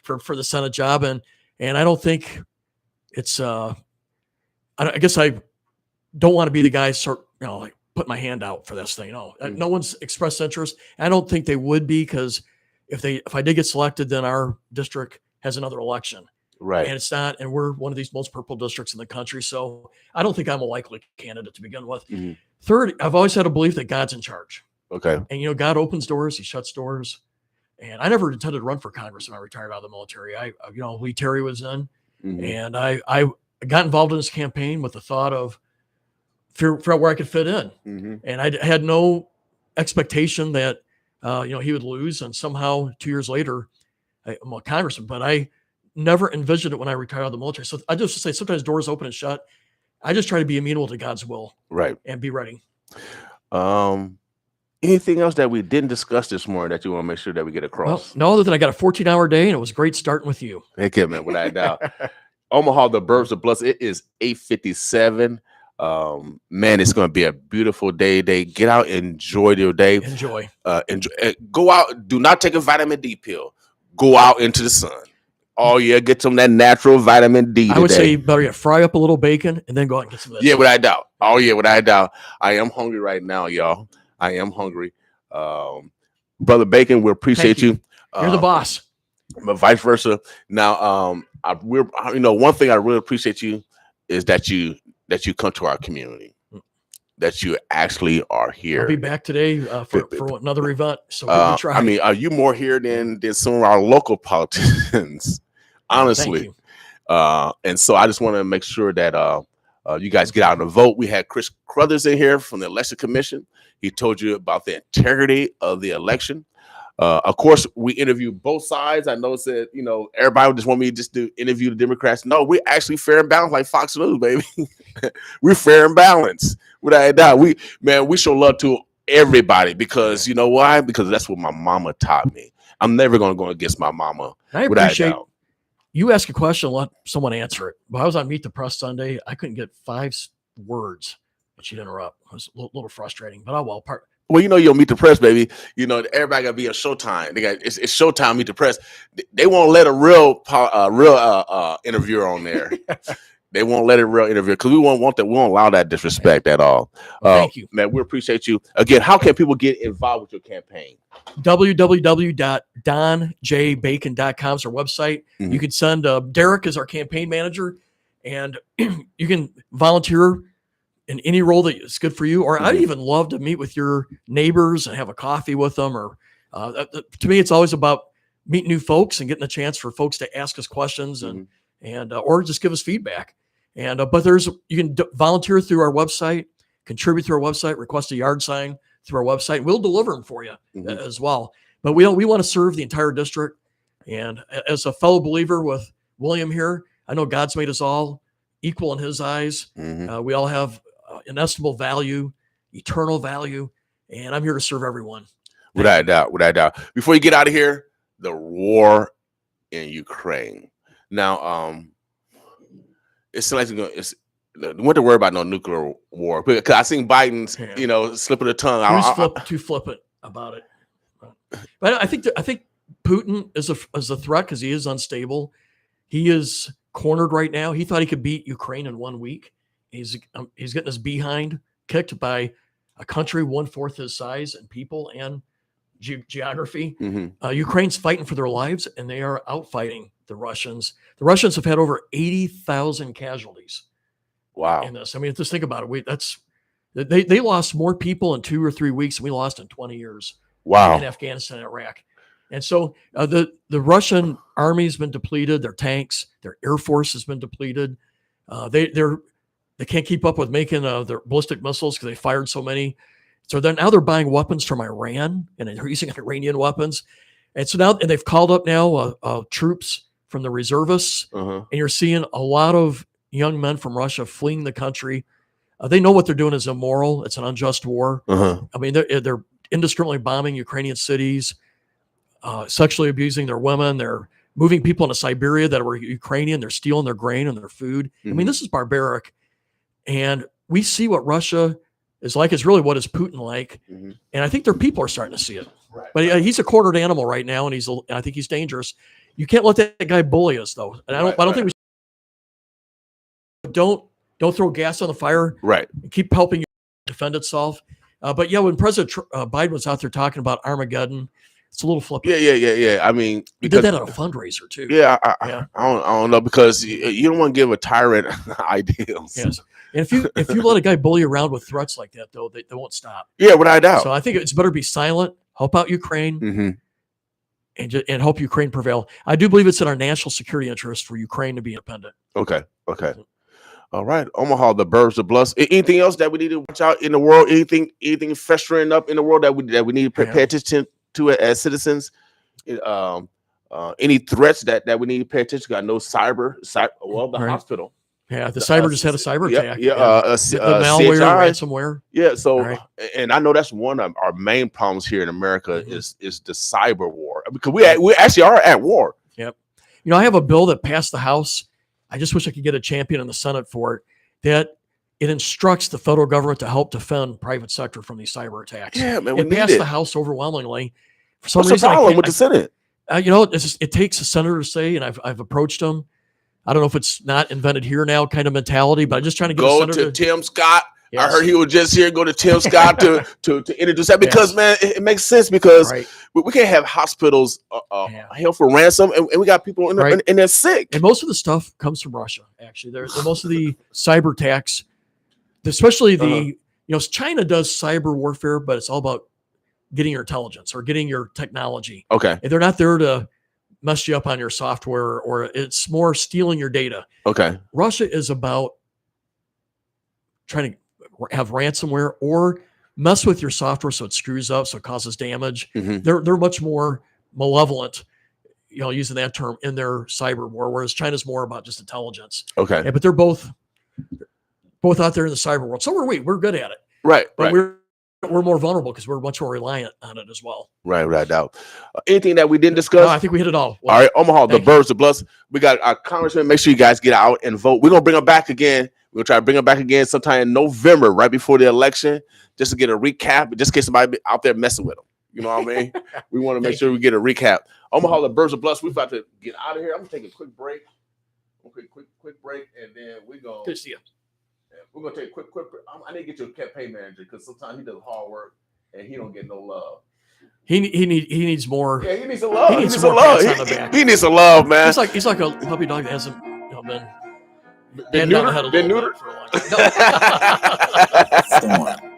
for the Senate job. And I don't think it's, I guess I don't want to be the guy put my hand out for this thing. No one's expressed interest. I don't think they would be, because if I did get selected, then our district has another election. Right. And it's not, and we're one of these most purple districts in the country. So I don't think I'm a likely candidate to begin with. Third, I've always had a belief that God's in charge. Okay. And, God opens doors, he shuts doors. And I never intended to run for Congress when I retired out of the military. Lee Terry was in, and I got involved in this campaign with the thought of figure out where I could fit in. And I had no expectation that, he would lose. And somehow 2 years later, I'm a congressman, but I never envisioned it when I retired out of the military. So I just say sometimes doors open and shut. I just try to be amenable to God's will. Right. And be ready. Anything else that we didn't discuss this morning that you want to make sure that we get across? Well, no, other than I got a 14-hour day, and it was great starting with you. Heck yeah, man, without a doubt. Omaha, the Burbs, the Bluffs. It is 8:57. Man, it's going to be a beautiful day. Get out, enjoy your day. Enjoy. Go out. Do not take a vitamin D pill. Go out into the sun. Oh yeah, get some of that natural vitamin D. I would say you better fry up a little bacon and then go out and get some of that. Yeah, without a doubt. Oh yeah, without a doubt. I am hungry right now, y'all. I am hungry. Brother Bacon, we appreciate you. You're the boss. But vice versa. Now, one thing I really appreciate you is that you come to our community, that you actually are here. I'll be back today for another event. So we'll try. I mean, are you more here than some of our local politicians? Honestly. Thank you. And so I just want to make sure that you guys get out and vote. We had Chris Cathers in here from the Election Commission. He told you about the integrity of the election. Of course, we interview both sides. I know said, everybody just want me just to interview the Democrats. No, we're actually fair and balanced like Fox News, baby. We're fair and balanced. Without a doubt. We show love to everybody because you know why? Because that's what my mama taught me. I'm never going to go against my mama. I appreciate you ask a question, let someone answer it. But I was on Meet the Press Sunday. I couldn't get 5 words, but she'd interrupt. It was a little frustrating, but well, you'll Meet the Press, baby. Everybody got to be a Showtime. It's Showtime Meet the Press. They won't let a real interviewer on there. They won't let a real interviewer because we won't want that. We won't allow that disrespect at all. Thank you, man. We appreciate you again. How can people get involved with your campaign? www.donjbacon.com is our website. You can send Derek as our campaign manager, and you can volunteer in any role that is good for you. Or I'd even love to meet with your neighbors and have a coffee with them. Or to me, it's always about meeting new folks and getting a chance for folks to ask us questions and or just give us feedback. And but you can volunteer through our website, contribute through our website, request a yard sign through our website. We'll deliver them for you as well. But we want to serve the entire district. And as a fellow believer with William here, I know God's made us all equal in His eyes. We all have inestimable value, eternal value, and I'm here to serve everyone. Without a doubt. Before you get out of here, the war in Ukraine. Now, it's like we don't have to worry about no nuclear war because I seen Biden's, slipping the tongue. Too flippant about it. But I think Putin is a threat because he is unstable. He is cornered right now. He thought he could beat Ukraine in 1 week. He's getting his behind kicked by a country 1/4 his size and people and geography. Ukraine's fighting for their lives, and they are outfighting the Russians. The Russians have had over 80,000 casualties. Wow! In this, I mean, just think about it. They lost more people in 2 or 3 weeks than we lost in 20 years. Wow! In Afghanistan and Iraq, and so the Russian army has been depleted. Their tanks, their air force has been depleted. They can't keep up with making their ballistic missiles because they fired so many. So now they're buying weapons from Iran and they're using Iranian weapons. And so they've called up troops from the reservists, and you're seeing a lot of young men from Russia fleeing the country. They know what they're doing is immoral. It's an unjust war. I mean, they're indiscriminately bombing Ukrainian cities, sexually abusing their women. They're moving people into Siberia that were Ukrainian. They're stealing their grain and their food. I mean, this is barbaric. And we see what Russia is like. It's really what is Putin like. And I think their people are starting to see it. Right. But he's a cornered animal right now, and I think he's dangerous. You can't let that guy bully us, though. And I don't think we should. Don't throw gas on the fire. Right. Keep helping defend itself. But when President Biden was out there talking about Armageddon, it's a little flippant. Yeah. I mean, he did that at a fundraiser too. Yeah, I don't know because you don't want to give a tyrant ideals. Yes. And if you let a guy bully around with threats like that, though, they won't stop. Yeah, without doubt. So I think it's better be silent, help out Ukraine, and help Ukraine prevail. I do believe it's in our national security interest for Ukraine to be independent. Okay. All right, Omaha, the burbs, the bluffs. Anything else that we need to watch out in the world? Anything festering up in the world that we need to pay attention to as citizens? Any threats that we need to pay attention to? I know cyber. The hospital. Yeah, the cyber just had a cyber attack. The malware, ransomware. Yeah, so and I know that's one of our main problems here in America is the cyber war because we actually are at war. Yep. I have a bill that passed the House. I just wish I could get a champion in the Senate for it. That it instructs the federal government to help defend private sector from these cyber attacks. Yeah, man, it passed the House overwhelmingly. For some What's reason, the problem with the Senate? It takes a senator to say, and I've approached him. I don't know if it's not invented here now kind of mentality, but I'm just trying to get go a senator to Tim Scott. Yes. I heard he was just here. Go to Tim Scott to introduce that because man, it makes sense because we can't have hospitals held for ransom, and we got people and they're sick. And most of the stuff comes from Russia. Actually, most of the cyber attacks, especially China does cyber warfare, but it's all about getting your intelligence or getting your technology. Okay, and they're not there to mess you up on your software, or it's more stealing your data. Okay, Russia is about trying to have ransomware or mess with your software so it screws up, so it causes damage. Mhm. They're much more malevolent, using that term in their cyber war, whereas China's more about just intelligence. Okay. Yeah, but they're both out there in the cyber world. So are we. We're good at it. Right. But right. we're more vulnerable because we're much more reliant on it as well. Right, without doubt. Anything that we didn't discuss? No, I think we hit it all. All right, Omaha, the birds, the bloods. We got our congressman. Make sure you guys get out and vote. We're gonna bring them back again. We're gonna try to bring them back again sometime in November, right before the election, just to get a recap, just in case somebody be out there messing with them. You know what I mean? We want to make sure we get a recap. Omaha, the birds, the bloods. We're about to get out of here. I'm gonna take a quick break. Okay, quick break, and then we're gonna. Good to see you. We're gonna take a quick break. I need to get you a campaign manager because sometimes he does hard work and he don't get no love. He needs more. Yeah, he needs some love. He needs some love. He needs some love, man. He's like a puppy dog that hasn't been neutered for a long time.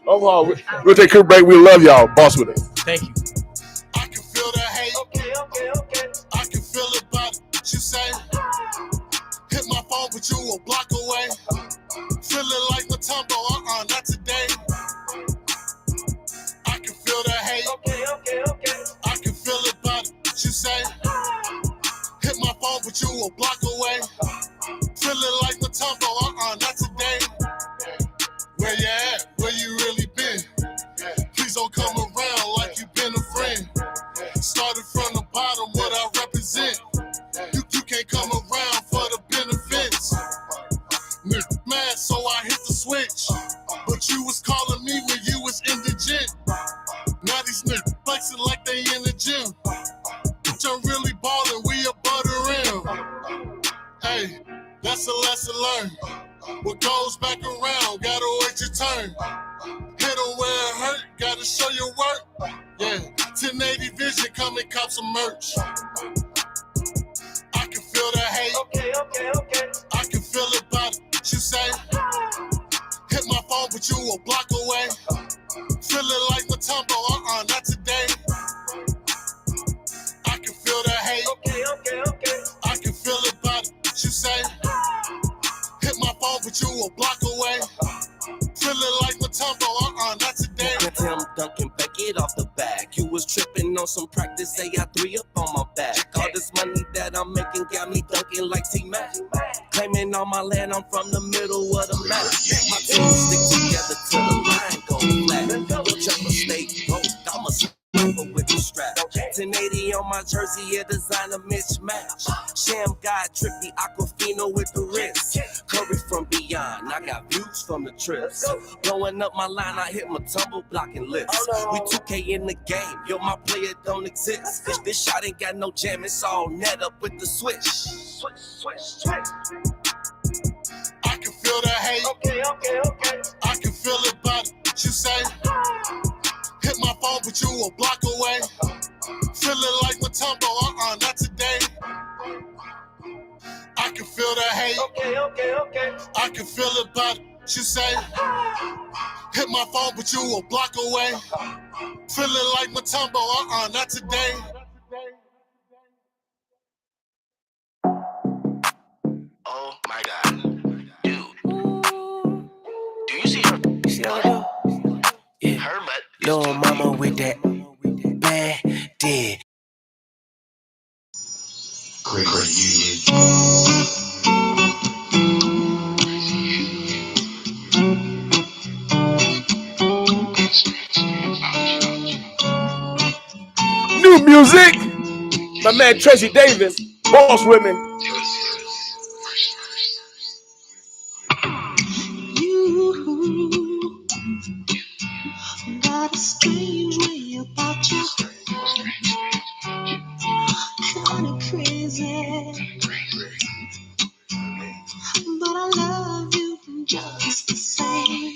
Omaha, we'll take a quick break. We love y'all. Boss with us. Thank you. I can feel the hate. Okay. I can feel it, but you say, hit my phone, but you a block away. Feeling like Matumbo, not today. I can feel the hate. Okay. I can feel it, but you say, hit my phone, but you a block away. Feeling like Matumbo, not today. Where you at? Where you really been? Please don't come around like you been a friend. Started from the bottom, what I represent. You can't come around for the benefits. Nigga mad, so I hit the switch. But you was calling me when you was indigent. Now these niggas flexing like they in the gym. Bitch, I'm really ballin', we above the rim. Hey, that's a lesson learned. What goes back around, gotta wait your turn. Hit 'em where it hurt, gotta show your work. Yeah, 1080 vision, come and cop some merch. I can feel the hate. Okay. I can feel it, but you say, hit my phone, but you a block away. Feeling like Matumbo, not today. I can feel the hate. Okay. I can feel it, but you say, hit my phone, but you a block away. Feeling like Matumbo, not today. Tim Duncan, back it off the back. You was tripping on some practice, say I 3 up on my back. All this money that I'm making got me dunking like T-Mac. Claiming on my land, I'm from the middle of the map. My team stick together till the line go flat. Don't jump a state road, I'm a sniper with the strap. 1080 on my jersey, yeah, design a mismatch. Sham God, trippy, Aquafino with the wrist. Curry from beyond, I got views from the trips. Blowing up my line, I hit my tumble blocking lips. We 2K in the game, yo, my player don't exist. This shot ain't got no jam, it's all net up with the switch. Switch. I can feel the hate. Okay. I can feel it, but you say, hit my phone, but you a block away. Feeling like Matumbo, not today. I can feel the hate. Okay. I can feel it, but you say, hit my phone, but you a block away. Feeling like Matumbo, not today. Oh my God, dude. Do you see her? See how I do? Yeah. Her butt. Little mama with that bad dick. Great union. New music. My man Tracy Davis, boss with me. You got a strange way about you. Kinda crazy. But I love you just the same.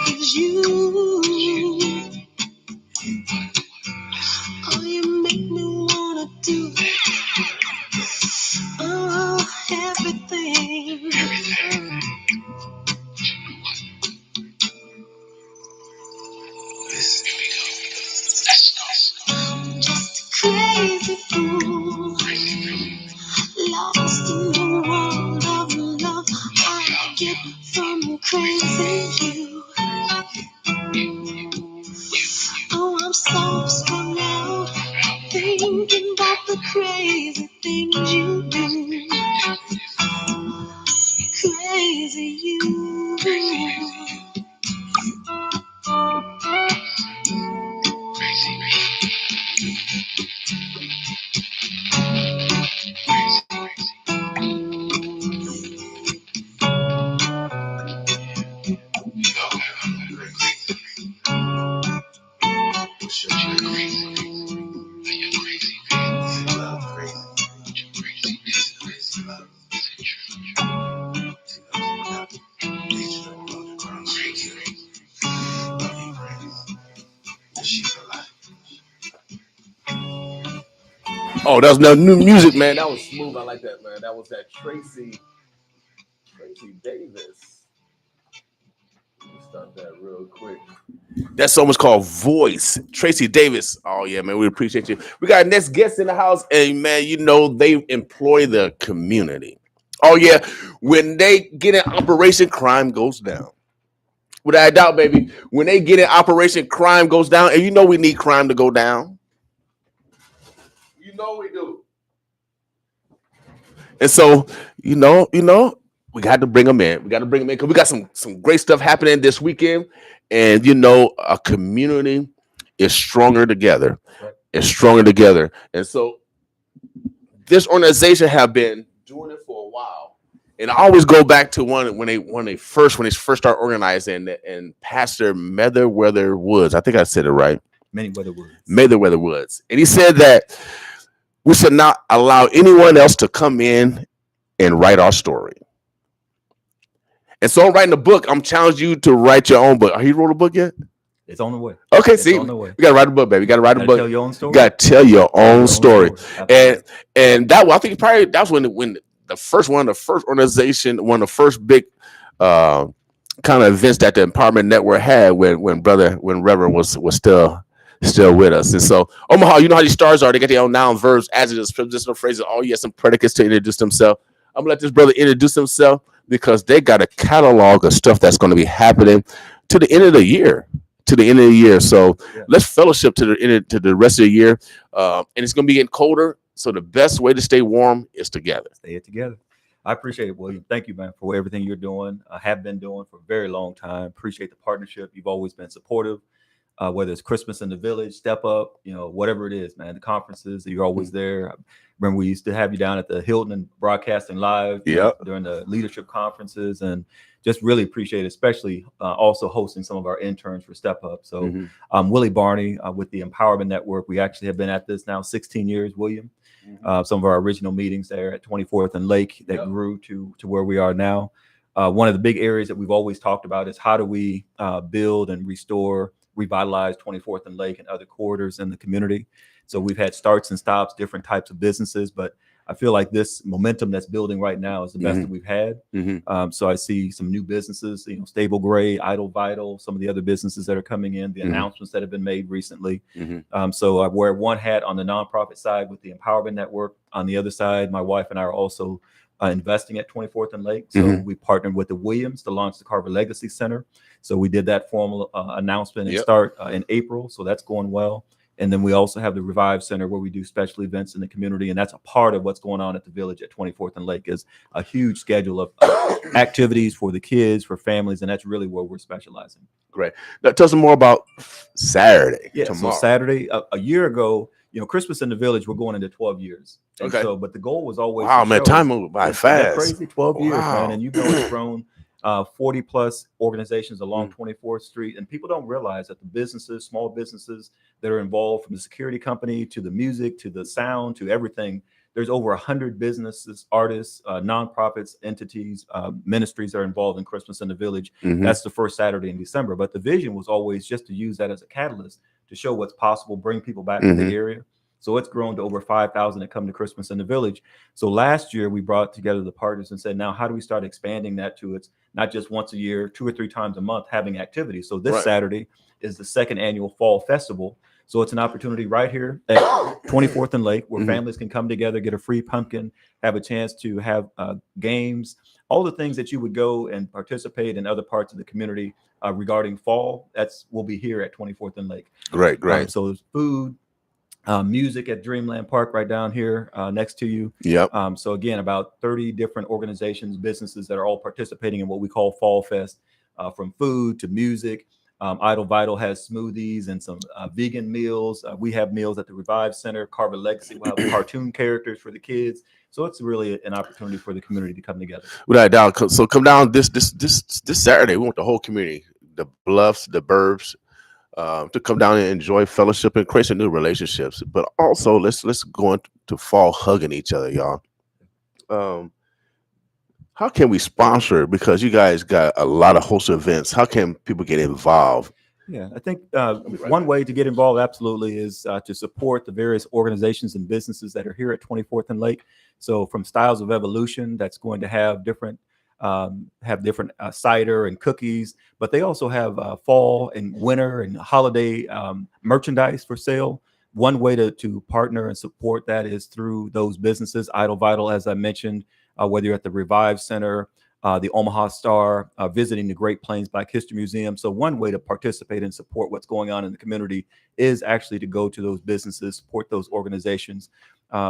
'Cause you make me wanna do everything. Just a crazy fool, lost in the world of love I get from crazy you. crazy you. Oh, that was no new music, man. That was smooth. I like that, man. That was that Tracy Davis. Let me start that real quick. That song was called Voice. Tracy Davis. Oh, yeah, man. We appreciate you. We got next guest in the house. And, man, you know, they employ the community. Oh, yeah. When they get in operation, crime goes down. Without a doubt, baby. When they get in operation, crime goes down. And you know we need crime to go down. You know we do. And so, you know, we got to bring them in. We got to bring them in because we got some great stuff happening this weekend. And, you know, a community is stronger together. It's stronger together. And so this organization have been doing it for a while. And I always go back to when they first start organizing, and Pastor Mayweather Woods, I think I said it right. Mayweather Woods. And he said that we should not allow anyone else to come in and write our story. And so I'm writing a book. I'm challenging you to write your own book. Have you wrote a book yet? It's on the way. Okay, it's see, on the way. We got to write a book, baby. You got to write a book. Tell your own story. You got to tell your own story. And that, I think probably that was when the first organization, one of the first big kind of events that the Empowerment Network had when Reverend was still with us. And so Omaha, you know how these stars are. They get their own noun, verbs, adjectives, prepositional phrases. Oh, yes, some predicates to introduce themselves. I'm gonna let this brother introduce himself because they got a catalog of stuff that's going to be happening to the end of the year. So let's fellowship to the rest of the year. And it's going to be getting colder. So the best way to stay warm is together. Stay together. I appreciate it, William. Thank you, man, for everything you're doing. I have been doing for a very long time. Appreciate the partnership. You've always been supportive. Whether it's Christmas in the Village, Step Up, you know, whatever it is, man. The conferences, you're always there. I remember we used to have you down at the Hilton and broadcasting live during the leadership conferences, and just really appreciate it, especially also hosting some of our interns for Step Up. So Willie Barney with the Empowerment Network. We actually have been at this now 16 years, William. Some of our original meetings there at 24th and Lake that grew to where we are now. One of the big areas that we've always talked about is how do we build and revitalize 24th and Lake and other corridors in the community. So we've had starts and stops, different types of businesses, but I feel like this momentum that's building right now is the best that we've had. So I see some new businesses, you know, Stable Gray, Idle Vital, some of the other businesses that are coming in, the announcements that have been made recently. So I wear one hat on the nonprofit side with the Empowerment Network. On the other side, my wife and I are also investing at 24th and Lake. So we partnered with the Williams to launch the Carver Legacy Center. So we did that formal announcement and start in April. So that's going well. And then we also have the Revive Center where we do special events in the community. And that's a part of what's going on at the Village at 24th and Lake is a huge schedule of activities for the kids, for families. And that's really where we're specializing. Great. Now tell us more about Saturday. Tomorrow. So Saturday, a year ago, you know, Christmas in the Village, we're going into 12 years. And so, but the goal was always, wow, man, time moved by fast. Crazy 12 years, man. And you've know it's grown 40 plus organizations along 24th Street. And people don't realize that the businesses, small businesses that are involved, from the security company to the music, to the sound, to everything, there's over 100 businesses, artists, nonprofits, entities, ministries that are involved in Christmas in the Village. That's the first Saturday in December. But the vision was always just to use that as a catalyst to show what's possible, bring people back to the area. So it's grown to over 5,000 that come to Christmas in the Village. So last year we brought together the partners and said, now how do we start expanding that to it's not just once a year, 2 or 3 times a month having activities. So this Saturday is the 2nd annual Fall Festival. So it's an opportunity right here at 24th and Lake where families can come together, get a free pumpkin, have a chance to have games, all the things that you would go and participate in other parts of the community regarding fall. Will be here at 24th and Lake. Great. So there's food, music at Dreamland Park right down here next to you. Yep. So again, about 30 different organizations, businesses that are all participating in what we call Fall Fest, from food to music. Idle Vital has smoothies and some vegan meals. We have meals at the Revive Center. Carver Legacy will have cartoon characters for the kids. So it's really an opportunity for the community to come together. Without a doubt. So come down this Saturday. We want the whole community, the Bluffs, the Burbs, to come down and enjoy fellowship and create some new relationships. But also let's go into fall hugging each other, y'all. How can we sponsor? Because you guys got a lot of host events. How can people get involved? Yeah, I think one way to get involved absolutely is to support the various organizations and businesses that are here at 24th and Lake. So from Styles of Evolution, that's going to have different cider and cookies, but they also have fall and winter and holiday merchandise for sale. One way to partner and support that is through those businesses. Idle Vital, as I mentioned, whether you're at the Revive Center, the Omaha Star, visiting the Great Plains Black History Museum. So one way to participate and support what's going on in the community is actually to go to those businesses, support those organizations.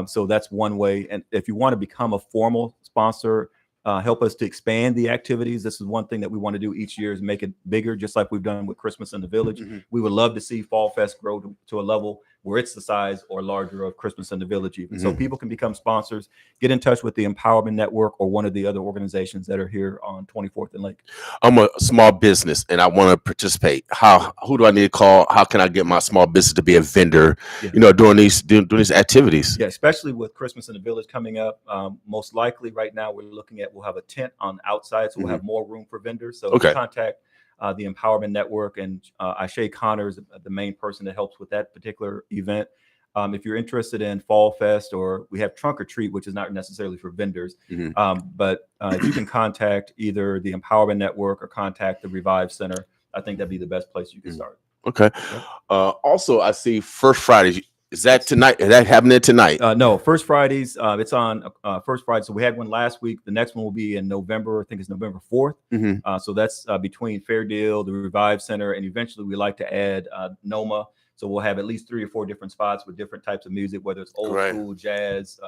So that's one way. And if you want to become a formal sponsor, help us to expand the activities. This is one thing that we want to do each year, is make it bigger, just like we've done with Christmas in the Village. We would love to see Fall Fest grow to a level where it's the size or larger of Christmas in the Village even. So people can become sponsors, get in touch with the Empowerment Network or one of the other organizations that are here on 24th and Lake. I'm a small business and I want to participate. Who do I need to call? How can I get my small business to be a vendor, during these activities? Yeah, especially with Christmas in the Village coming up. Most likely right now we'll have a tent on outside, so we'll have more room for vendors. So contact the Empowerment Network, and Ashay Connor is the main person that helps with that particular event. If you're interested in Fall Fest, or we have Trunk or Treat, which is not necessarily for vendors, but if you can contact either the Empowerment Network or contact the Revive Center, I think that'd be the best place you can start. Okay. Also, I see First Fridays. Is that tonight? Is that happening tonight? No, First Fridays. It's on First Friday. So we had one last week. The next one will be in November. I think it's November 4th. So that's between Fair Deal, the Revive Center, and eventually we like to add NOMA. So we'll have at least 3 or 4 different spots with different types of music, whether it's old school, jazz,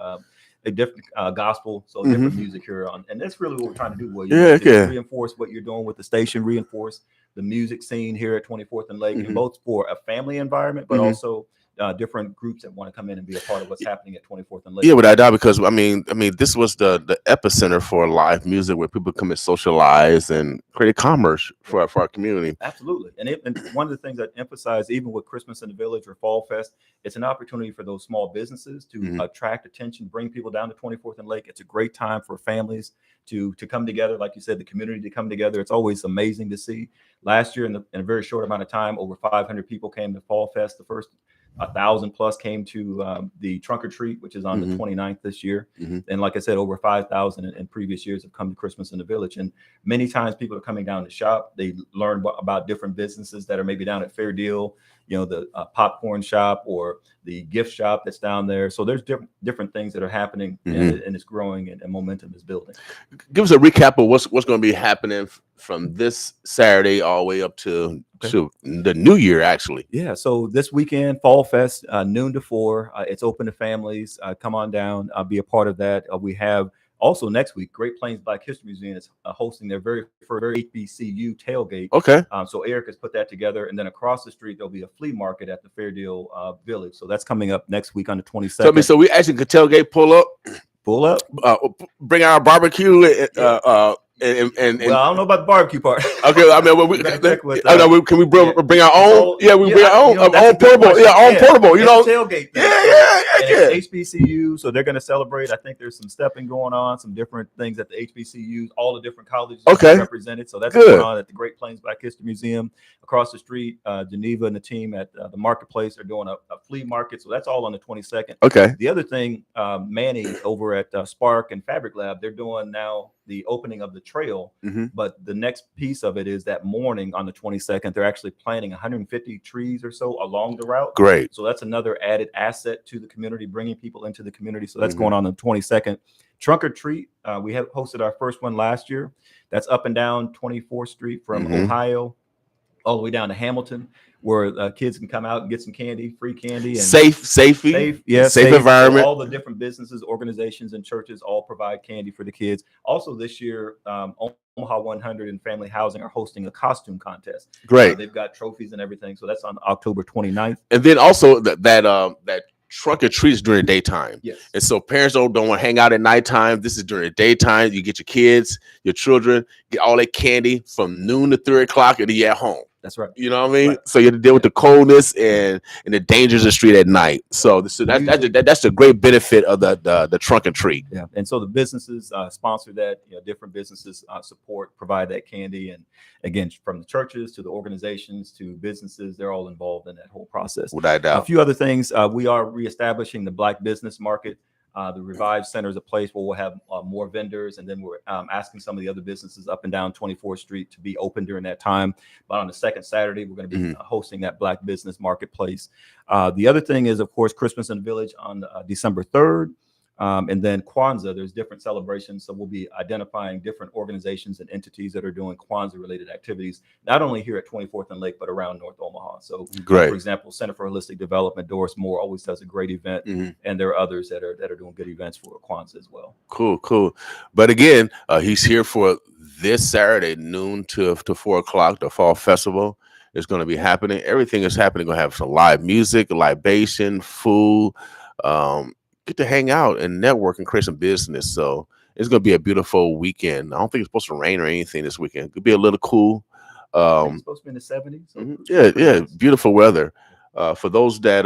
a different gospel. So different music here on. And that's really what we're trying to do. Reinforce what you're doing with the station, reinforce the music scene here at 24th and Lake, and both for a family environment, but also different groups that want to come in and be a part of what's happening at 24th and Lake. Yeah, without doubt, because I mean, this was the epicenter for live music, where people come and socialize and create commerce for our community. Absolutely, and one of the things that emphasize, even with Christmas in the Village or Fall Fest, it's an opportunity for those small businesses to attract attention, bring people down to 24th and Lake. It's a great time for families to come together, like you said, the community to come together. It's always amazing to see. Last year, in a very short amount of time, over 500 people came to Fall Fest. The first 1,000 plus came to the Trunk or Treat, which is on the 29th this year. And like I said, over 5,000 in previous years have come to Christmas in the Village. And many times people are coming down to shop. They learn about different businesses that are maybe down at Fair Deal, the popcorn shop or the gift shop that's down there. So there's different things that are happening, and it's growing, and momentum is building. Give us a recap of what's going to be happening from this Saturday all the way up to the new year, actually. Yeah, so this weekend, Fall Fest, noon to 4. It's open to families. Come on down, be a part of that. We have also next week, Great Plains Black History Museum is hosting their very first HBCU tailgate. Okay. So Eric has put that together, and then across the street there'll be a flea market at the Fair Deal Village. So that's coming up next week on the 22nd. So we actually could tailgate, pull up, bring our barbecue, and well, I don't know about the barbecue part. Okay, I mean, can we bring our own? Yeah, we bring our own portable. Yeah, own portable. Tailgate. Yeah. HBCU, so they're going to celebrate. I think there's some stepping going on, some different things at the HBCUs. All the different colleges are represented. So that's going on at the Great Plains Black History Museum. Across the street, Geneva and the team at the marketplace are doing a flea market. So that's all on the 22nd. Okay. The other thing, Manny over at Spark and Fabric Lab, they're doing now the opening of the trail, but the next piece of it is that morning on the 22nd, they're actually planting 150 trees or so along the route. Great. So that's another added asset to the community, bringing people into the community. So that's going on the 22nd. Trunk or Treat, we have hosted our first one last year. That's up and down 24th Street from Ohio all the way down to Hamilton, where kids can come out and get some candy, free candy, and safe environment. So all the different businesses, organizations, and churches all provide candy for the kids. Also, this year, Omaha 100 and Family Housing are hosting a costume contest. Great. They've got trophies and everything. So that's on October 29th. And then also that trunk or treat is during the daytime. Yes. And so parents don't want to hang out at nighttime. This is during the daytime. You get your kids, your children, get all that candy from noon to 3 o'clock, and then you're at home. That's right. You know what I mean? Right. So you have to deal with the coldness and the dangers of the street at night. So that's a great benefit of the trunk and treat. Yeah. And so the businesses sponsor that. Different businesses provide that candy. And again, from the churches to the organizations to businesses, they're all involved in that whole process. Without doubt. A few other things. We are reestablishing the Black business market. The Revive Center is a place where we'll have more vendors, and then we're asking some of the other businesses up and down 24th Street to be open during that time. But on the second Saturday, we're going to be hosting that Black business marketplace. The other thing is, of course, Christmas in the Village on December 3rd. And then Kwanzaa, there's different celebrations. So we'll be identifying different organizations and entities that are doing Kwanzaa related activities, not only here at 24th and Lake, but around North Omaha. So great. For example, Center for Holistic Development, Doris Moore always does a great event. And there are others that are doing good events for Kwanzaa as well. Cool. But again, he's here for this Saturday, noon to 4 o'clock, the Fall Festival is going to be happening. Everything is happening. Going to have some live music, libation, food, get to hang out and network and create some business. So it's going to be a beautiful weekend. I don't think it's supposed to rain or anything this weekend. It could be a little cool. It's supposed to be in the 70s. So Yeah. Beautiful weather. For those that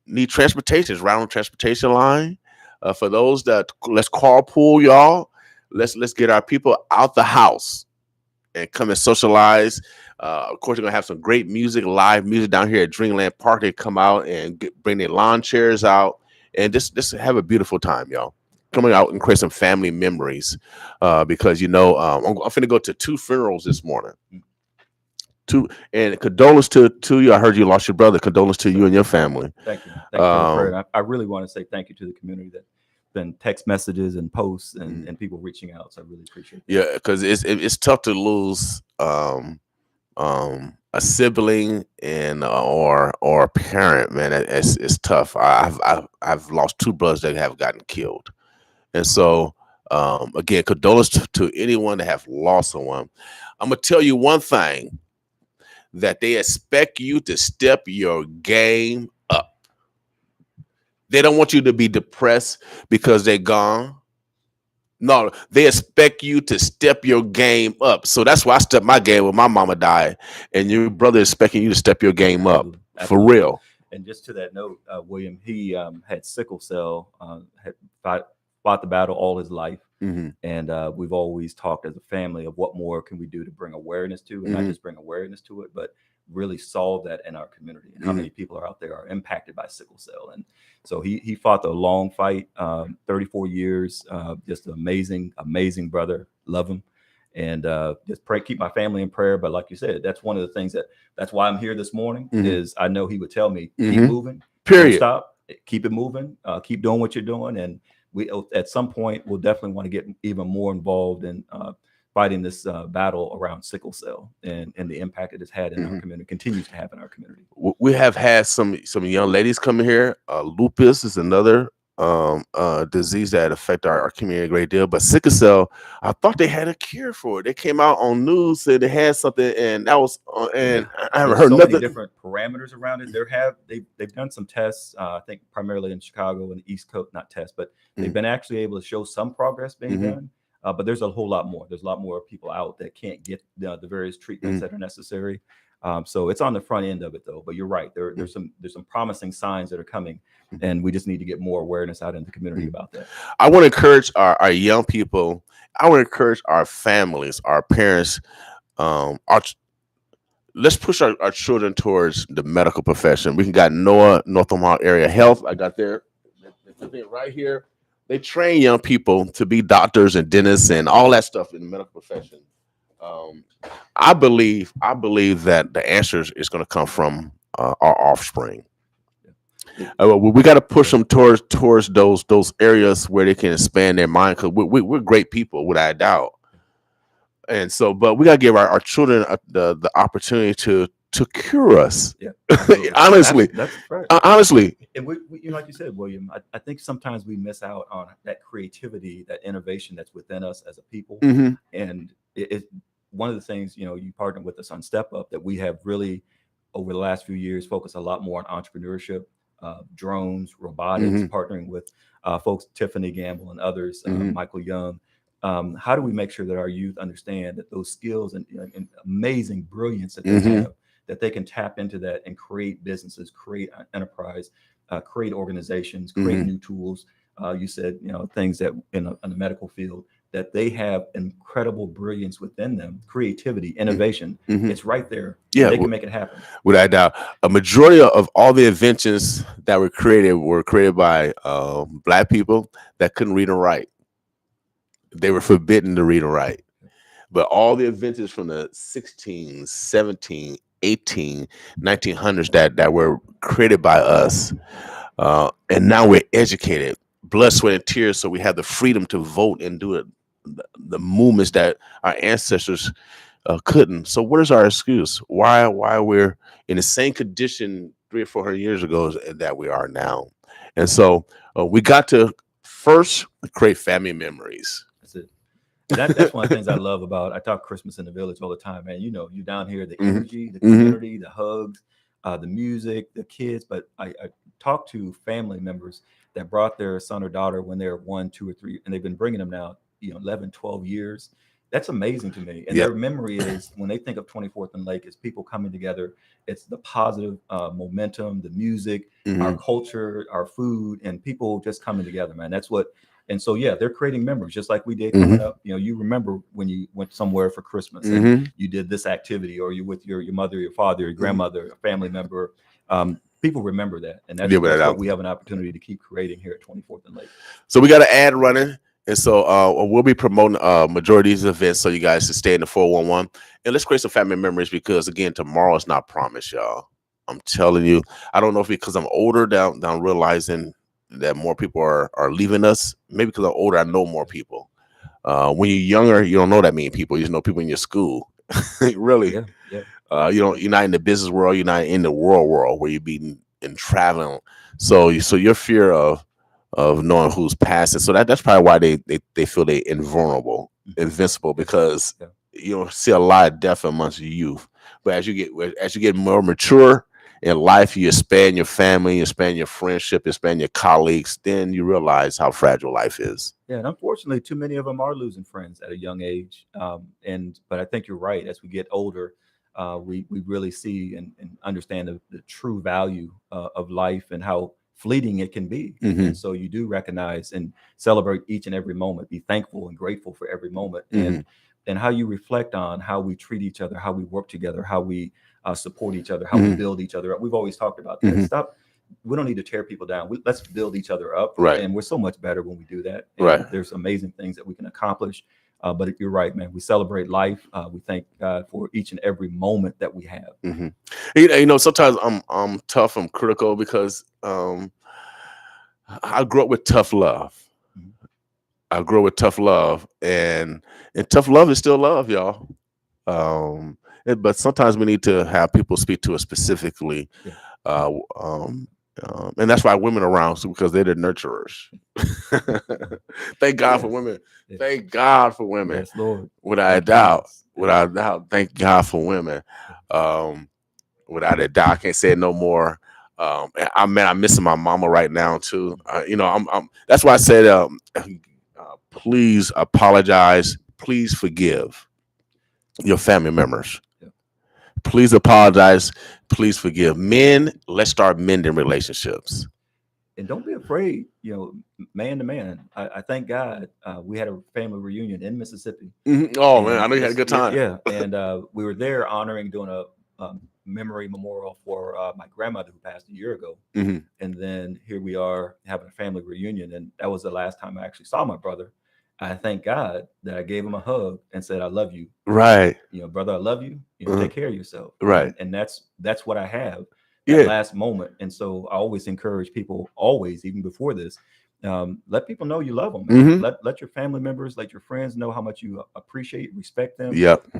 need transportation, it's right on the transportation line. For those that let's carpool, y'all. Let's get our people out the house and come and socialize. Of course, we're going to have some great music, live music down here at Dreamland Park. They come out and bring their lawn chairs out. And just have a beautiful time, y'all. Coming out and create some family memories, because I'm finna go to 2 funerals this morning. And condolence to you. I heard you lost your brother. Condolence to you and your family. Thank you. Thank you for the prayer. I really want to say thank you to the community that been text messages and posts and people reaching out. So I really appreciate it. Yeah, because it's tough to lose a sibling and or a parent, man. It's tough. I've lost 2 brothers that have gotten killed, and so again, condolences to anyone that have lost someone. I'm gonna tell you one thing, that they expect you to step your game up. They don't want you to be depressed because they're gone. No, they expect you to step your game up. So that's why I stepped my game when my mama died. And your brother is expecting you to step your game up. Absolutely. For real. And just to that note, William, he had sickle cell, had fought the battle all his life. And we've always talked as a family of what more can we do to bring awareness to, and not just bring awareness to it, but really solve that in our community. And how many people are out there are impacted by sickle cell. And so he fought a long fight, 34 years, just an amazing brother. Love him. And just keep my family in prayer. But like you said, that's one of the things that's why I'm here this morning is I know he would tell me, keep moving, period. Don't stop, keep it moving, keep doing what you're doing. And we, at some point, we'll definitely want to get even more involved in fighting this battle around sickle cell and the impact it has had in our community, continues to have in our community. We have had some young ladies coming here. Lupus is another disease that affect our community a great deal. But sickle cell, I thought they had a cure for it. They came out on news, said they had something, and that was and I haven't heard nothing. Many different parameters around it. They've done some tests, I think primarily in Chicago and the East Coast, not tests, but they've been actually able to show some progress being done. But there's a whole lot more. There's a lot more people out that can't get the various treatments that are necessary. So it's on the front end of it, though. But you're right. There's some promising signs that are coming, and we just need to get more awareness out in the community about that. I want to encourage our young people. I want to encourage our families, our parents. Let's push our children towards the medical profession. We got North Omaha Area Health. I got there right here. They train young people to be doctors and dentists and all that stuff in the medical profession. I believe that the answer is going to come from our offspring. We got to push them towards those areas where they can expand their mind, because we're great people, without a doubt. And so, but we got to give our children the opportunity to cure us. Yeah, honestly, that's right. Honestly, and we, like you said, William, I think sometimes we miss out on that creativity, that innovation that's within us as a people. Mhm. And it one of the things, you partnered with us on Step Up, that we have really over the last few years focused a lot more on entrepreneurship, drones, robotics, Mhm. partnering with folks, Tiffany Gamble and others, Mhm. Michael Young. How do we make sure that our youth understand that those skills and amazing brilliance that they Mhm. have, that they can tap into that and create businesses, create enterprise, create organizations, create Mhm. new tools. You said, things that in the medical field, that they have incredible brilliance within them, creativity, innovation. Mhm. It's right there. Yeah, They can make it happen. without doubt. A majority of all the inventions that were created by Black people that couldn't read and write. They were forbidden to read and write. But all the inventions from the 16, 17, 18, 1900s that were created by us, and now we're educated, blood, sweat, and tears, so we have the freedom to vote and do it, the movements that our ancestors couldn't. So what is our excuse? Why we're in the same condition 300 or 400 years ago that we are now? And so we got to first create family memories. That's it. And that's one of the things I love about. I talk Christmas in the Village all the time, man. You down here, the energy, the community, the hugs, the music, the kids. But I talk to family members that brought their son or daughter when they're 1, 2, or 3, and they've been bringing them now, 11, 12 years. That's amazing to me. And Yep. their memory is, when they think of 24th and Lake, it's people coming together. It's the positive momentum, the music, our culture, our food, and people just coming together, man. That's what. And so, yeah, they're creating memories just like we did coming up. You remember when you went somewhere for Christmas and you did this activity, or you with your mother, your father, your grandmother, a family member. People remember that. And that's what we have an opportunity to keep creating here at 24th and Lake. So we got an ad running. And so we'll be promoting majority of these events, so you guys can stay in the 411. And let's create some family memories, because, again, tomorrow is not promised, y'all. I'm telling you. I don't know if because I'm older, down realizing that more people are leaving us. Maybe because I'm older, I know more people. When you're younger, you don't know that many people. You just know people in your school. Really. Yeah. You're not in the business world. You're not in the world where you're being and traveling. So your fear of knowing who's passing. So that's probably why they feel they invulnerable, invincible, because you don't see a lot of death amongst youth. But as you get more mature in life, you expand your family, you expand your friendship, you expand your colleagues, then you realize how fragile life is. Yeah, and unfortunately, too many of them are losing friends at a young age. But I think you're right. As we get older, we really see and understand the true value of life and how fleeting it can be. And so you do recognize and celebrate each and every moment. Be thankful and grateful for every moment, and how you reflect on how we treat each other, how we work together, how we support each other, how we build each other up. We've always talked about that. We don't need to tear people down. Let's build each other up. Right. And we're so much better when we do that. And right. There's amazing things that we can accomplish. But you're right, man. We celebrate life. We thank God for each and every moment that we have. Sometimes I'm tough. I'm critical because I grew up with tough love. I grew up with tough love, and tough love is still love, y'all. But sometimes we need to have people speak to us specifically. And that's why women are around, because they're the nurturers. Thank God for women. Thank God for women. Yes, Lord. Without a doubt. Without a doubt. Thank God for women. Without a doubt. I can't say it no more. I'm missing my mama right now too. That's why I said, please apologize. Please forgive your family members. Please apologize. Please forgive. Men, let's start mending relationships. And don't be afraid, man to man. I thank God we had a family reunion in Mississippi. Oh, man, I know you had a good time. Yeah, and we were there doing a memory memorial for my grandmother who passed a year ago. And then here we are having a family reunion. And that was the last time I actually saw my brother. I thank God that I gave him a hug and said, I love you. Right. Brother, I love you. Take care of yourself. Right. And that's what I have. That last moment. And so I always encourage people, always, even before this, let people know you love them. Let your family members, let your friends know how much you appreciate, respect them,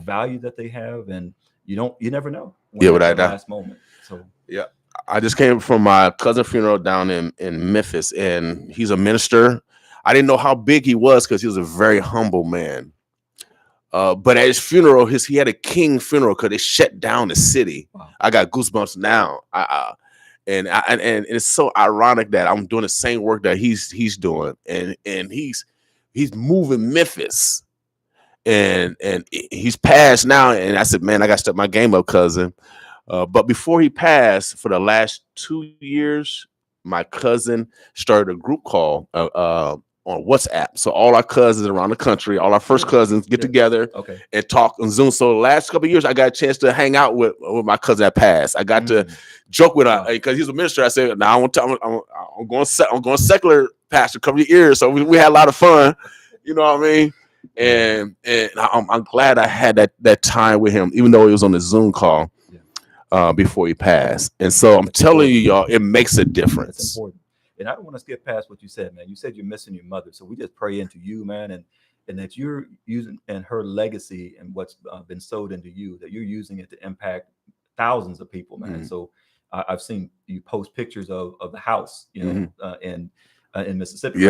value that they have, and you never know. When the last moment. So I just came from my cousin's funeral down in Memphis, and he's a minister. I didn't know how big he was because he was a very humble man. But at his funeral, he had a king funeral because they shut down the city. Wow. I got goosebumps now. And it's so ironic that I'm doing the same work that he's doing, and he's moving Memphis, and he's passed now. And I said, man, I got to step my game up, cousin. But before he passed, for the last 2 years, my cousin started a group call on WhatsApp. So all our cousins around the country, all our first cousins get together and talk on Zoom. So the last couple of years, I got a chance to hang out with my cousin that passed. I got to joke with her because he's a minister. I said, "Now I'm going secular pastor a couple of years." So we had a lot of fun. You know what I mean? And I'm glad I had that time with him, even though he was on the Zoom call before he passed. And so I'm telling you, y'all, it makes a difference. It's important. And I don't want to skip past what you said, man. You said you're missing your mother. So we just pray into you, man, and that you're using and her legacy and what's been sowed into you, that you're using it to impact thousands of people, man. So I've seen you post pictures of the house, in Mississippi.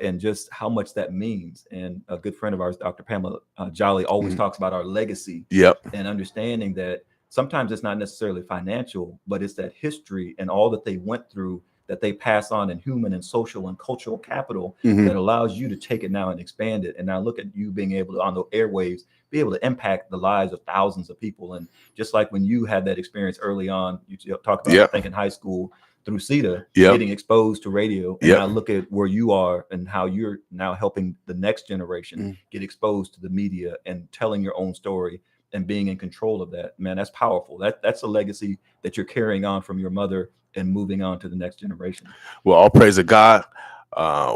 And just how much that means. And a good friend of ours, Dr. Pamela Jolly, always talks about our legacy and understanding that sometimes it's not necessarily financial, but it's that history and all that they went through that they pass on in human and social and cultural capital that allows you to take it now and expand it. And now look at you being able to, on the airwaves, be able to impact the lives of thousands of people. And just like when you had that experience early on, you talked about, I think in high school through CETA, getting exposed to radio. And now look at where you are and how you're now helping the next generation get exposed to the media and telling your own story and being in control of that. Man, that's powerful. That's a legacy that you're carrying on from your mother and moving on to the next generation. Well, all praise to God.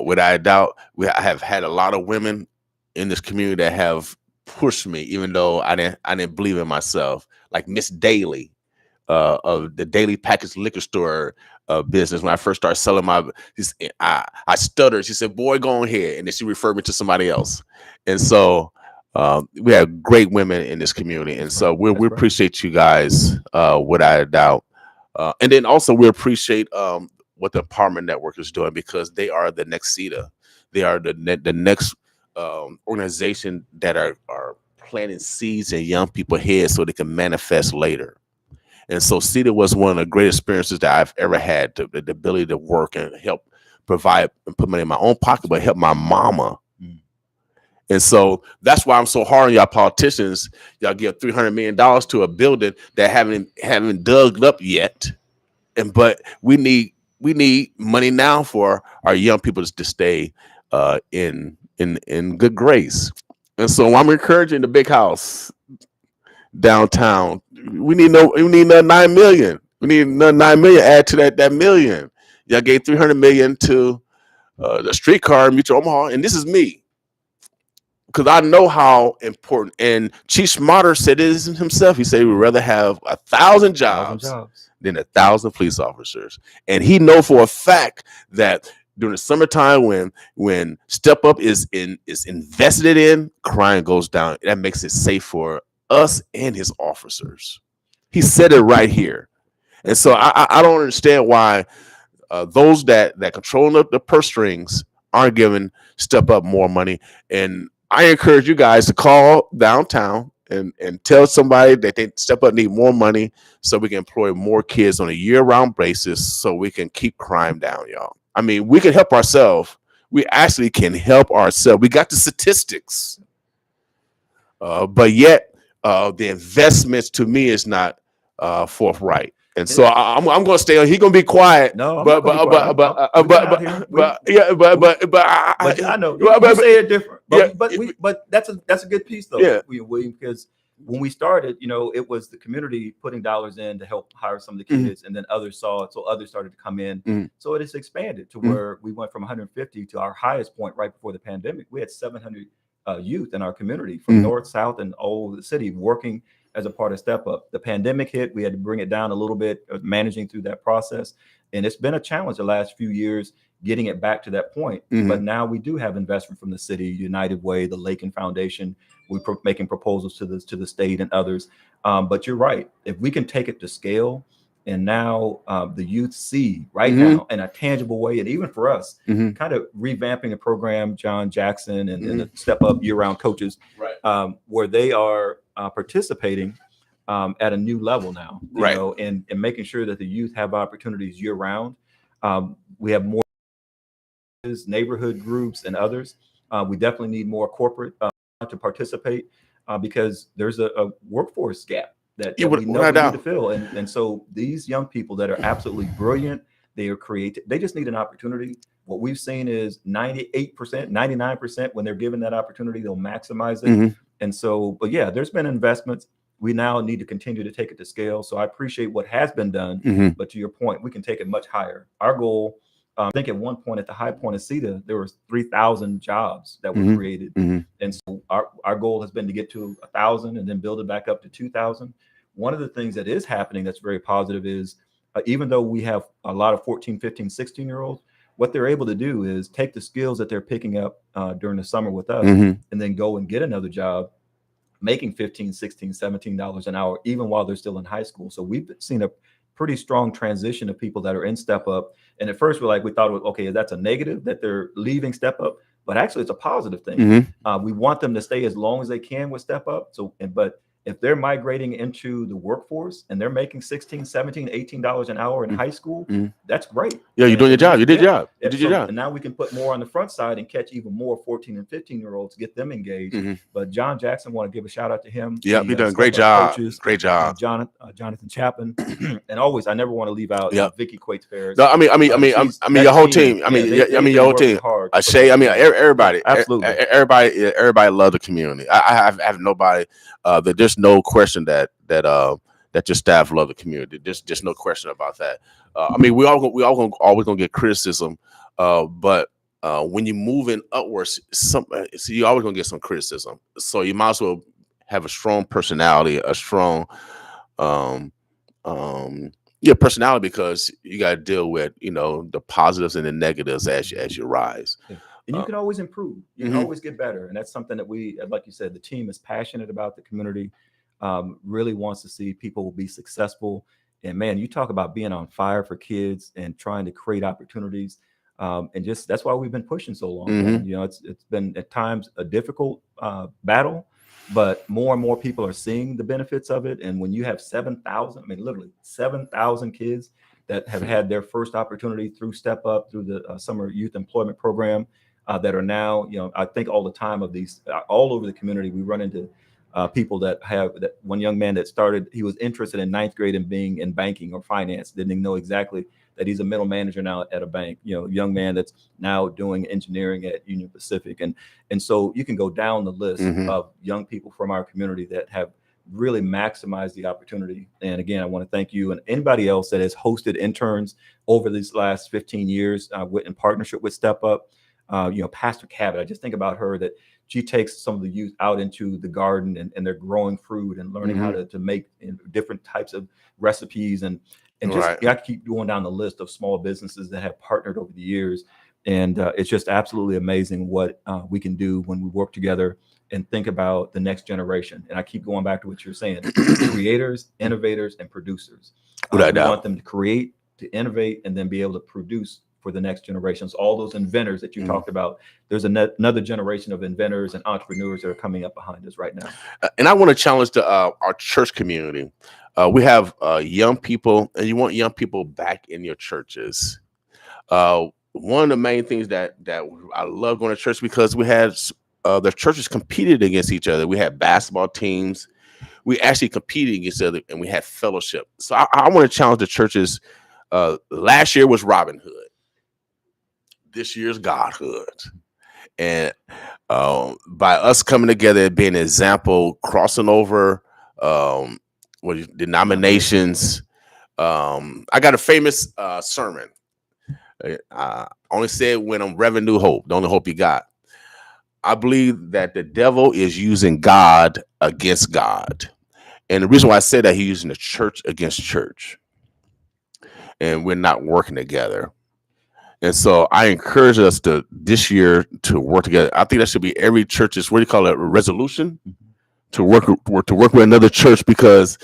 Without a doubt, I have had a lot of women in this community that have pushed me, even though I didn't believe in myself. Like Miss Daly of the Daily Package Liquor Store business. When I first started selling I stuttered. She said, "Boy, go on here," and then she referred me to somebody else. And so we have great women in this community, and so we appreciate you guys without a doubt. And then also we appreciate what the Empowerment Network is doing, because they are the next CETA. They are the next organization that are planting seeds in young people's heads so they can manifest later. And so CETA was one of the great experiences that I've ever had, the ability to work and help provide and put money in my own pocket, but help my mama. And so that's why I'm so hard on y'all politicians. Y'all give $300 million to a building that haven't dug up yet. But we need money now for our young people to stay in good grace. And so I'm encouraging the big house downtown. We need another 9 million. We need another 9 million add to that million. Y'all gave $300 million to the streetcar in Mutual Omaha, and this is me. Because I know how important, and Chief Smarter said it himself. He said he would rather have 1,000 jobs than 1,000 police officers. And he know for a fact that during the summertime when Step Up is invested in, crime goes down. That makes it safe for us and his officers. He said it right here. And so I don't understand why those that control the purse strings aren't giving Step Up more money. And I encourage you guys to call downtown and tell somebody that they Step Up need more money so we can employ more kids on a year-round basis so we can keep crime down, y'all. I mean, we can help ourselves. We actually can help ourselves. We got the statistics. But yet the investments to me is not forthright. And so I'm going to stay on. He's going to be quiet. No, but I know you say it different. But that's a good piece though, William, because when we started, it was the community putting dollars in to help hire some of the kids, and then others saw it, so others started to come in. So it has expanded to where we went from 150 to our highest point right before the pandemic. We had 700 youth in our community from north, south, and all over the city working as a part of Step Up. The pandemic hit, we had to bring it down a little bit, managing through that process. And it's been a challenge the last few years, getting it back to that point. But now we do have investment from the city, United Way, the Lakin Foundation. We're making proposals to the state and others. But you're right. If we can take it to scale, and now the youth see now in a tangible way, and even for us, kind of revamping the program, John Jackson and the Step Up year-round coaches, where they are participating at a new level now, you know, and making sure that the youth have opportunities year-round. We have more neighborhood groups and others. We definitely need more corporate to participate because there's a workforce gap that we know we need to fill. And so these young people that are absolutely brilliant, they are creative. They just need an opportunity. What we've seen is 98%, 99%, when they're given that opportunity, they'll maximize it. And so, but yeah, there's been investments. We now need to continue to take it to scale. So I appreciate what has been done. But to your point, we can take it much higher. Our goal, I think at one point at the high point of CETA, there was 3,000 jobs that were created. And so our goal has been to get to 1,000 and then build it back up to 2,000. One of the things that is happening that's very positive is even though we have a lot of 14, 15, 16-year-olds, what they're able to do is take the skills that they're picking up during the summer with us and then go and get another job making $15, $16, $17 an hour, even while they're still in high school. So we've seen a pretty strong transition of people that are in Step Up. And at first we thought, okay, that's a negative that they're leaving Step Up, but actually it's a positive thing. We want them to stay as long as they can with Step Up. But if they're migrating into the workforce and they're making $16, $17, $18 an hour in high school, that's great. Yeah, you're doing your job. You did your job. You did your job. And now we can put more on the front side and catch even more 14 and 15-year-olds, get them engaged. But John Jackson, want to give a shout out to him. Yeah, you're doing a great job. Coaches, great job. Jonathan Chapin. And always, I never want to leave out Vicky Quates Ferris. No, I mean, your whole team. Your whole team. Shay, everybody. Absolutely. Everybody love the community. I have nobody. There's no question that your staff love the community. Just no question about that. We always gonna get criticism, but when you're moving upwards, you're always gonna get some criticism. So you might as well have a strong personality, a strong personality, because you got to deal with the positives and the negatives as you rise. And you can always improve. You can always get better. And that's something that we, like you said, the team is passionate about. The community really wants to see people be successful. And man, you talk about being on fire for kids and trying to create opportunities. And just that's why we've been pushing so long. And, it's been at times a difficult battle, but more and more people are seeing the benefits of it. And when you have 7,000, literally 7,000 kids that have had their first opportunity through Step Up, through the Summer Youth Employment Program, that are now, I think all the time of these, all over the community, we run into people that have that one young man that started, he was interested in 9th grade in being in banking or finance, didn't even know exactly that he's a middle manager now at a bank, young man that's now doing engineering at Union Pacific. And so you can go down the list of young people from our community that have really maximized the opportunity. And again, I want to thank you and anybody else that has hosted interns over these last 15 years in partnership with Step Up. Pastor Cabot, I just think about her, that she takes some of the youth out into the garden and they're growing fruit and learning how to make different types of recipes and just I keep going down the list of small businesses that have partnered over the years. And it's just absolutely amazing what we can do when we work together and think about the next generation. And I keep going back to what you're saying, creators, innovators, and producers. We want them to create, to innovate, and then be able to produce for the next generations. All those inventors that you talked about, there's another generation of inventors and entrepreneurs that are coming up behind us right now. And I want to challenge our church community. We have young people, and you want young people back in your churches. One of the main things that I love going to church, because we had the churches competed against each other. We had basketball teams. We actually competed against each other, and we had fellowship. So I want to challenge the churches. Last year was Robin Hood. This year's Godhood. And by us coming together, being an example, crossing over denominations. I got a famous sermon. I only said when I'm revenue hope, the only hope you got. I believe that the devil is using God against God. And the reason why I say that, he's using the church against church. And we're not working together. And so I encourage us to this year to work together. I think that should be every church's, what do you call it, resolution to work with another church, because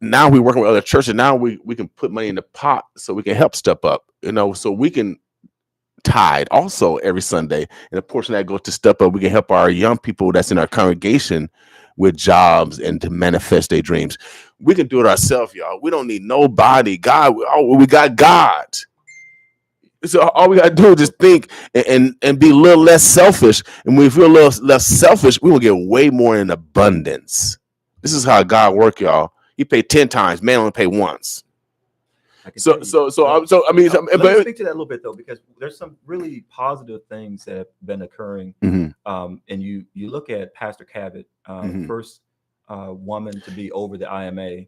now we're working with other churches. Now we can put money in the pot so we can help step up, so we can tithe also every Sunday. And a portion of that goes to step up. We can help our young people that's in our congregation with jobs and to manifest their dreams. We can do it ourselves, y'all. We don't need nobody. God, we got God. So all we gotta do is just think and be a little less selfish. And when we feel a little less selfish, we will get way more in abundance. This is how God work, y'all. He paid 10 times, man only pay once. Let me speak to that a little bit though, because there's some really positive things that have been occurring. And you look at Pastor Cabot, first woman to be over the IMA.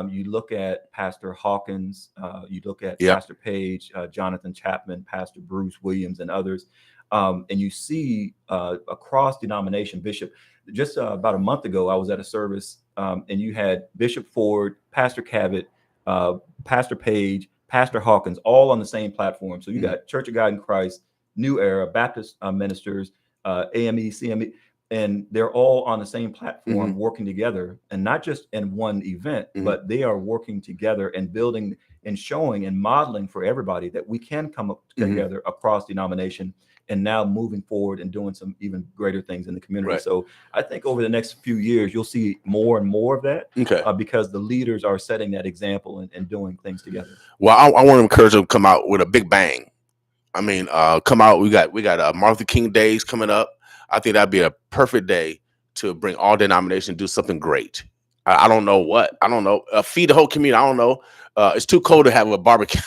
You look at Pastor Hawkins, you look at Pastor Page, Jonathan Chapman, Pastor Bruce Williams, and others. And you see across denomination, Bishop, just about a month ago, I was at a service and you had Bishop Ford, Pastor Cabot, Pastor Page, Pastor Hawkins, all on the same platform. So you got Church of God in Christ, New Era, Baptist ministers, AME, CME, and they're all on the same platform working together, and not just in one event, but they are working together and building and showing and modeling for everybody that we can come up together across denomination and now moving forward and doing some even greater things in the community. Right. So I think over the next few years, you'll see more and more of that because the leaders are setting that example and doing things together. Well, I want to encourage them to come out with a big bang. I mean, come out. We got Martin Luther King days coming up. I think that'd be a perfect day to bring all denominations, do something great. I don't know what. I don't know. Feed the whole community. I don't know. It's too cold to have a barbecue.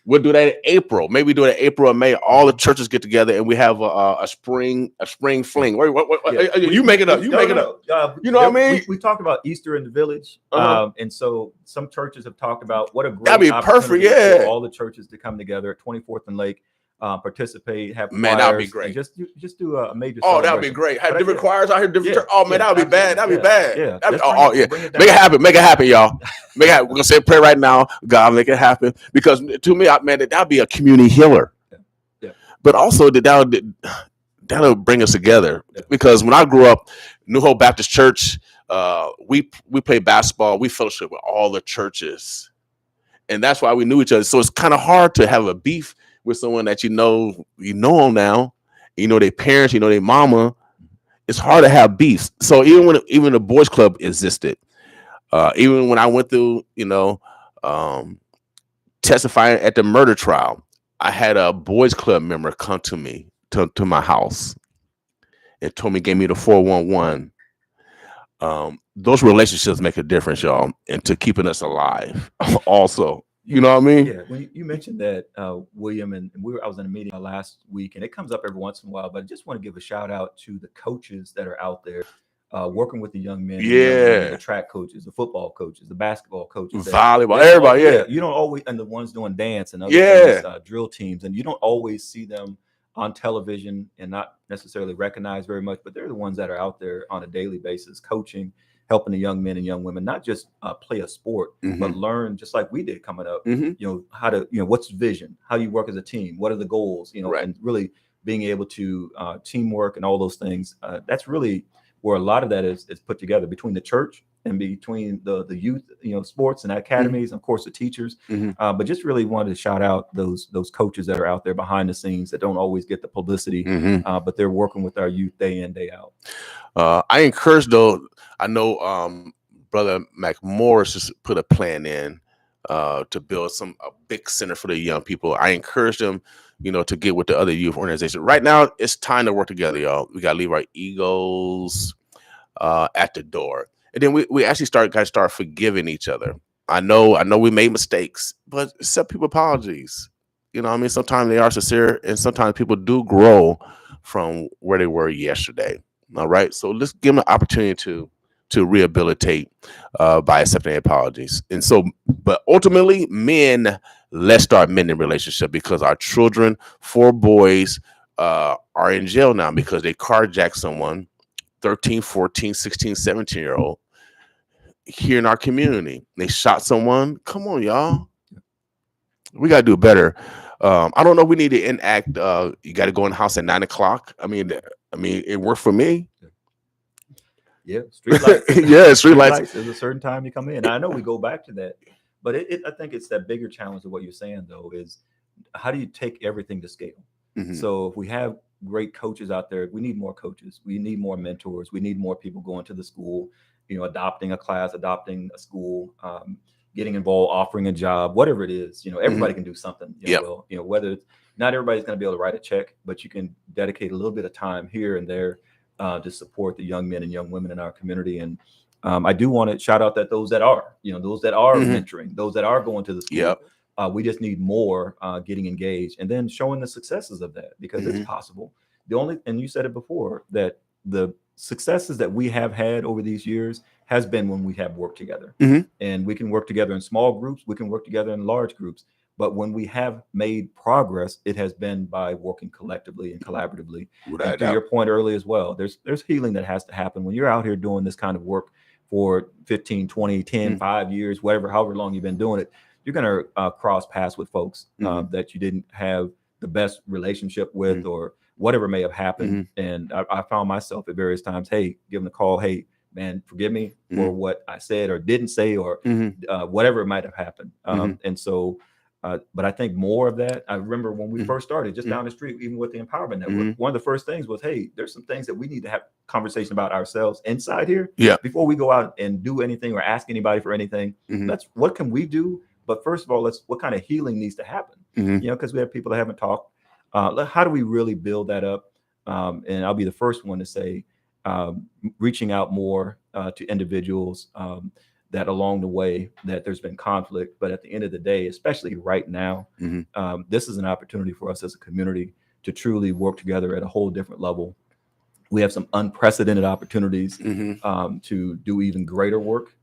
We'll do that in April. Maybe we do it in April or May. All the churches get together and we have a spring fling. You make it up. You make it up. You know what I mean? We talked about Easter in the Village, and so some churches have talked about what a great that'd be perfect. For all the churches to come together at 24th and Lake. Participate, have man, that'd be great. Just do a major. That'd be great. Have different choirs out here, different. That'd be bad. That'd be bad. Yeah. Make it happen. Make it happen, y'all. Make it happen. We're gonna say a prayer right now. God, make it happen. Because to me, man, that'd be a community healer. Yeah. But also that'll bring us together. Because when I grew up, New Hope Baptist Church, we played basketball. We fellowship with all the churches, and that's why we knew each other. So it's kind of hard to have a beef with someone that you know them now, you know their parents, you know their mama. It's hard to have beefs. So even the boys club existed, even when I went through, testifying at the murder trial, I had a boys club member come to me to my house and gave me the 411. Those relationships make a difference, y'all, and to keeping us alive also. You know what I mean? Yeah. When you mentioned that, William, and I was in a meeting last week, and it comes up every once in a while, but I just want to give a shout out to the coaches that are out there working with the young men. The track coaches, the football coaches, the basketball coaches, volleyball, everybody. You don't always, and the ones doing dance and other things, drill teams, and you don't always see them on television and not necessarily recognized very much, but they're the ones that are out there on a daily basis coaching, helping the young men and young women not just play a sport, but learn, just like we did coming up, how to, what's vision, how you work as a team, what are the goals, and really being able to teamwork and all those things. That's really where a lot of that is put together between the church and between the youth, sports and academies, and of course the teachers. But just really wanted to shout out those coaches that are out there behind the scenes that don't always get the publicity, but they're working with our youth day in, day out. I encourage, though, I know Brother McMorris just put a plan in to build a big center for the young people. I encourage them, to get with the other youth organizations. Right now, it's time to work together, y'all. We got to leave our egos at the door. And then we actually start forgiving each other. I know we made mistakes, but accept people's apologies. Sometimes they are sincere, and sometimes people do grow from where they were yesterday. All right. So let's give them an opportunity to rehabilitate by accepting apologies. And so, but ultimately, men, let's start mending relationship, because our children, 4 boys, are in jail now because they carjacked someone, 13, 14, 16, 17-year-old here in our community. They shot someone. Come on, y'all. We got to do better. I don't know. We need to enact. You got to go in the house at 9 o'clock. I mean, it worked for me. Yeah, street lights. Yeah, street lights. There's a certain time you come in. I know we go back to that, but I think it's that bigger challenge of what you're saying though is how do you take everything to scale? Mhm. So if we have great coaches out there, we need more coaches. We need more mentors. We need more people going to the school, adopting a class, adopting a school, getting involved, offering a job, whatever it is. Everybody can do something. Yep. Whether it's not everybody's going to be able to write a check, but you can dedicate a little bit of time here and there to support the young men and young women in our community. And I do want to shout out that those that are mentoring, those that are going to the school. Yep. We just need more getting engaged and then showing the successes of that because it's possible. And you said it before, that the successes that we have had over these years has been when we have worked together. And we can work together in small groups. We can work together in large groups. But when we have made progress, it has been by working collectively and collaboratively. And to your point earlier as well, there's healing that has to happen when you're out here doing this kind of work for 15, 20, 10, 5 years, however long you've been doing it. You're going to cross paths with folks that you didn't have the best relationship with or whatever may have happened. And I found myself at various times, hey, give them a call. Hey, man, forgive me for what I said or didn't say or whatever might have happened. And so, but I think more of that. I remember when we first started just down the street, even with the Empowerment Network, one of the first things was, hey, there's some things that we need to have conversation about ourselves inside here before we go out and do anything or ask anybody for anything. That's what can we do? But first of all, what kind of healing needs to happen? Because we have people that haven't talked. How do we really build that up? And I'll be the first one to say, reaching out more to individuals that along the way that there's been conflict. But at the end of the day, especially right now, this is an opportunity for us as a community to truly work together at a whole different level. We have some unprecedented opportunities to do even greater work.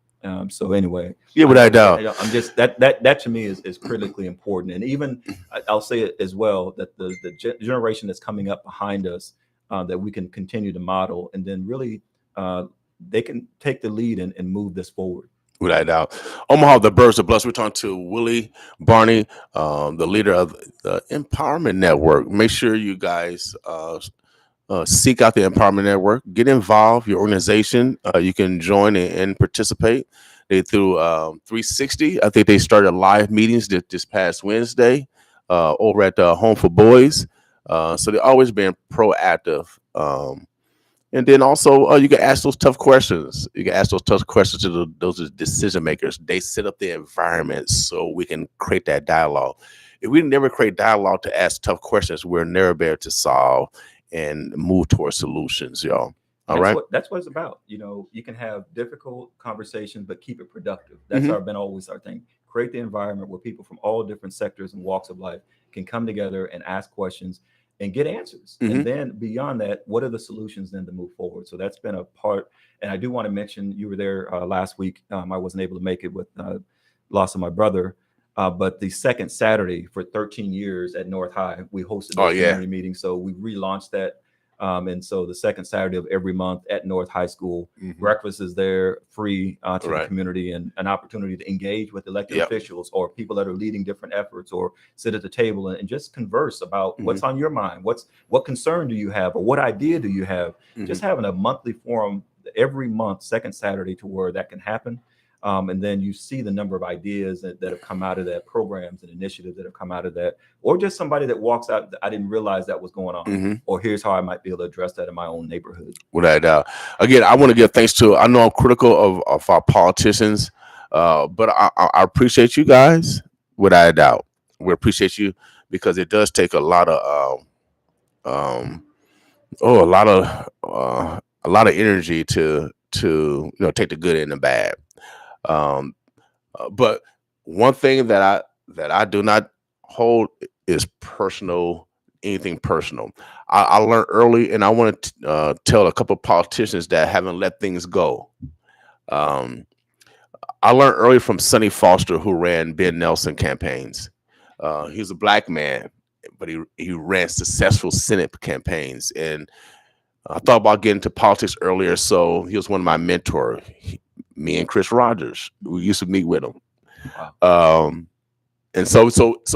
So anyway, without a doubt, I'm just that to me is critically important. And even I'll say it as well that the generation that's coming up behind us that we can continue to model, and then really they can take the lead and move this forward. Without a doubt. Omaha, the Birds of Blessed. We're talking to Willie Barney, the leader of the Empowerment Network. Make sure you guys seek out the Empowerment Network. Get involved. Your organization. You can join and participate. They through 360. I think they started live meetings this past Wednesday over at the Home for Boys. So they're always being proactive. And then also, you can ask those tough questions. You can ask those tough questions to those decision makers. They set up the environment so we can create that dialogue. If we never create dialogue to ask tough questions, we're never able to solve and move towards solutions, y'all. That's what it's about. You can have difficult conversations, but keep it productive. That's been always our thing. Create the environment where people from all different sectors and walks of life can come together and ask questions and get answers. And then beyond that, what are the solutions then to move forward? So that's been a part. And I do want to mention, you were there last week. I wasn't able to make it with loss of my brother. But the second Saturday for 13 years at North High, we hosted a community meeting. So we relaunched that. And so the second Saturday of every month at North High School, breakfast is there free to the community, and an opportunity to engage with elected officials or people that are leading different efforts, or sit at the table and just converse about what's on your mind. What concern do you have, or what idea do you have? Just having a monthly forum every month, second Saturday, to where that can happen. And then you see the number of ideas that have come out of that, programs and initiatives that have come out of that, or just somebody that walks out, I didn't realize that was going on, or here's how I might be able to address that in my own neighborhood. Without a doubt. Again, I want to give thanks to, I know I'm critical of our politicians, but I appreciate you guys, without a doubt. We appreciate you because it does take a lot of, a lot of energy to take the good and the bad. But one thing that I do not hold is anything personal. I learned early, and I want to tell a couple of politicians that haven't let things go. I learned early from Sonny Foster, who ran Ben Nelson campaigns. He was a black man, but he ran successful Senate campaigns. And I thought about getting into politics earlier, so he was one of my mentors. Me and Chris Rogers, we used to meet with him. Wow. And so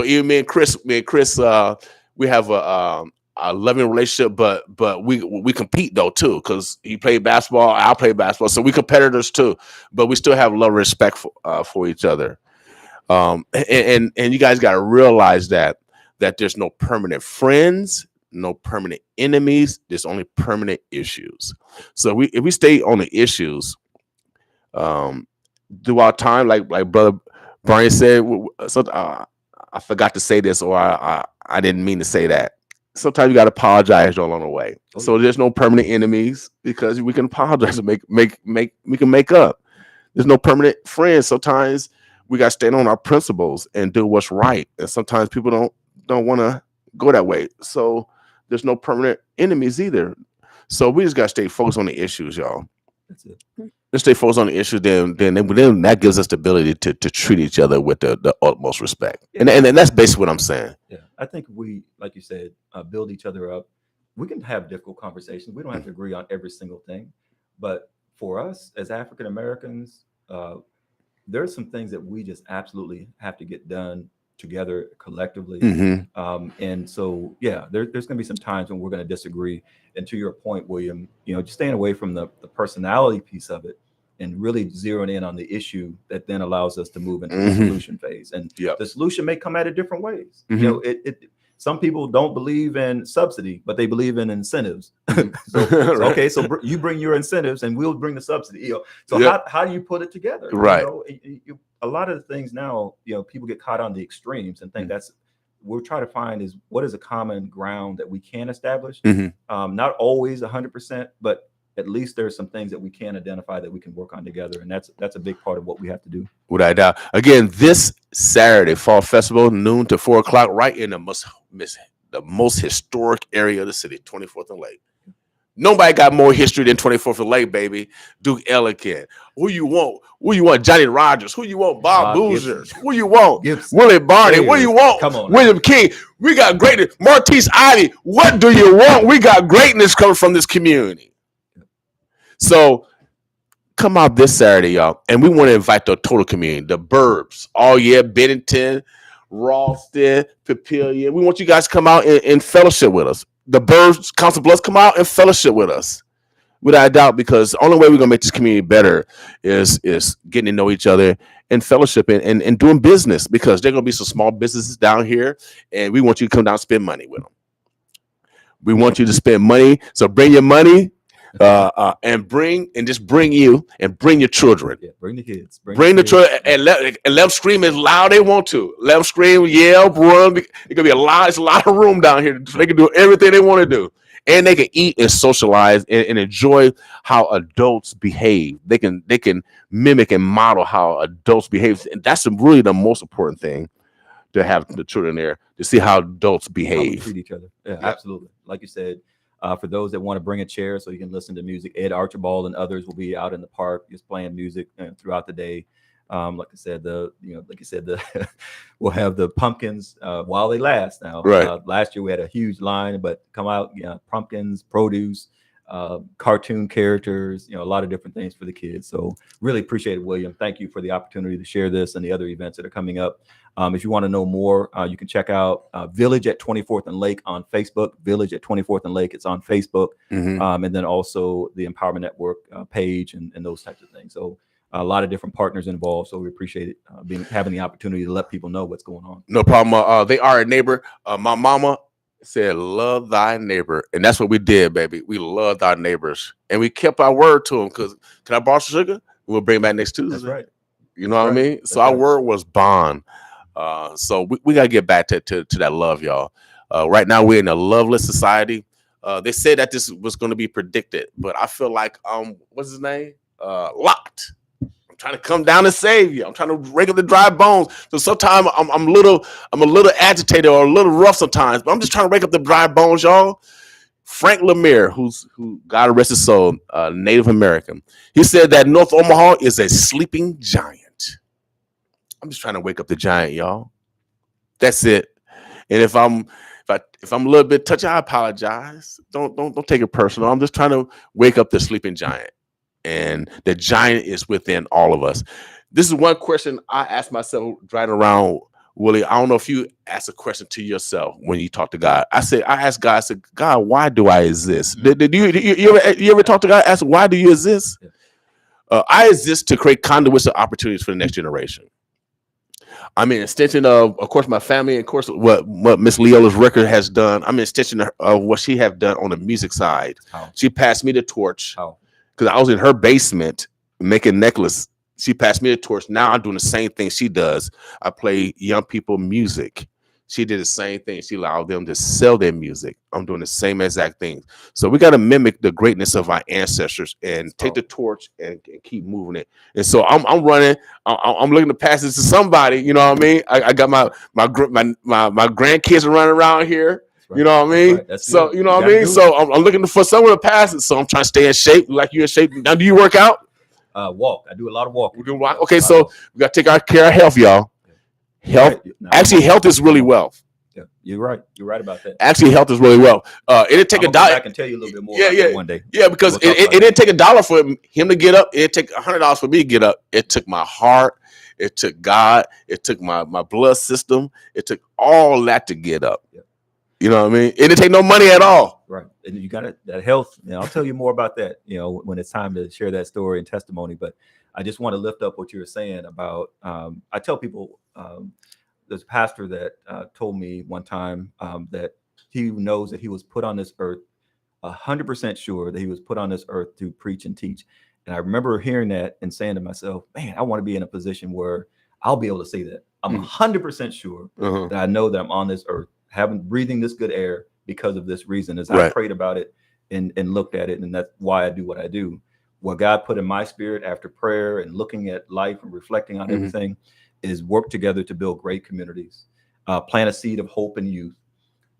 even me and Chris, we have a loving relationship, but we compete though too, because he played basketball, I play basketball, so we competitors too, but we still have love and respect for each other. And you guys got to realize that there's no permanent friends, no permanent enemies. There's only permanent issues. So if we stay on the issues, throughout time, like Brother Barney said, I forgot to say this, or I didn't mean to say that. Sometimes you got to apologize along the way. So there's no permanent enemies, because we can apologize and we can make up. There's no permanent friends. Sometimes we got to stand on our principles and do what's right. And sometimes people don't want to go that way. So there's no permanent enemies either. So we just got to stay focused on the issues, y'all. That's it. Let's stay focused on the issues. Then that gives us the ability to treat each other with the utmost respect. And that's basically what I'm saying. Yeah, I think we, like you said, build each other up. We can have difficult conversations. We don't have to agree on every single thing. But for us as African Americans, there are some things that we just absolutely have to get done together collectively. And so, yeah, there's going to be some times when we're going to disagree. And to your point, William, just staying away from the personality piece of it and really zeroing in on the issue that then allows us to move into the solution phase. And the solution may come at it different ways. Some people don't believe in subsidy, but they believe in incentives. So you bring your incentives and we'll bring the subsidy. How do you put it together? Right. A lot of the things now, people get caught on the extremes and think we're trying to find is what is a common ground that we can establish. Not always 100%, but at least there's some things that we can identify that we can work on together. And that's a big part of what we have to do. Without a doubt. Again, this Saturday, Fall Festival, noon to 4 o'clock, right in the most historic area of the city, 24th and Lake. Nobody got more history than 24th and Lake, baby. Duke Ellington. Who you want? Johnny Rogers. Who you want? Bob Boozers. Who you want? Willie Barney. What do you want? Come on, William King. We got greatness. Martise Ivy. What do you want? We got greatness coming from this community. So come out this Saturday, y'all, and we want to invite the total community, the burbs, Bennington, Ralston, Papillion. We want you guys to come out and fellowship with us. The burbs, Council Bluffs, come out and fellowship with us, without a doubt, because the only way we're gonna make this community better is getting to know each other and fellowshipping and doing business, because there are gonna be some small businesses down here, and we want you to come down and spend money with them. We want you to spend money, so bring your money. And bring your children. Yeah, bring the kids. Bring the children and let them scream as loud they want to. Let them scream, yell, run. It's gonna be a lot of room down here. So they can do everything they want to do, and they can eat and socialize and enjoy how adults behave. They can mimic and model how adults behave, and that's really the most important thing, to have the children there to see how adults behave, how we treat each other. Yeah, absolutely. Like you said. For those that want to bring a chair so you can listen to music, Ed Archibald and others will be out in the park just playing music throughout the day. Like I said, we'll have the pumpkins while they last. Now, last year we had a huge line, but come out, pumpkins, produce, cartoon characters, a lot of different things for the kids. So really appreciate it, William. Thank you for the opportunity to share this and the other events that are coming up. If you want to know more, you can check out Village at 24th and Lake on Facebook. Village at 24th and Lake, it's on Facebook. And then also the Empowerment Network page and those types of things. So a lot of different partners involved. So we appreciate it having the opportunity to let people know what's going on. No problem. They are a neighbor. My mama said, love thy neighbor. And that's what we did, baby. We loved our neighbors. And we kept our word to them, because can I borrow some sugar? We'll bring it back next Tuesday. That's right. You know what I mean? So our word was bond. So we got to get back to that love, y'all. Right now, we're in a loveless society. They said that this was going to be predicted, but I feel like, what's his name? Lot. I'm trying to come down and save you. I'm trying to rake up the dry bones. So sometimes I'm a little agitated or a little rough sometimes, but I'm just trying to rake up the dry bones, y'all. Frank Lemire, who God rest his soul, Native American, he said that North Omaha is a sleeping giant. I'm just trying to wake up the giant, y'all. That's it. And if I'm a little bit touchy, I apologize. Don't take it personal. I'm just trying to wake up the sleeping giant. And the giant is within all of us. This is one question I ask myself driving around Willie, I don't know if you ask a question to yourself when you talk to God. I asked God, I said, God, why do I exist? Did you ever talk to God? Ask, why do you exist? I exist to create conduits of opportunities for the next generation. I'm an extension of course, my family, of course, what Miss Leola's record has done. I'm an extension of what she have done on the music side. How? She passed me the torch How? because I was in her basement making necklace. She passed me the torch. Now I'm doing the same thing she does. I play young people music. She did the same thing. She allowed them to sell their music. I'm doing the same exact thing. So we got to mimic the greatness of our ancestors and take the torch and keep moving it. And so I'm running. I'm looking to pass this to somebody. You know what I mean? I got my grandkids are running around here. Right. You know what I mean? Right. So you know what I mean. So I'm looking for someone to pass it. So I'm trying to stay in shape. Like you in shape now? Do you work out? Walk. I do a lot of walking. We do walk. Okay, so we got to take our care of health, y'all. Health, actually, health is really wealth. Yeah, you're right. You're right about that. Actually, health is really wealth. It didn't take $1. I can tell you a little bit more. About one day. Yeah, because it didn't take $1 for him to get up. It didn't take $100 for me to get up. It took my heart. It took God. It took my blood system. It took all that to get up. Yeah. You know what I mean? It didn't take no money at all. Right, and you got that health. And I'll tell you more about that. You know, when it's time to share that story and testimony. But I just want to lift up what you were saying about. I tell people. There's a pastor that told me one time that he knows that he was put on this earth 100% sure that he was put on this earth to preach and teach. And I remember hearing that and saying to myself, man, I want to be in a position where I'll be able to say that. I'm 100% sure that I know that I'm on this earth, breathing this good air because of this reason. As I prayed about it and looked at it, and that's why I do what I do. What God put in my spirit after prayer and looking at life and reflecting on everything is work together to build great communities, plant a seed of hope in youth,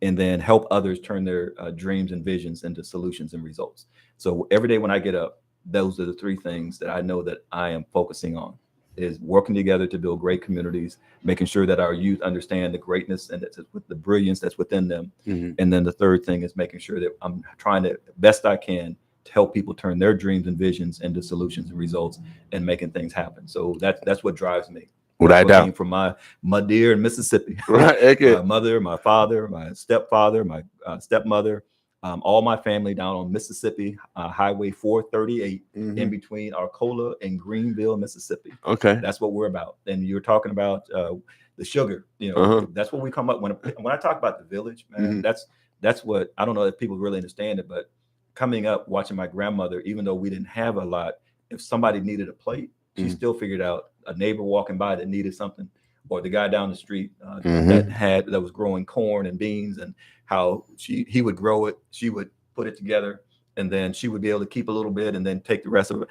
and then help others turn their dreams and visions into solutions and results. So every day when I get up, those are the three things that I know that I am focusing on, is working together to build great communities, making sure that our youth understand the greatness and with the brilliance that's within them. And then the third thing is making sure that I'm trying to best I can to help people turn their dreams and visions into solutions and results and making things happen. So that's what drives me. Without doubt. From my dear in Mississippi, right? Okay. My mother, my father, my stepfather, my stepmother, all my family down on Mississippi Highway 438 in between Arcola and Greenville, Mississippi. Okay, that's what we're about. And you're talking about the sugar. You know, that's what we come up when I talk about the village, man. That's what I don't know if people really understand it, but coming up watching my grandmother, even though we didn't have a lot, if somebody needed a plate, she still figured out a neighbor walking by that needed something, or the guy down the street that was growing corn and beans, and how he would grow it, she would put it together, and then she would be able to keep a little bit and then take the rest of it.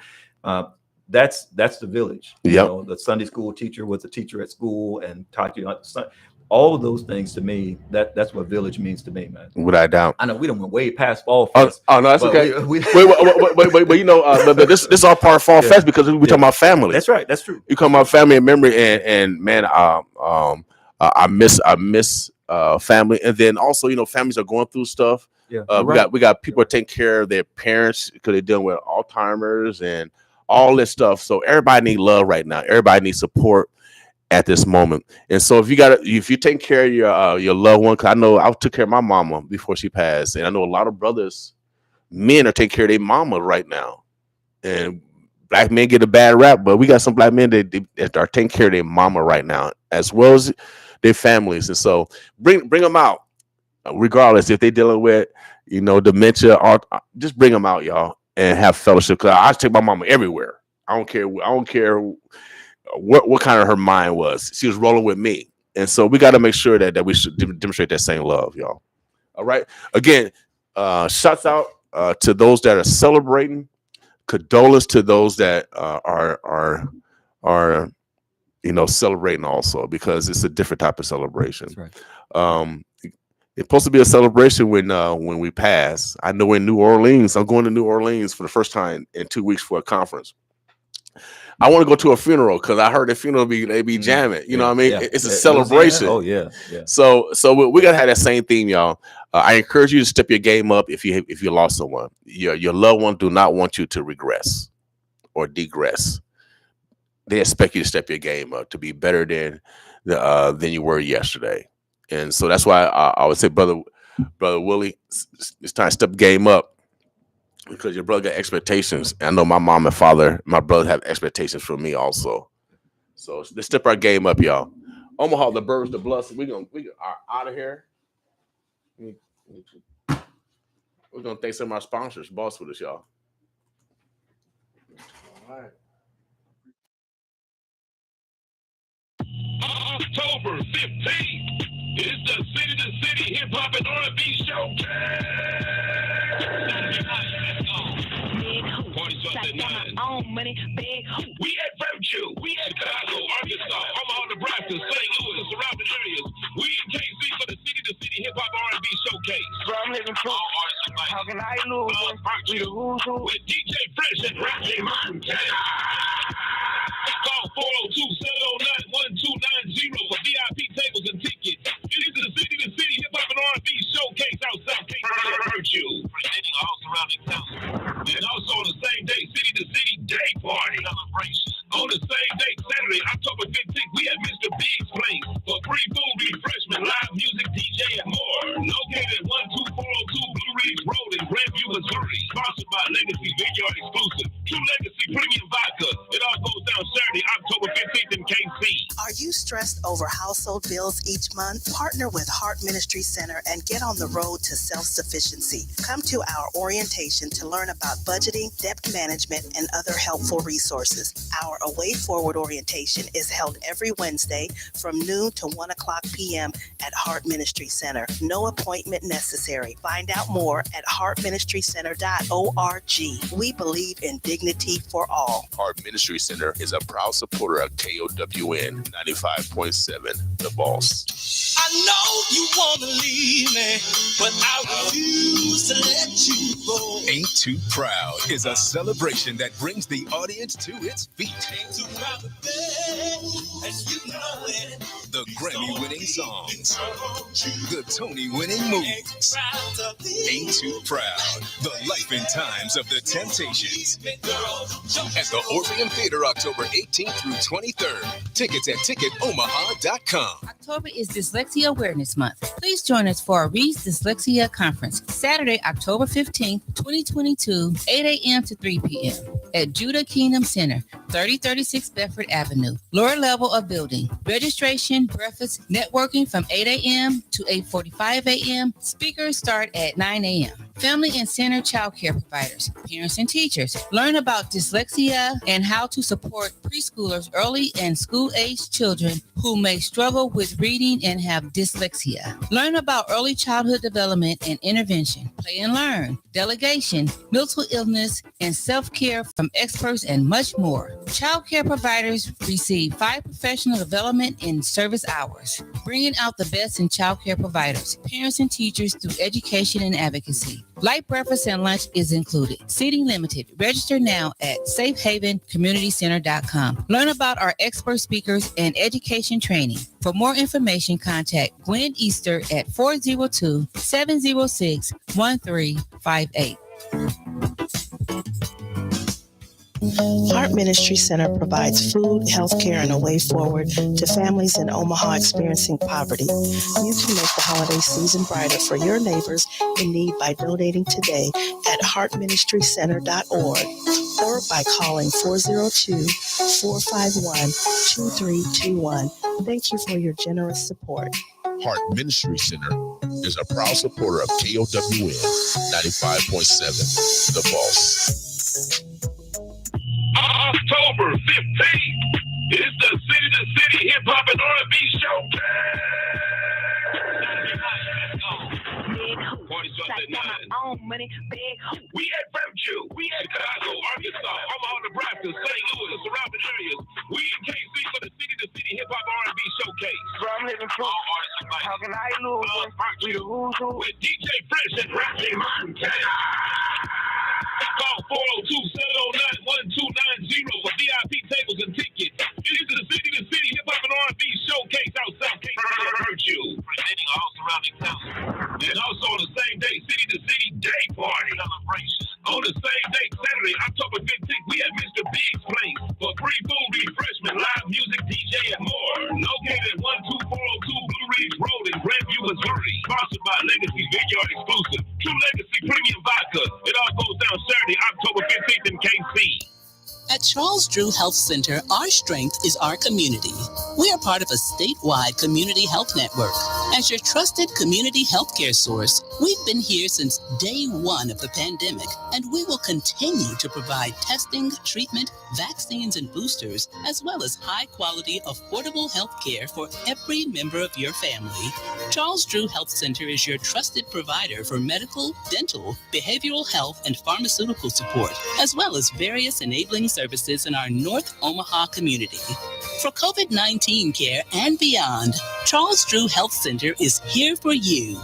That's the village. You know, the Sunday school teacher was a teacher at school and taught you all of those things. To me, that's what village means to me, man. Without doubt. I know we don't went way past Fall Fest. Oh no, that's okay. But you know, this is all part of Fall Fest because we talking about family. That's right. That's true. You come about family and memory, and man, I miss family, and then also, you know, families are going through stuff. We got people taking care of their parents because they're dealing with Alzheimer's and all this stuff. So everybody needs love right now. Everybody needs support at this moment. And so if you take care of your loved one, because I know I took care of my mama before she passed, and I know a lot of men are taking care of their mama right now. And black men get a bad rap, but we got some black men that are taking care of their mama right now, as well as their families. And so bring them out, regardless if they're dealing with, you know, dementia, or just bring them out, y'all, and have fellowship. Because I take my mama everywhere. I don't care what kind of her mind was. She was rolling with me. And so we got to make sure that we should demonstrate that same love, y'all. All right. Again, shouts out to those that are celebrating. Condolence to those that are you know, celebrating also, because it's a different type of celebration. That's right. It's supposed to be a celebration when we pass. I know in New Orleans, I'm going to New Orleans for the first time in 2 weeks for a conference. I want to go to a funeral because I heard the funeral they be jamming. You know what I mean? It's a celebration. Oh yeah. So we gotta have that same theme, y'all. I encourage you to step your game up if you lost someone. Your loved one do not want you to regress or degress. They expect you to step your game up to be better than you were yesterday. And so that's why I would say, brother Willie, it's time to step the game up, because your brother got expectations. And I know my mom and father, my brother have expectations from me also. So let's step our game up, y'all. Omaha, the birds, the bloods. We are out of here. We're gonna thank some of our sponsors, boss with us, y'all. All right. October 15th is the City to City Hip Hop and R&B Showcase. Party starts at 9. Money, big. We at Virtue. We at Chicago, Arkansas, Omaha, Nebraska, St. Louis, and surrounding areas. We in KC for the City to City Hip Hop R&B Showcase. I'm living proof. How can I lose? We the who's who. With DJ Fresh and Rocky Montana. Call 402-709-1290 for VIP tables and tickets. It is the City to City Hip Hop and R&B Showcase out South KC Virtue, presenting all surrounding towns. And also on the same day, City to City Day Party celebration. On the same day, Saturday, October 15th, we have Mr. Big's Place for free food, refreshment, live music, DJ, and more. Located at 12402 Blue Ridge Road in Grandview, Missouri. Sponsored by Legacy Vineyard Exclusive. True Legacy Premium Vodka. It all goes down Saturday, October 15th in KC. Are you stressed over household bills each month? Partner with Heart Ministry Center and get on the road to self-sufficiency. Come to our orientation to learn about budgeting, debt management, and other helpful resources. Our Away Forward orientation is held every Wednesday from noon to 1 o'clock p.m. at Heart Ministry Center. No appointment necessary. Find out more at heartministrycenter.org. We believe in dignity for all. Heart Ministry Center is a proud supporter of KOWN 95.7, The Boss. I know you want to leave me, but I refuse to let you go. Ain't Too Proud is a celebration that brings the audience to its feet. Ain't too proud to beg, as you know it. The Grammy-winning songs, the Tony-winning movies. Ain't Too Proud, the life and times of the Temptations. At the Orpheum Theater, October 18th through 23rd. Tickets at ticketomaha.com. October is Dyslexia Awareness Month. Please join us for our Reed's Dyslexia Conference, Saturday, October 15th, 2022, 8 a.m. to 3 p.m. at Judah Kingdom Center, 3036 Bedford Avenue, lower level of building. Registration, breakfast, networking from 8 a.m. to 8:45 a.m. Speakers start at 9 a.m. Family and center child care providers, parents and teachers. Learn about dyslexia and how to support preschoolers, early and school-aged children who may struggle with reading and have dyslexia. Learn about early childhood development and intervention, play and learn, delegation, mental illness, and self-care from experts, and much more. Child care providers receive 5 professional development in service hours, bringing out the best in child care providers, parents, and teachers through education and advocacy. Light breakfast and lunch is included. Seating limited. Register now at safehavencommunitycenter.com. Learn about our expert speakers and education training. For more information, contact Gwen Easter at 402-706-1358. Heart Ministry Center provides food, healthcare, and a way forward to families in Omaha experiencing poverty. You can make the holiday season brighter for your neighbors in need by donating today at heartministrycenter.org or by calling 402-451-2321. Thank you for your generous support. Heart Ministry Center is a proud supporter of KOWN 95.7, The Boss. October 15th is the City to City Hip Hop and R&B Showcase. Party starts at 9. We at Virtue. We at Chicago, Arkansas, Omaha, Nebraska, St. Louis, and surrounding areas. We in KC for the City to City Hip Hop R&B Showcase. I'm living proof. How can I lose? We the who's who. With DJ Fresh and Rocky Montana. Call 402-709-1290 for VIP tables and tickets. It is the City to City Hip Hop and R&B Showcase out South KC Virtue, presenting all surrounding towns. And also on the same day, City to City Day Party celebration. On the same day, Saturday, October 15th, we have Mr. Big's Place for free food, refreshment, live music, DJ, and more. Located at Charles Drew Health Center, our strength is our community. We are part of a statewide community health network. As your trusted community healthcare source, we've been here since day one of the pandemic, and we will continue to provide testing, treatment, vaccines, and boosters, as well as high-quality, affordable health care for every member of your family. Charles Drew Health Center is your trusted provider for medical, dental, behavioral health, and pharmaceutical support, as well as various enabling services in our North Omaha community. For COVID-19 care and beyond, Charles Drew Health Center is here for you.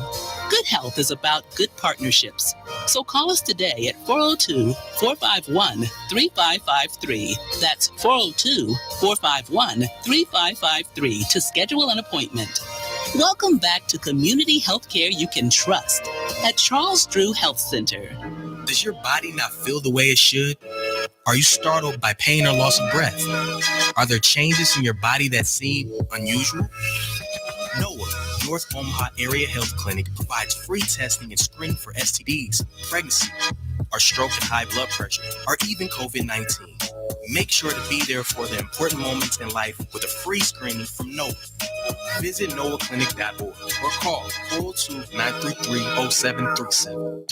Good health is about good partnerships. So call us today at 402-451-3553. That's 402-451-3553 to schedule an appointment. Welcome back to community healthcare you can trust at Charles Drew Health Center. Does your body not feel the way it should? Are you startled by pain or loss of breath? Are there changes in your body that seem unusual? NOAA, North Omaha Area Health Clinic, provides free testing and screening for STDs, pregnancy, or stroke and high blood pressure, or even COVID-19. Make sure to be there for the important moments in life with a free screening from NOAA. Visit NOAHclinic.org or call 402-933-0737.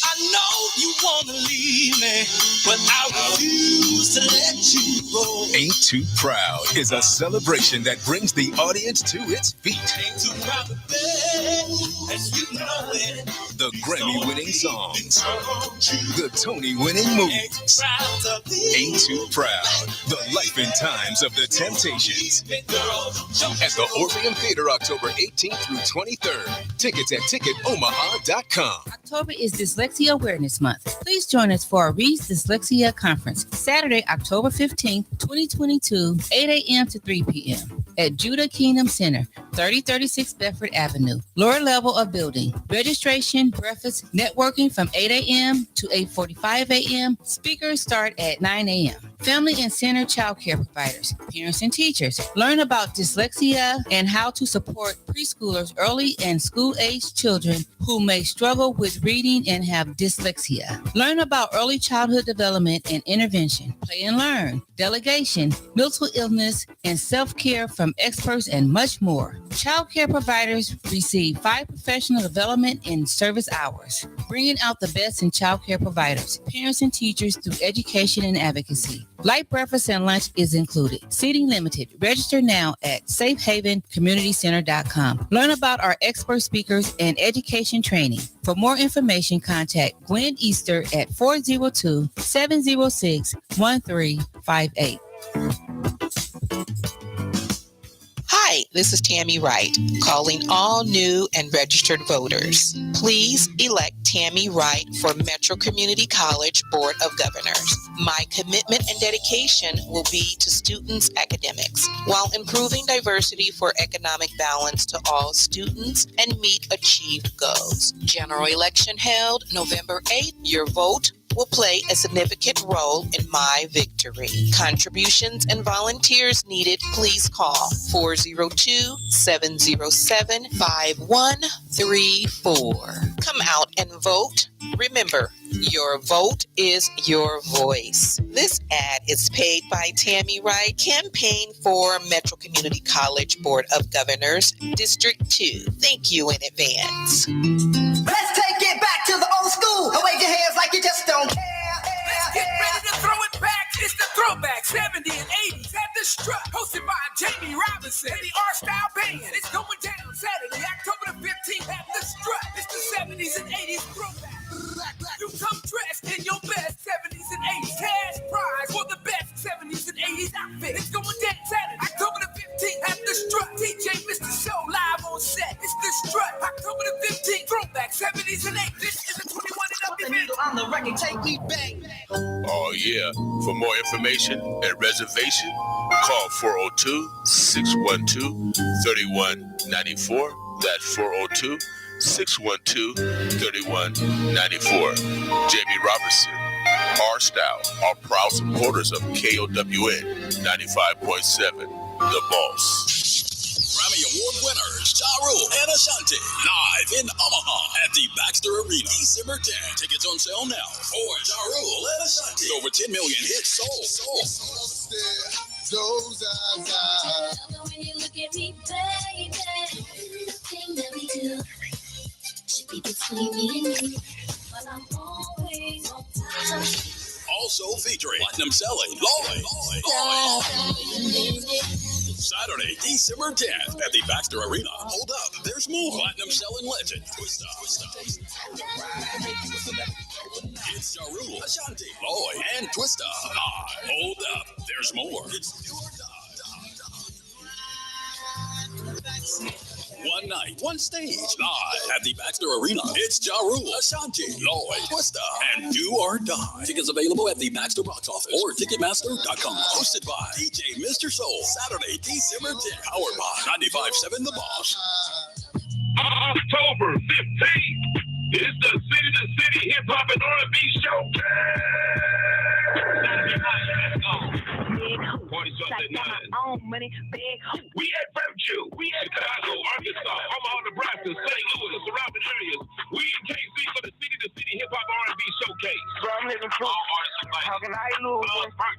I know you want to leave me, but I refuse to let you go. Ain't Too Proud is a celebration that brings the audience to its feet. Ain't too proud to beg, as you know it. The Grammy-winning song, the Tony-winning movie, Ain't Too Proud, the life and times of the Temptations. At the Orpheum Theater, October 18th through 23rd. Tickets at ticketomaha.com. October is Dyslexia Awareness Month. Please join us for a Read's Dyslexia Conference, Saturday, October 15th, 2022, 8 a.m. to 3 p.m. at Judah Kingdom Center, 3036 Bedford Avenue, lower level of building. Registration, breakfast, networking from 8 a.m. to 8:45 a.m. Speakers start at 9 a.m. Family and center child care providers, parents and teachers. Learn about dyslexia and how to support preschoolers, early and school-aged children who may struggle with reading and have dyslexia. Learn about early childhood development and intervention, play and learn, delegation, mental illness, and self-care from experts, and much more. Child care providers receive 5 professional development and service hours, bringing out the best in child care providers, parents, and teachers through education and advocacy. Light breakfast and lunch is included. Seating limited. Register now at safehavencommunitycenter.com. Learn about our expert speakers and education training. For more information, contact Gwen Easter at 402-706-1358. Hi, this is Tammy Wright, calling all new and registered voters. Please elect Tammy Wright for Metro Community College Board of Governors. My commitment and dedication will be to students' academics while improving diversity for economic balance to all students and meet achieved goals. General election held November 8th. Your vote will play a significant role in my victory. Contributions and volunteers needed. Please call 402-707-5134. Come out and vote. Remember, your vote is your voice. This ad is paid by Tammy Wright, campaign for Metro Community College Board of Governors, District 2. Thank you in advance. Let's take it back to the old school. Wave your hands like you just don't care. Let's get ready to throw it back. It's the throwback 70s and 80s at the Strut, hosted by Jamie Robinson and the R-Style Band. It's going down Saturday, October the 15th at the Strut. It's the 70s and 80s throwback. You come dressed in your best 70s and 80s. Cash prize for the best 70s and 80s outfit. It's going down Saturday, October the 15th at the Strut. DJ Mr. Show live on set. It's the Strut, October the 15th. Throwback 70s and 80s. This is a 21 and up event. On the record, take me back. Oh, yeah. For more information and reservation, call 402-612-3194. That's 402-612-3194. Jamie Robertson, R-Style, are proud supporters of KOWN 95.7, The Boss. Grammy Award winners It's Ja Rule and Ashanti live in Omaha at the Baxter Arena, December 10th. Tickets on sale now for Ja Rule and Ashanti. Over 10 million hits sold. When you look at me, baby, everything that we do should be between me and you, but I'm always on time. Also featuring Platinum Selling Lloyd. Saturday, December 10th at the Baxter Arena. Hold up, there's more. Platinum Selling legend Twista. It's Ja Rule, Ashanti, Lloyd, and Twista. Hold up, there's more. It's your One night, one stage, live at the Baxter Arena. It's Ja Rule, Ashanti, Lloyd, Twista, and Do or Die. Tickets available at the Baxter box office or Ticketmaster.com. Hosted by DJ Mr. Soul. Saturday, December 10th. Powered by 95.7 The Boss. October 15th. It's the City Hip Hop and R&B Showcase. Party starts at 9. We at Virtue. We at Chicago, Arkansas, Omaha, Nebraska, St. Louis, surrounding areas. We in KC for the City Hip Hop R&B Showcase. I'm living proof. How can I lose?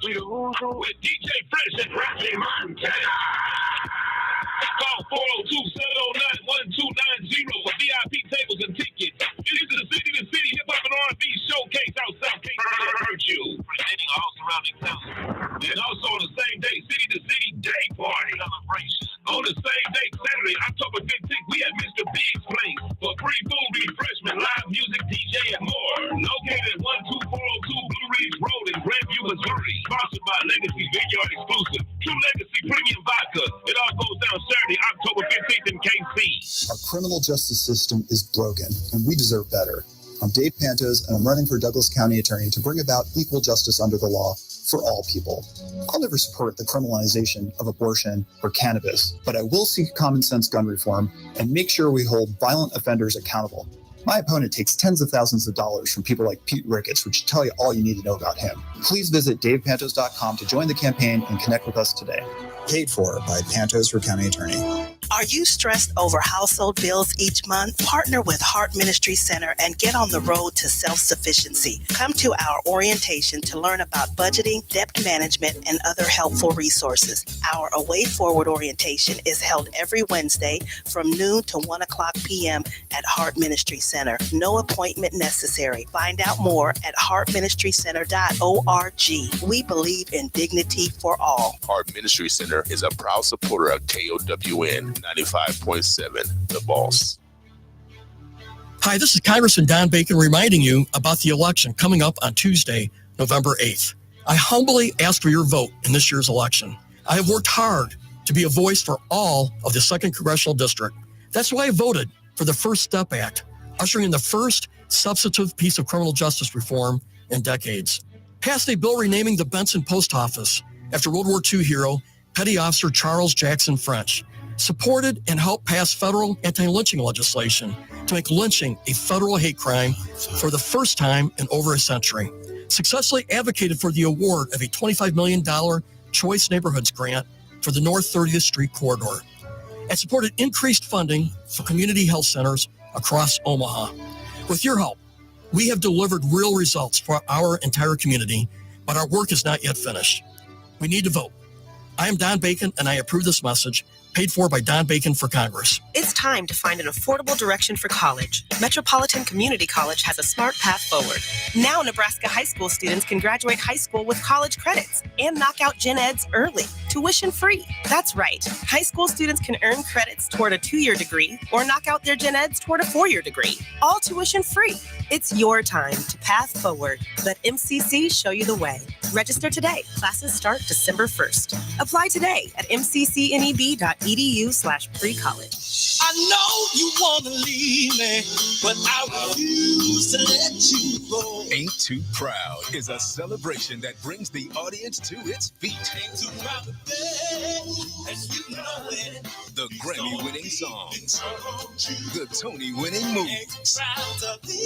We the who's who. With DJ Fresh and Rocky Montana. Call 402-709-1290 for VIP tables and tickets. This is the City Hip Hop and R&B Showcase out South Virtue. Presenting all surrounding towns. And also on the same day, City to City Day Party celebration. On the same day, Saturday, October 15th, we at Mr. Big's Place for free food, refreshment, live music, DJ, and more. Located at 12402 Blue Ridge Road in Grandview, Missouri. Sponsored by Legacy Vineyard Exclusive. True Legacy Premium Vodka. It all goes down Saturday, October 15th in KC. Our criminal justice system is broken, and we deserve better. I'm Dave Pantos, and I'm running for Douglas County Attorney to bring about equal justice under the law for all people. I'll never support the criminalization of abortion or cannabis, but I will seek common sense gun reform and make sure we hold violent offenders accountable. My opponent takes tens of thousands of dollars from people like Pete Ricketts, which should tell you all you need to know about him. Please visit davepantos.com to join the campaign and connect with us today. Paid for by Pantos for County Attorney. Are you stressed over household bills each month? Partner with Heart Ministry Center and get on the road to self-sufficiency. Come to our orientation to learn about budgeting, debt management, and other helpful resources. Our Away Forward orientation is held every Wednesday from noon to 1 o'clock p.m. at Heart Ministry Center. No appointment necessary. Find out more at heartministrycenter.org. We believe in dignity for all. Heart Ministry Center is a proud supporter of KOWN 95.7, The Boss. Hi, this is Congressman Don Bacon reminding you about the election coming up on Tuesday, November 8th. I humbly ask for your vote in this year's election. I have worked hard to be a voice for all of the 2nd Congressional District. That's why I voted for the First Step Act, ushering in the first substantive piece of criminal justice reform in decades. Passed a bill renaming the Benson Post Office after World War II hero Petty Officer Charles Jackson French. Supported and helped pass federal anti-lynching legislation to make lynching a federal hate crime for the first time in over a century. Successfully advocated for the award of a $25 million Choice Neighborhoods grant for the North 30th Street corridor. And supported increased funding for community health centers across Omaha. With your help, we have delivered real results for our entire community, but our work is not yet finished. We need to vote. I am Don Bacon, and I approve this message, paid for by Don Bacon for Congress. It's time to find an affordable direction for college. Metropolitan Community College has a smart path forward. Now Nebraska high school students can graduate high school with college credits and knock out gen eds early, tuition free. That's right. High school students can earn credits toward a 2-year degree or knock out their gen eds toward a 4-year degree, all tuition free. It's your time to path forward. Let MCC show you the way. Register today. Classes start December 1st. Apply today at mccneb.edu/pre-college. I know you want to leave me, but I refuse to let you go. Ain't Too Proud is a celebration that brings the audience to its feet. Ain't too proud to beg. as you know it. The Grammy-winning songs, the Tony-winning movies,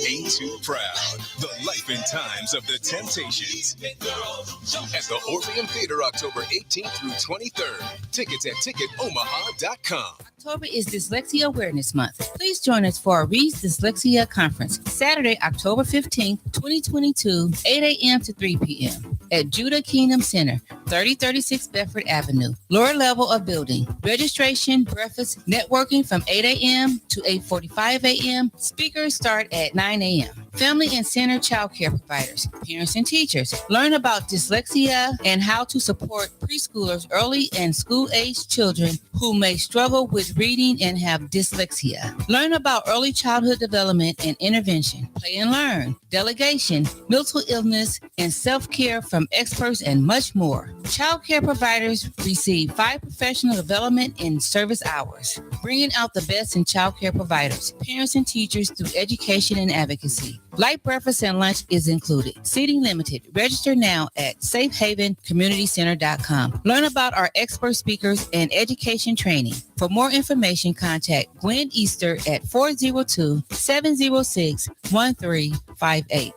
Ain't Too Proud, the life and times of the Temptations. At the Orpheum Theater, October 18th through 23rd. Tickets at ticketomaha.com. October is Dyslexia Awareness Month. Please join us for a Read's Dyslexia Conference, Saturday, October 15th, 2022, 8 a.m. to 3 p.m. at Judah Kingdom Center, 3036 Bedford Avenue, lower level of building. Registration, breakfast, networking from 8 a.m. to 8:45 a.m. Speakers start at 9 a.m. Family and center child care providers, parents and teachers. Learn about dyslexia and how to support preschoolers, early and school-age children who may struggle with reading and have dyslexia. Learn about early childhood development and intervention, play and learn, delegation, mental illness, and self-care from experts, and much more. Child care providers receive 5 professional development and service hours, bringing out the best in child care providers, parents, and teachers through education and advocacy. Light breakfast and lunch is included. Seating limited. Register now at safehavencommunitycenter.com. Learn about our expert speakers and education training. For more information, contact Gwen Easter at 402-706-1358.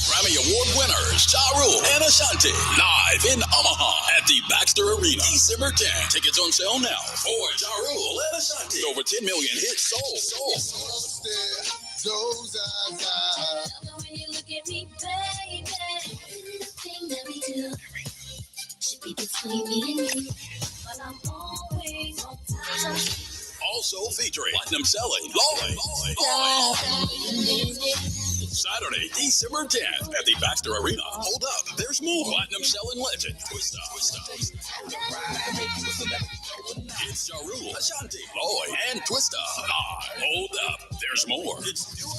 Grammy Award winners Ja Rule and Ashanti live in Omaha at the Baxter Arena, December 10th. Tickets on sale now for Ja Rule and Ashanti. Over 10 million hits sold. When you look at me, baby, everything that we do should be between me and you, but I'm always on time. Also featuring platinum selling Lloyd. Saturday, December 10th at the Baxter Arena. Hold up, there's more. Platinum selling legend Twista. It's Ja Rule, Ashanti, Lloyd, and Twista. Hold up, there's more. It's your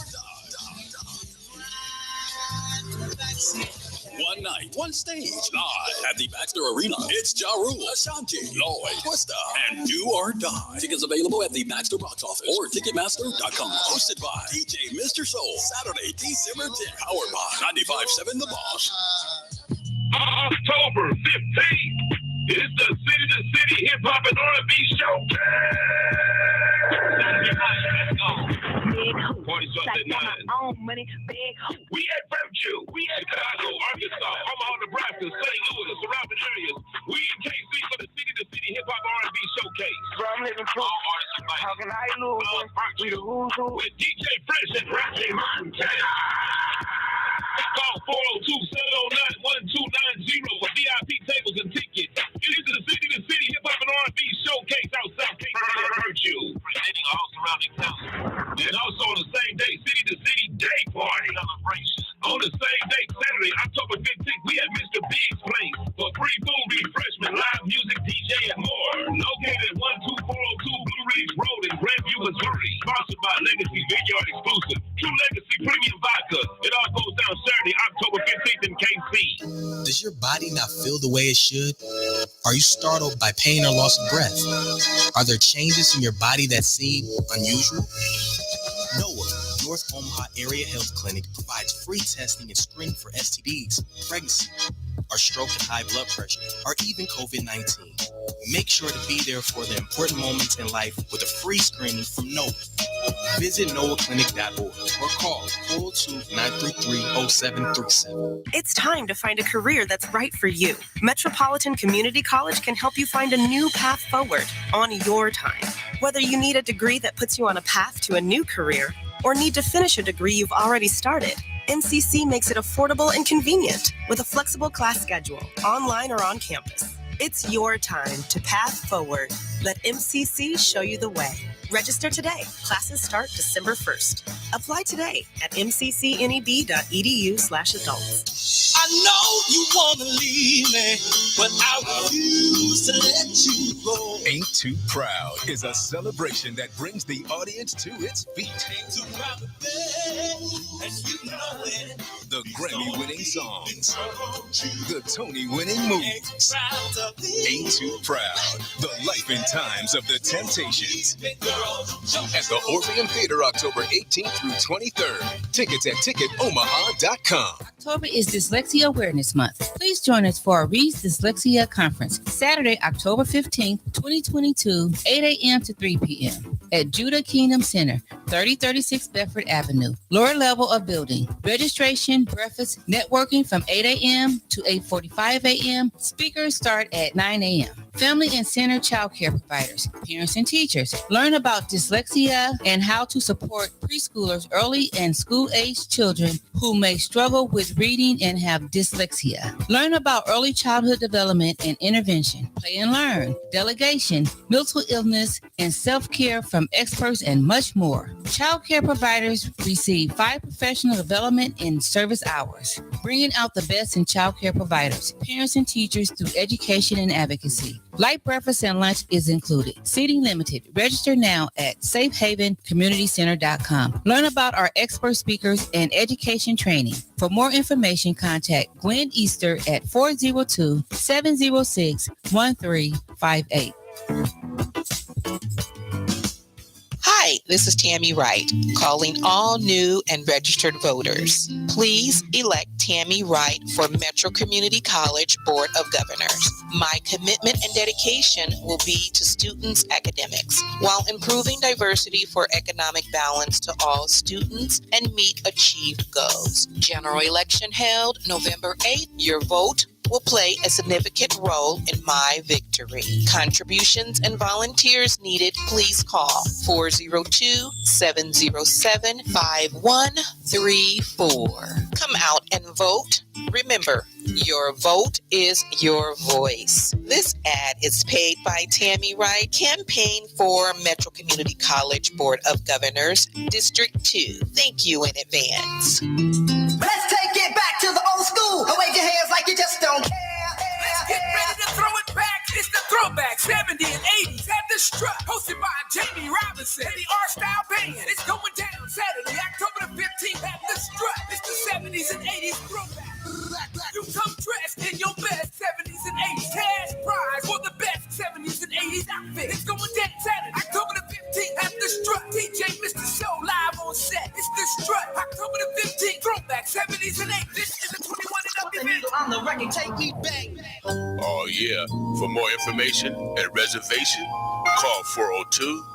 one night, one stage, live at the Baxter Arena. It's Ja Rule, Ashanti, Lloyd, Twista, and Do or Die. Tickets available at the Baxter box office or Ticketmaster.com. Hosted by DJ Mr. Soul. Saturday, December 10th. Powered by 95.7 The Boss. October 15th. It's the City to City Hip Hop and R&B Showcase. Party starts at 9. We at Virtue. We at Chicago, Arkansas, Omaha, Nebraska, St. Louis, and surrounding areas. We in KC for the City to City Hip Hop R&B Showcase. I'm living proof. How can I lose? We the who's who. With DJ Fresh and Rocky Montana. Call 402-709-1290 for VIP tables and tickets. It is the City to City Hip Hop and R&B Showcase outside KC at Virtue. Presenting all surrounding towns. And also on the same day, City to City Day Party celebration. On the same day, Saturday, October 15th, we have Mr. Big's Place for free food, refreshment, live music, DJ, and more. Located at 12402 Blue Ridge Road in Grandview, Missouri. Sponsored by Legacy Vineyard Exclusive. True Legacy Premium Vodka. It all goes down Saturday, October 15th in KC. Does your body not feel the way it should? Are you startled by pain or loss of breath? Are there changes in your body that seem unusual? NOAA, North Omaha Area Health Clinic, provides free testing and screening for STDs, pregnancy, or stroke and high blood pressure, or even COVID-19. Make sure to be there for the important moments in life with a free screening from NOAA. Visit NOAHclinic.org or call 402-933-0737. It's time to find a career that's right for you. Metropolitan Community College can help you find a new path forward on your time. Whether you need a degree that puts you on a path to a new career or need to finish a degree you've already started, MCC makes it affordable and convenient with a flexible class schedule, online or on campus. It's your time to path forward. Let MCC show you the way. Register today. Classes start December 1st. Apply today at mccneb.edu/adults. I know you want to leave me, but I refuse to let you go. Ain't Too Proud is a celebration that brings the audience to its feet. Ain't too proud to beg, as you know it. The Grammy-winning songs, the Tony-winning movies. Ain't Too Proud, the life and times of the Temptations. At the Orpheum Theater, October 18th through 23rd. Tickets at ticketomaha.com. October is Dyslexia Dyslexia Awareness Month. Please join us for a Read's Dyslexia Conference, Saturday, October 15th, 2022, 8 a.m. to 3 p.m. at Judah Kingdom Center, 3036 Bedford Avenue, lower level of building. Registration, breakfast, networking from 8 a.m. to 8:45 a.m. Speakers start at 9 a.m. Family and center child care providers, parents and teachers. Learn about dyslexia and how to support preschoolers, early and school-aged children who may struggle with reading and have dyslexia. Learn about early childhood development and intervention, play and learn, delegation, mental illness, and self-care from experts, and much more. Child care providers receive 5 professional development in service hours, bringing out the best in child care providers, parents, and teachers through education and advocacy. Light breakfast and lunch is included. Seating limited. Register now at safehavencommunitycenter.com. Learn about our expert speakers and education training. For more information, contact Gwen Easter at 402-706-1358. Hi, this is Tammy Wright, calling all new and registered voters. Please elect Tammy Wright for Metro Community College Board of Governors. My commitment and dedication will be to students' academics while improving diversity for economic balance to all students and meet achieved goals. General election held November 8th. Your vote will play a significant role in my victory. Contributions and volunteers needed. Please call 402-707-5134. Come out and vote. Remember, your vote is your voice. This ad is paid by Tammy Wright, Campaign for Metro Community College Board of Governors, District 2. Thank you in advance. Let's take it back to the old school. Wave your hands like you just don't care. Let's get ready to throw it back. It's the throwback 70s and 80s at the Strut, hosted by Jamie Robinson and the R-Style Band. It's going down Saturday, October the 15th at the Strut. It's the 70s and 80s throwback. You come dressed in your best 70s and 80s. Cash prize for the best 70s and 80s outfit. It's going down Saturday, October the 15th at the Strut. DJ Mr. Show live on set. It's the Strut, October the 15th. Throwback 70s and 80s. This is the 21 and up event. On the record, take me back. Oh, yeah. For more information and reservation, call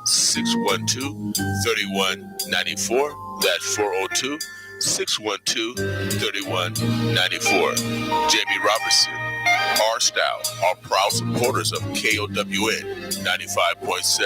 402-612-3194. That's 402-612-3194. Jamie Robertson, R-Style, are proud supporters of KOWN 95.7